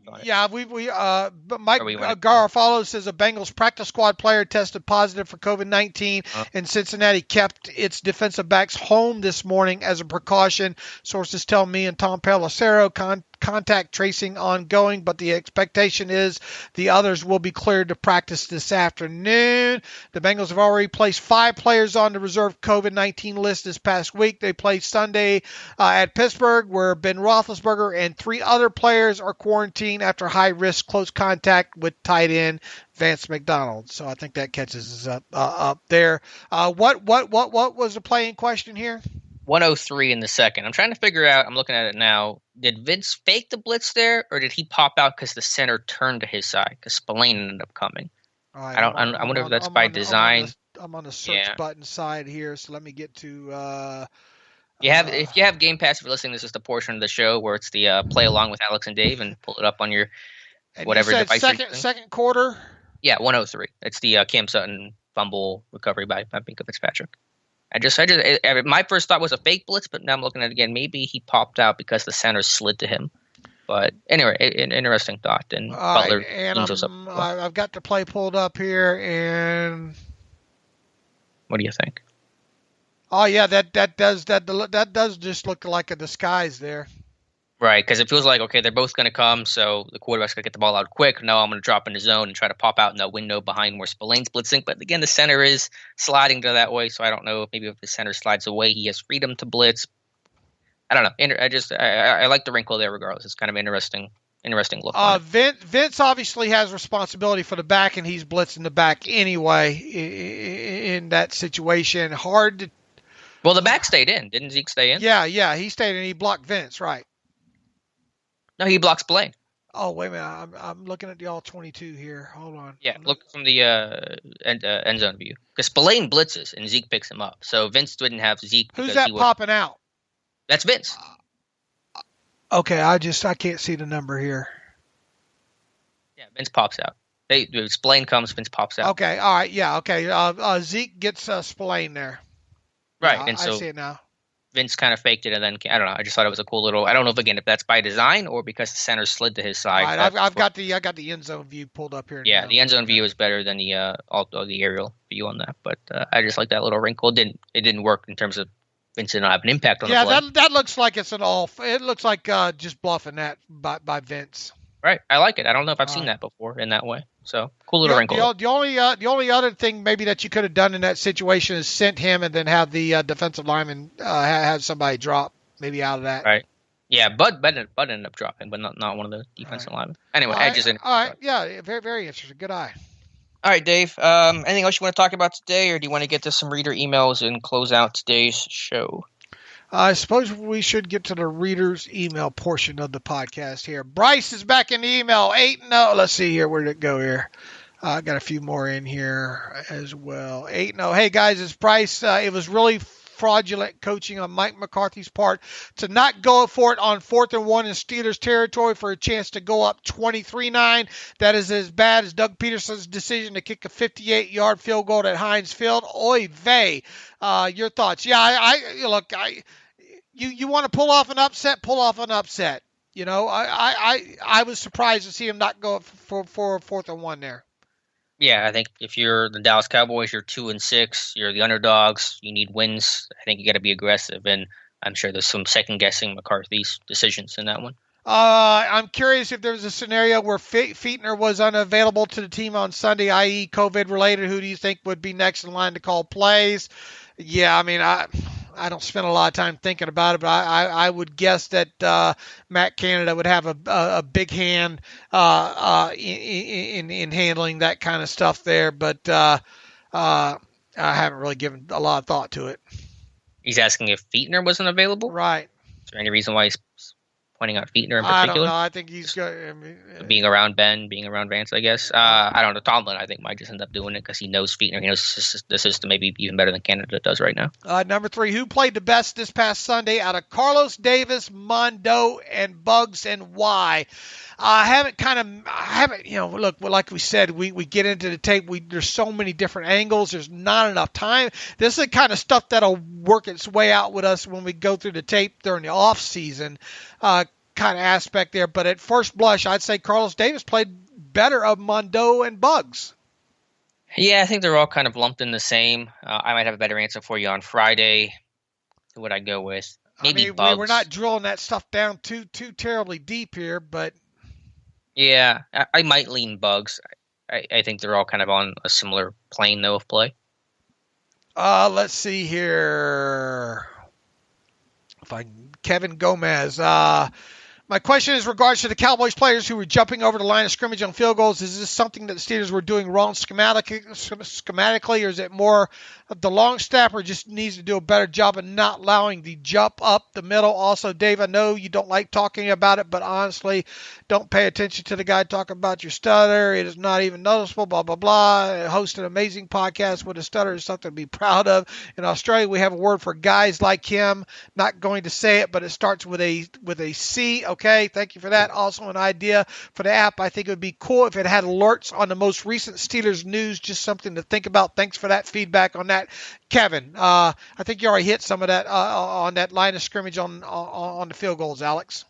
on it? Yeah, but Mike Garofalo says a Bengals practice squad player tested positive for COVID-19, and Cincinnati kept its defensive backs home this morning as a precaution. Sources tell me and Tom Pelissero contact tracing ongoing, but the expectation is the others will be cleared to practice this afternoon. The Bengals have already placed 5 players on the reserve COVID-19 list this past week. They played Sunday at Pittsburgh, where Ben Roethlisberger and 3 other players are quarantined after high-risk close contact with tight end Vance McDonald. So I think that catches us up there. What was the play in question here? 103 in the second. I'm trying to figure out, I'm looking at it now, did Vince fake the blitz there, or did he pop out because the center turned to his side because Spillane ended up coming? Right, I wonder if that's by design. I'm on the search button side here, so let me get to... if you have Game Pass, if you're listening, this is the portion of the show where it's the play along with Alex and Dave, and pull it up on your whatever device. Second quarter? Yeah, 103. It's the Cam Sutton fumble recovery by Minkah Fitzpatrick. My first thought was a fake blitz, but now I'm looking at it again. Maybe he popped out because the center slid to him. But anyway, an interesting thought. And Butler and I've got the play pulled up here, and what do you think? Oh yeah, that does just look like a disguise there. Right, because it feels like, okay, they're both going to come, so the quarterback's going to get the ball out quick. No, I'm going to drop in the zone and try to pop out in that window behind where Spillane's blitzing. But again, the center is sliding to that way, so I don't know. Maybe if the center slides away, he has freedom to blitz. I don't know. I like the wrinkle there regardless. It's kind of interesting look. Vince obviously has responsibility for the back, and he's blitzing the back anyway in that situation. Hard to... Well, the back stayed in. Didn't Zeke stay in? Yeah, he stayed in. He blocked Vince, right. No, he blocks Spillane. Oh, wait a minute. I'm looking at the all-22 here. Hold on. Yeah, look from the end zone view. Because Spillane blitzes, and Zeke picks him up. So Vince didn't have Zeke. Who's that popping out? That's Vince. Okay, I can't see the number here. Yeah, Vince pops out. Spillane comes, Vince pops out. Okay, all right, yeah, okay. Zeke gets Spillane there. Right, yeah, and so I see it now. Vince kind of faked it, and then I don't know. I just thought it was a cool little. I don't know if that's by design or because the center slid to his side. Right, I've got the end zone view pulled up here. Yeah, now. the end zone view is better than the aerial view on that. But I just like that little wrinkle. It didn't work in terms of Vince did not have an impact on the play. Yeah, that looks like it's an all. It looks like just bluffing that by Vince. Right, I like it. I don't know if I've seen that before in that way. So cool little wrinkle. The only other thing maybe that you could have done in that situation is sent him and then have the defensive lineman have somebody drop maybe out of that. Right. Yeah, Bud ended up dropping, but not one of the defensive linemen. Anyway, all right. Yeah, very very interesting. Good eye. All right, Dave. Anything else you want to talk about today, or do you want to get to some reader emails and close out today's show? I suppose we should get to the reader's email portion of the podcast here. Bryce is back in the email. 8-0. Let's see here. Where did it go here? I got a few more in here as well. 8-0. Hey, guys, it's Bryce. It was really fraudulent coaching on Mike McCarthy's part to not go for it on 4th and 1 in Steelers territory for a chance to go up 23-9. That is as bad as Doug Peterson's decision to kick a 58-yard field goal at Heinz Field. Oy vey. Your thoughts? Yeah, You want to pull off an upset. You know, I was surprised to see him not go for 4th and 1 there. Yeah, I think if you're the Dallas Cowboys, you're 2-6. You're the underdogs. You need wins. I think you got to be aggressive, and I'm sure there's some second guessing McCarthy's decisions in that one. I'm curious if there was a scenario where Fichtner was unavailable to the team on Sunday, i.e. COVID related. Who do you think would be next in line to call plays? Yeah, I mean, I don't spend a lot of time thinking about it, but I would guess that Matt Canada would have a big hand in handling that kind of stuff there. But I haven't really given a lot of thought to it. He's asking if Fichtner wasn't available? Right. Is there any reason why he's pointing out Fichtner in particular? I don't know. I think he's being around Ben, being around Vance, I guess. I don't know. Tomlin, I think, might just end up doing it because he knows Fichtner. He knows the system maybe even better than Canada does right now. Number 3, who played the best this past Sunday out of Carlos Davis, Mondo, and Bugs, and why? I haven't, look, like we said, we get into the tape. There's so many different angles. There's not enough time. This is the kind of stuff that'll work its way out with us when we go through the tape during the off season kind of aspect there. But at first blush, I'd say Carlos Davis played better of Mondo and Bugs. Yeah, I think they're all kind of lumped in the same. I might have a better answer for you on Friday. Who would I go with? Maybe Bugs. We're not drilling that stuff down too terribly deep here, but... Yeah, I might lean Bugs. I think they're all kind of on a similar plane, though, of play. Let's see here. Kevin Gomez. My question is in regards to the Cowboys players who were jumping over the line of scrimmage on field goals. Is this something that the Steelers were doing wrong schematically, or is it more of the long snapper just needs to do a better job of not allowing the jump up the middle? Also, Dave, I know you don't like talking about it, but honestly, don't pay attention to the guy talking about your stutter. It is not even noticeable, blah, blah, blah. Host an amazing podcast with a stutter is something to be proud of. In Australia, we have a word for guys like him. Not going to say it, but it starts with a C. Okay, thank you for that. Also, an idea for the app. I think it would be cool if it had alerts on the most recent Steelers news. Just something to think about. Thanks for that feedback on that, Kevin. I think you already hit some of that on that line of scrimmage on the field goals, Alex.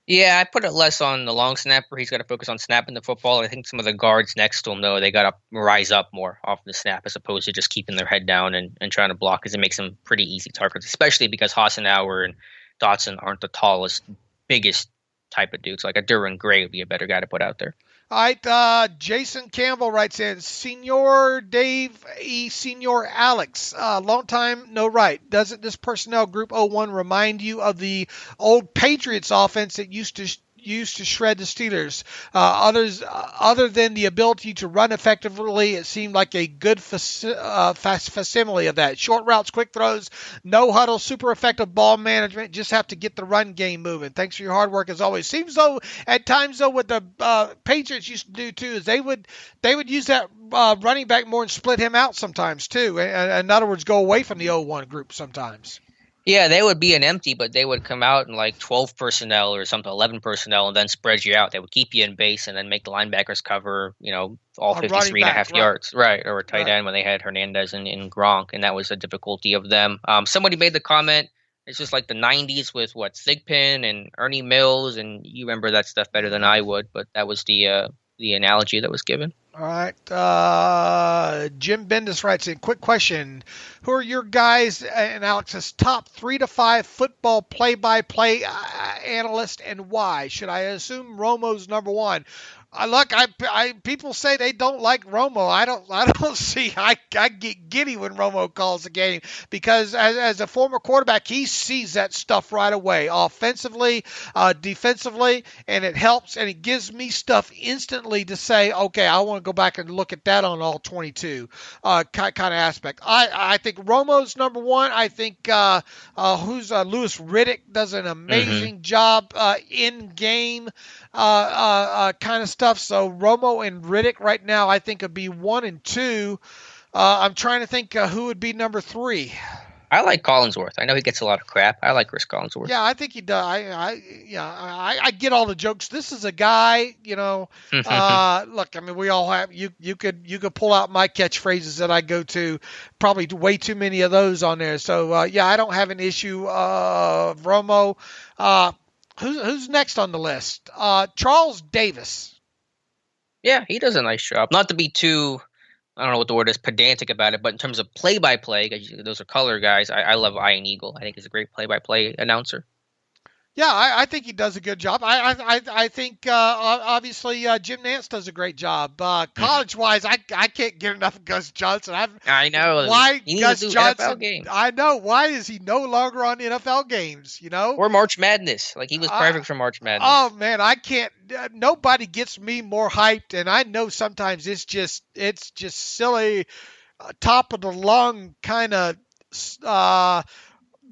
Yeah, I put it less on the long snapper. He's got to focus on snapping the football. I think some of the guards next to him, though, they got to rise up more off the snap as opposed to just keeping their head down and trying to block, because it makes them pretty easy targets, especially because Hassenauer and Dotson aren't the tallest, biggest type of dudes. Like a Duran Gray would be a better guy to put out there. All right, Jason Campbell writes in, Senior Dave E. Senior Alex, long time, no right. Doesn't this personnel group 01 remind you of the old Patriots offense that used to shred the Steelers? Other than the ability to run effectively, it seemed like a good facsimile of that. Short routes, quick throws, no huddle, super effective ball management. Just have to get the run game moving. Thanks for your hard work as always. Seems though at times though what the Patriots used to do too is they would use that running back more and split him out sometimes too. In other words, go away from the 01 group sometimes. Yeah, they would be an empty, but they would come out in like 12 personnel or something, 11 personnel, and then spread you out. They would keep you in base and then make the linebackers cover, all 53 and a half yards. Right, or a tight end when they had Hernandez and Gronk, and that was a difficulty of them. Somebody made the comment, It's just like the 90s with Thigpen and Ernie Mills, and you remember that stuff better than I would, but that was the analogy that was given. All right. Jim Bendis writes in, quick question. Who are your guys and Alex's top 3 to 5 football play-by-play analyst, and why? Should I assume Romo's number one? Look, people say they don't like Romo. I don't see. I get giddy when Romo calls a game because as a former quarterback, he sees that stuff right away, offensively, defensively, and it helps and it gives me stuff instantly to say, okay, I want to go back and look at that on all 22 kind of aspect. I think Romo's number one. I think Louis Riddick does an amazing job in game kind of stuff. So Romo and Riddick right now, I think would be 1 and 2. I'm trying to think who would be number 3. I like Collinsworth. I know he gets a lot of crap. I like Chris Collinsworth. Yeah, I think he does. I get all the jokes. This is a guy, look, I mean, we all have, you could pull out my catchphrases that I go to, probably way too many of those on there. So, I don't have an issue of Romo. Who's next on the list? Charles Davis. Yeah, he does a nice job. Not to be too, I don't know what the word is, pedantic about it, but in terms of play-by-play, those are color guys, I love Ian Eagle. I think he's a great play-by-play announcer. Yeah, I think he does a good job. I think obviously Jim Nantz does a great job. College-wise, I can't get enough of Gus Johnson. I know why Gus Johnson. NFL games. I know, why is he no longer on NFL games? Or March Madness. Like he was perfect for March Madness. Oh man, I can't. Nobody gets me more hyped, and I know sometimes it's just silly, top of the lung kind of.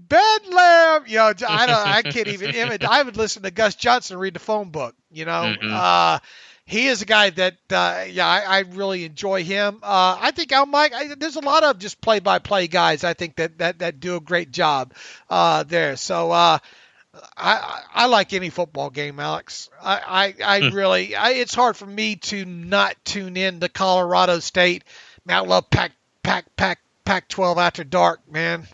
Bedlam, I can't even image. I would listen to Gus Johnson read the phone book. He is a guy that, I really enjoy him. I think Mike. There's a lot of just play-by-play guys. I think that do a great job there. So I like any football game, Alex. I really. It's hard for me to not tune in to Colorado State. Man, I love Pac-12 after dark, man.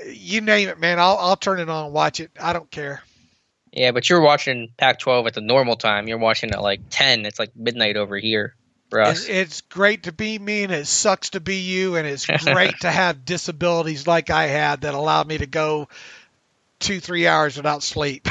You name it, man. I'll turn it on and watch it. I don't care. Yeah, but you're watching Pac-12 at the normal time. You're watching at like 10. It's like midnight over here for us. It's great to be me, and it sucks to be you, and it's great to have disabilities like I had that allow me to go 2-3 hours without sleep.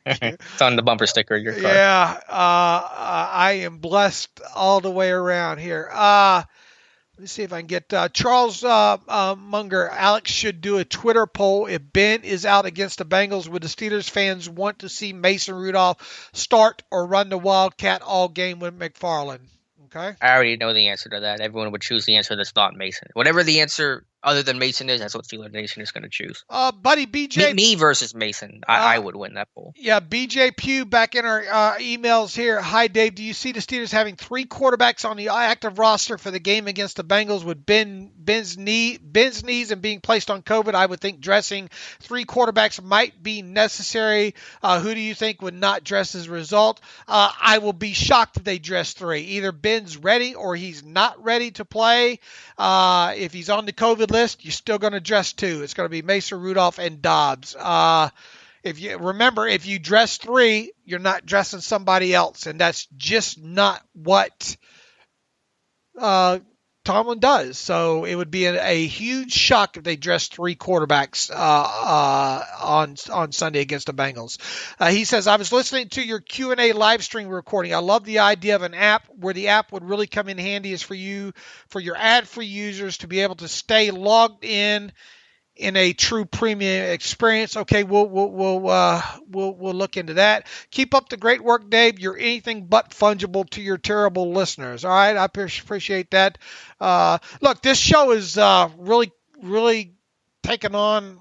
It's on the bumper sticker of your car. Yeah, I am blessed all the way around here. Let me see if I can get Charles Munger. Alex should do a Twitter poll. If Ben is out against the Bengals, would the Steelers fans want to see Mason Rudolph start or run the Wildcat all game with McFarland? Okay. I already know the answer to that. Everyone would choose the answer that's not Mason. Whatever the answer other than Mason is, that's what Steelers Nation is going to choose. Buddy, BJ. Me versus Mason. I would win that poll. Yeah, BJ Pugh back in our emails here. Hi, Dave. Do you see the Steelers having 3 quarterbacks on the active roster for the game against the Bengals with Ben's knees and being placed on COVID? I would think dressing 3 quarterbacks might be necessary. Who do you think would not dress as a result? I will be shocked if they dress 3. Either Ben's ready or he's not ready to play. If he's on the COVID list, you're still going to dress 2. It's going to be Mason Rudolph and Dobbs. If you dress 3, you're not dressing somebody else, and that's just not what Tomlin does. So it would be a huge shock if they dressed 3 quarterbacks on Sunday against the Bengals. He says, I was listening to your Q&A live stream recording. I love the idea of an app where the app would really come in handy is for your ad-free users to be able to stay logged in a true premium experience. Okay, we'll look into that. Keep up the great work, Dave. You're anything but fungible to your terrible listeners. All right, I appreciate that. Look, this show is really, really taken on.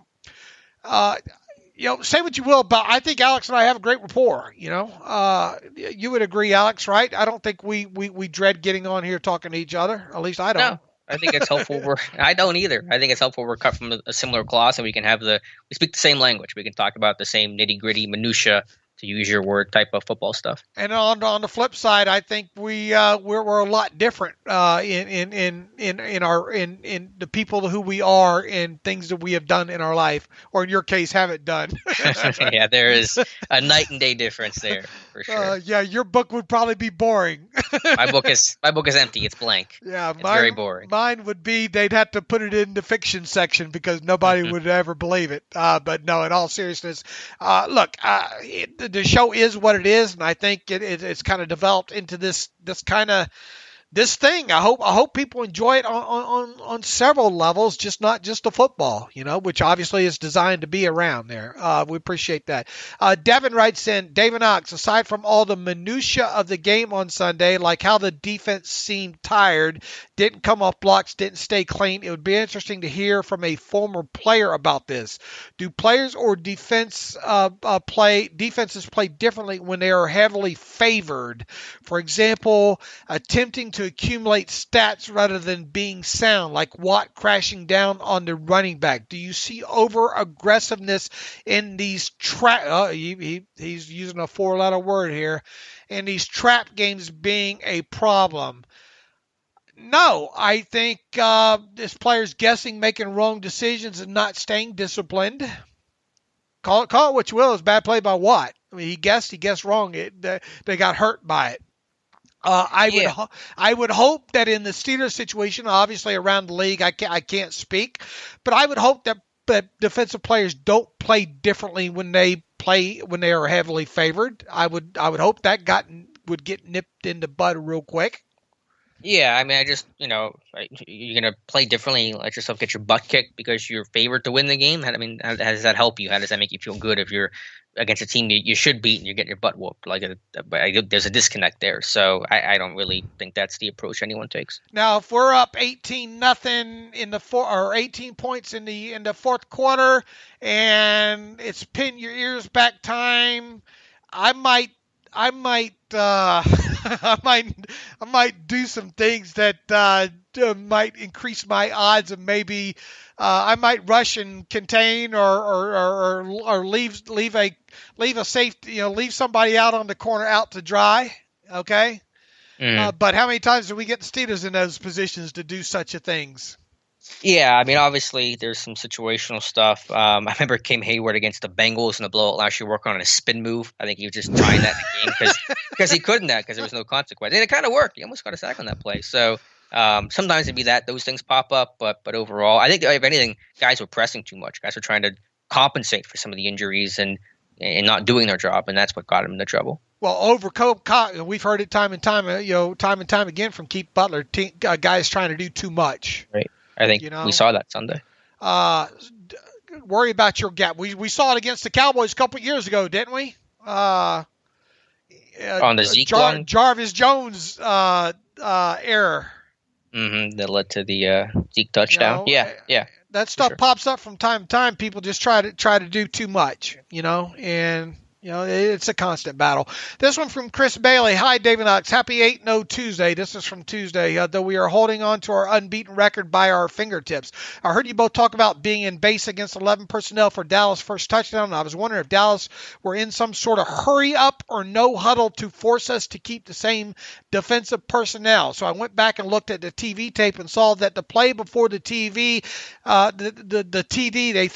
Say what you will about. I think Alex and I have a great rapport. You would agree, Alex, right? I don't think we dread getting on here talking to each other. At least I don't. No. I think it's helpful. I don't either. I think it's helpful. We're cut from a similar cloth, and we can we speak the same language. We can talk about the same nitty gritty minutia use your word, type of football stuff. And on the flip side, I think we're a lot different in the people who we are and things that we have done in our life, or in your case, haven't done. Yeah, there is a night and day difference there for sure. Yeah, your book would probably be boring. My book is empty. It's blank. Yeah, it's very boring. Mine would be they'd have to put it in the fiction section because nobody would ever believe it. But no, in all seriousness, look. The show is what it is, and I think it's kind of developed into this thing. I hope people enjoy it on several levels, not just the football, which obviously is designed to be around there. We appreciate that. Devin writes in, David Knox, aside from all the minutia of the game on Sunday, like how the defense seemed tired, didn't come off blocks, didn't stay clean, it would be interesting to hear from a former player about this. Do players or defenses play differently when they are heavily favored? For example, attempting to accumulate stats rather than being sound, like Watt crashing down on the running back. Do you see over aggressiveness in these he's using a 4-letter word here, in these trap games being a problem? No, I think this player's guessing, making wrong decisions, and not staying disciplined. Call it what you will. It's bad play by Watt. I mean, he guessed wrong. They got hurt by it. I would hope that in the Steelers situation, obviously around the league, I can't speak, but I would hope that defensive players don't play differently when they are heavily favored. I would hope that would get nipped in the bud real quick. Yeah, I mean, you're going to play differently, let yourself get your butt kicked because you're favored to win the game? How does that help you? How does that make you feel good if you're against a team you should beat and you're getting your butt whooped? There's a disconnect there. So I don't really think that's the approach anyone takes. Now, if we're up 18-0 or 18 points in the fourth quarter and it's pin your ears back time, I might do some things that might increase my odds, and maybe I might rush and contain or leave a safety, leave somebody out on the corner out to dry. Okay. But how many times do we get the Steelers in those positions to do such a things? Yeah, I mean, obviously there's some situational stuff. I remember Cam Hayward against the Bengals in the blowout last year working on a spin move. I think he was just trying that in the game because he couldn't because there was no consequence. And it kind of worked. He almost got a sack on that play. So sometimes it'd be those things pop up. But overall, I think if anything, guys were pressing too much. Guys were trying to compensate for some of the injuries and not doing their job, and that's what got them into trouble. Well, we've heard it time and time again from Keith Butler. Guys trying to do too much. Right. I think we saw that Sunday. Worry about your gap. We saw it against the Cowboys a couple years ago, didn't we? On the Zeke one? Jarvis Jones error. That led to the Zeke touchdown. Yeah. That stuff pops up from time to time. People just try to do too much, and it's a constant battle. This one from Chris Bailey. Hi, David Knox. Happy 8-0 Tuesday. This is from Tuesday. Though we are holding on to our unbeaten record by our fingertips. I heard you both talk about being in base against 11 personnel for Dallas' first touchdown. And I was wondering if Dallas were in some sort of hurry up or no huddle to force us to keep the same defensive personnel. So I went back and looked at the TV tape and saw that the play before the TD, they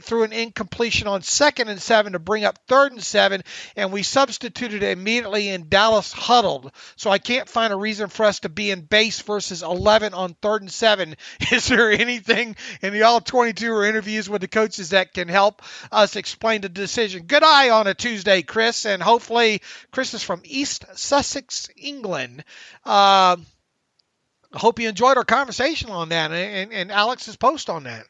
threw an incompletion on 2nd and 7 to bring up 3rd and 7, and we substituted immediately in Dallas huddled. So I can't find a reason for us to be in base versus 11 on 3rd and 7. Is there anything in the all 22 or interviews with the coaches that can help us explain the decision? Good eye on a Tuesday, Chris, and hopefully Chris is from East Sussex, England. I hope you enjoyed our conversation on that and Alex's post on that.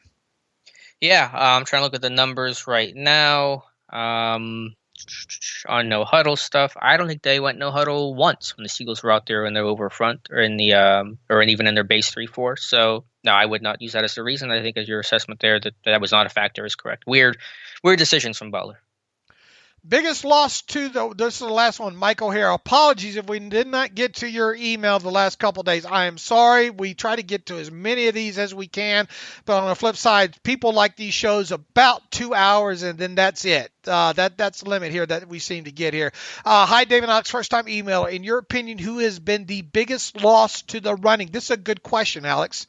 Yeah, I'm trying to look at the numbers right now. On no huddle stuff, I don't think they went no huddle once when the Seagulls were out there in their over front or in the or even in their base 3-4. So no, I would not use that as the reason. I think as your assessment there that was not a factor is correct. Weird decisions from Butler. Biggest loss this is the last one, Mike O'Hara. Apologies if we did not get to your email the last couple of days. I am sorry. We try to get to as many of these as we can. But on the flip side, people like these shows about 2 hours and then that's it. That's the limit here that we seem to get here. Hi, David Alex, first time email. In your opinion, who has been the biggest loss to the running? This is a good question, Alex.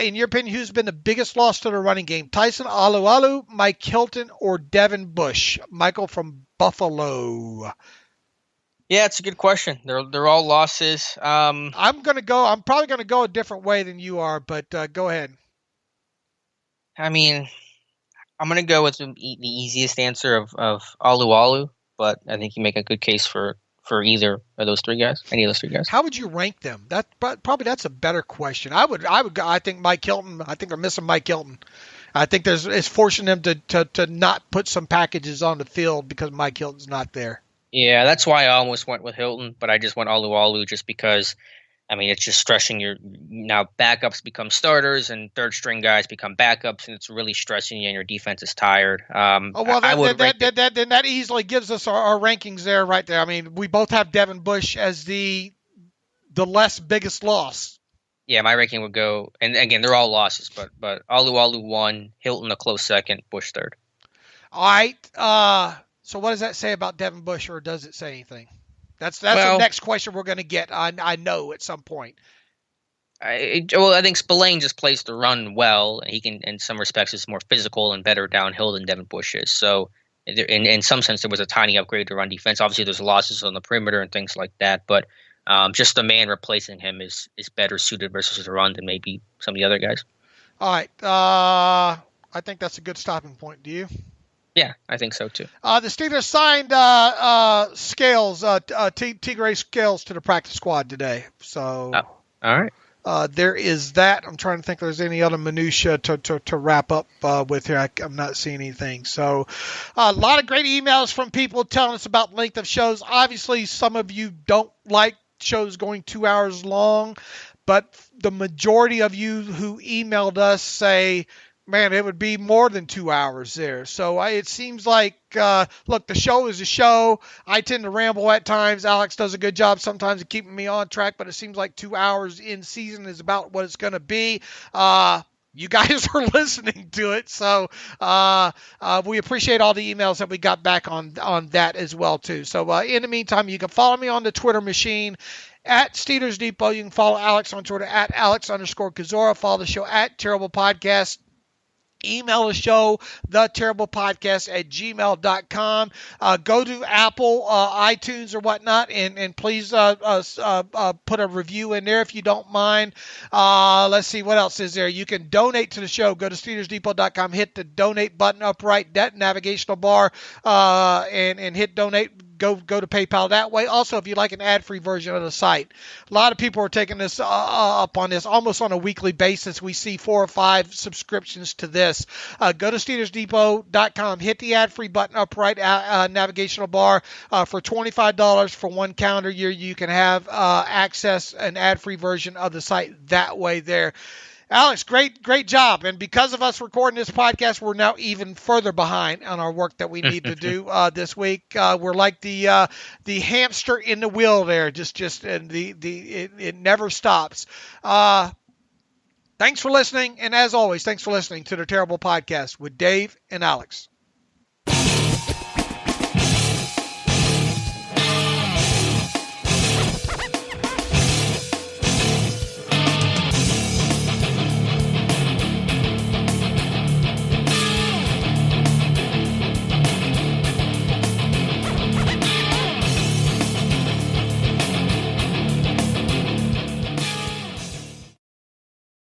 In your opinion, who's been the biggest loss to the running game? Tyson Alualu, Mike Hilton, or Devin Bush? Michael from Buffalo. Yeah, it's a good question. They're all losses. I'm probably gonna go a different way than you are, but go ahead. I mean, I'm going to go with the easiest answer of Alualu, but I think you make a good case for either of those three guys, any of those three guys. How would you rank them? That's a better question. I think Mike Hilton. I think they're missing Mike Hilton. I think it's forcing them to not put some packages on the field because Mike Hilton's not there. Yeah, that's why I almost went with Hilton, but I just went Alualu just because. I mean, it's just stressing now backups become starters and third string guys become backups, and it's really stressing you, and your defense is tired. Then that easily gives us our rankings there, right there. I mean, we both have Devin Bush as the less biggest loss. Yeah, my ranking would go, and again, they're all losses, but Alualu 1, Hilton a close second, Bush third. All right. So what does that say about Devin Bush, or does it say anything? That's the next question we're going to get. I know at some point. I think Spillane just plays the run well. He can, in some respects, is more physical and better downhill than Devin Bush is. So, in some sense, there was a tiny upgrade to run defense. Obviously, there's losses on the perimeter and things like that. But just the man replacing him is better suited versus the run than maybe some of the other guys. All right. I think that's a good stopping point. Do you? Yeah, I think so too. The Steelers signed Scales, Tigray Scales to the practice squad today. So, all right. There is that. I'm trying to think if there's any other minutia to wrap up with here. I'm not seeing anything. So, a lot of great emails from people telling us about length of shows. Obviously, some of you don't like shows going 2 hours long, but the majority of you who emailed us say, man, it would be more than 2 hours there. So it seems like, look, the show is a show. I tend to ramble at times. Alex does a good job sometimes of keeping me on track, but it seems like 2 hours in season is about what it's going to be. You guys are listening to it, so we appreciate all the emails that we got back on that as well, too. So in the meantime, you can follow me on the Twitter machine at Steelers Depot. You can follow Alex on Twitter at Alex_Kozora. Follow the show at Terrible Podcast. Email the show, theterriblepodcast@gmail.com. Go to Apple, iTunes, or whatnot, and please put a review in there if you don't mind. Let's see, what else is there? You can donate to the show. Go to SteelersDepot.com, hit the donate button up right, that navigational bar, and hit donate. Go to PayPal that way. Also, if you like an ad-free version of the site, a lot of people are taking this up on this almost on a weekly basis. We see 4 or 5 subscriptions to this. Go to SteelersDepot.com, hit the ad-free button up right, navigational bar. For $25 for 1 calendar year, you can have access an ad-free version of the site that way there. Alex, great job. And because of us recording this podcast, we're now even further behind on our work that we need to do this week. We're like the hamster in the wheel there. And it never stops. Thanks for listening. And as always, thanks for listening to the Terrible Podcast with Dave and Alex.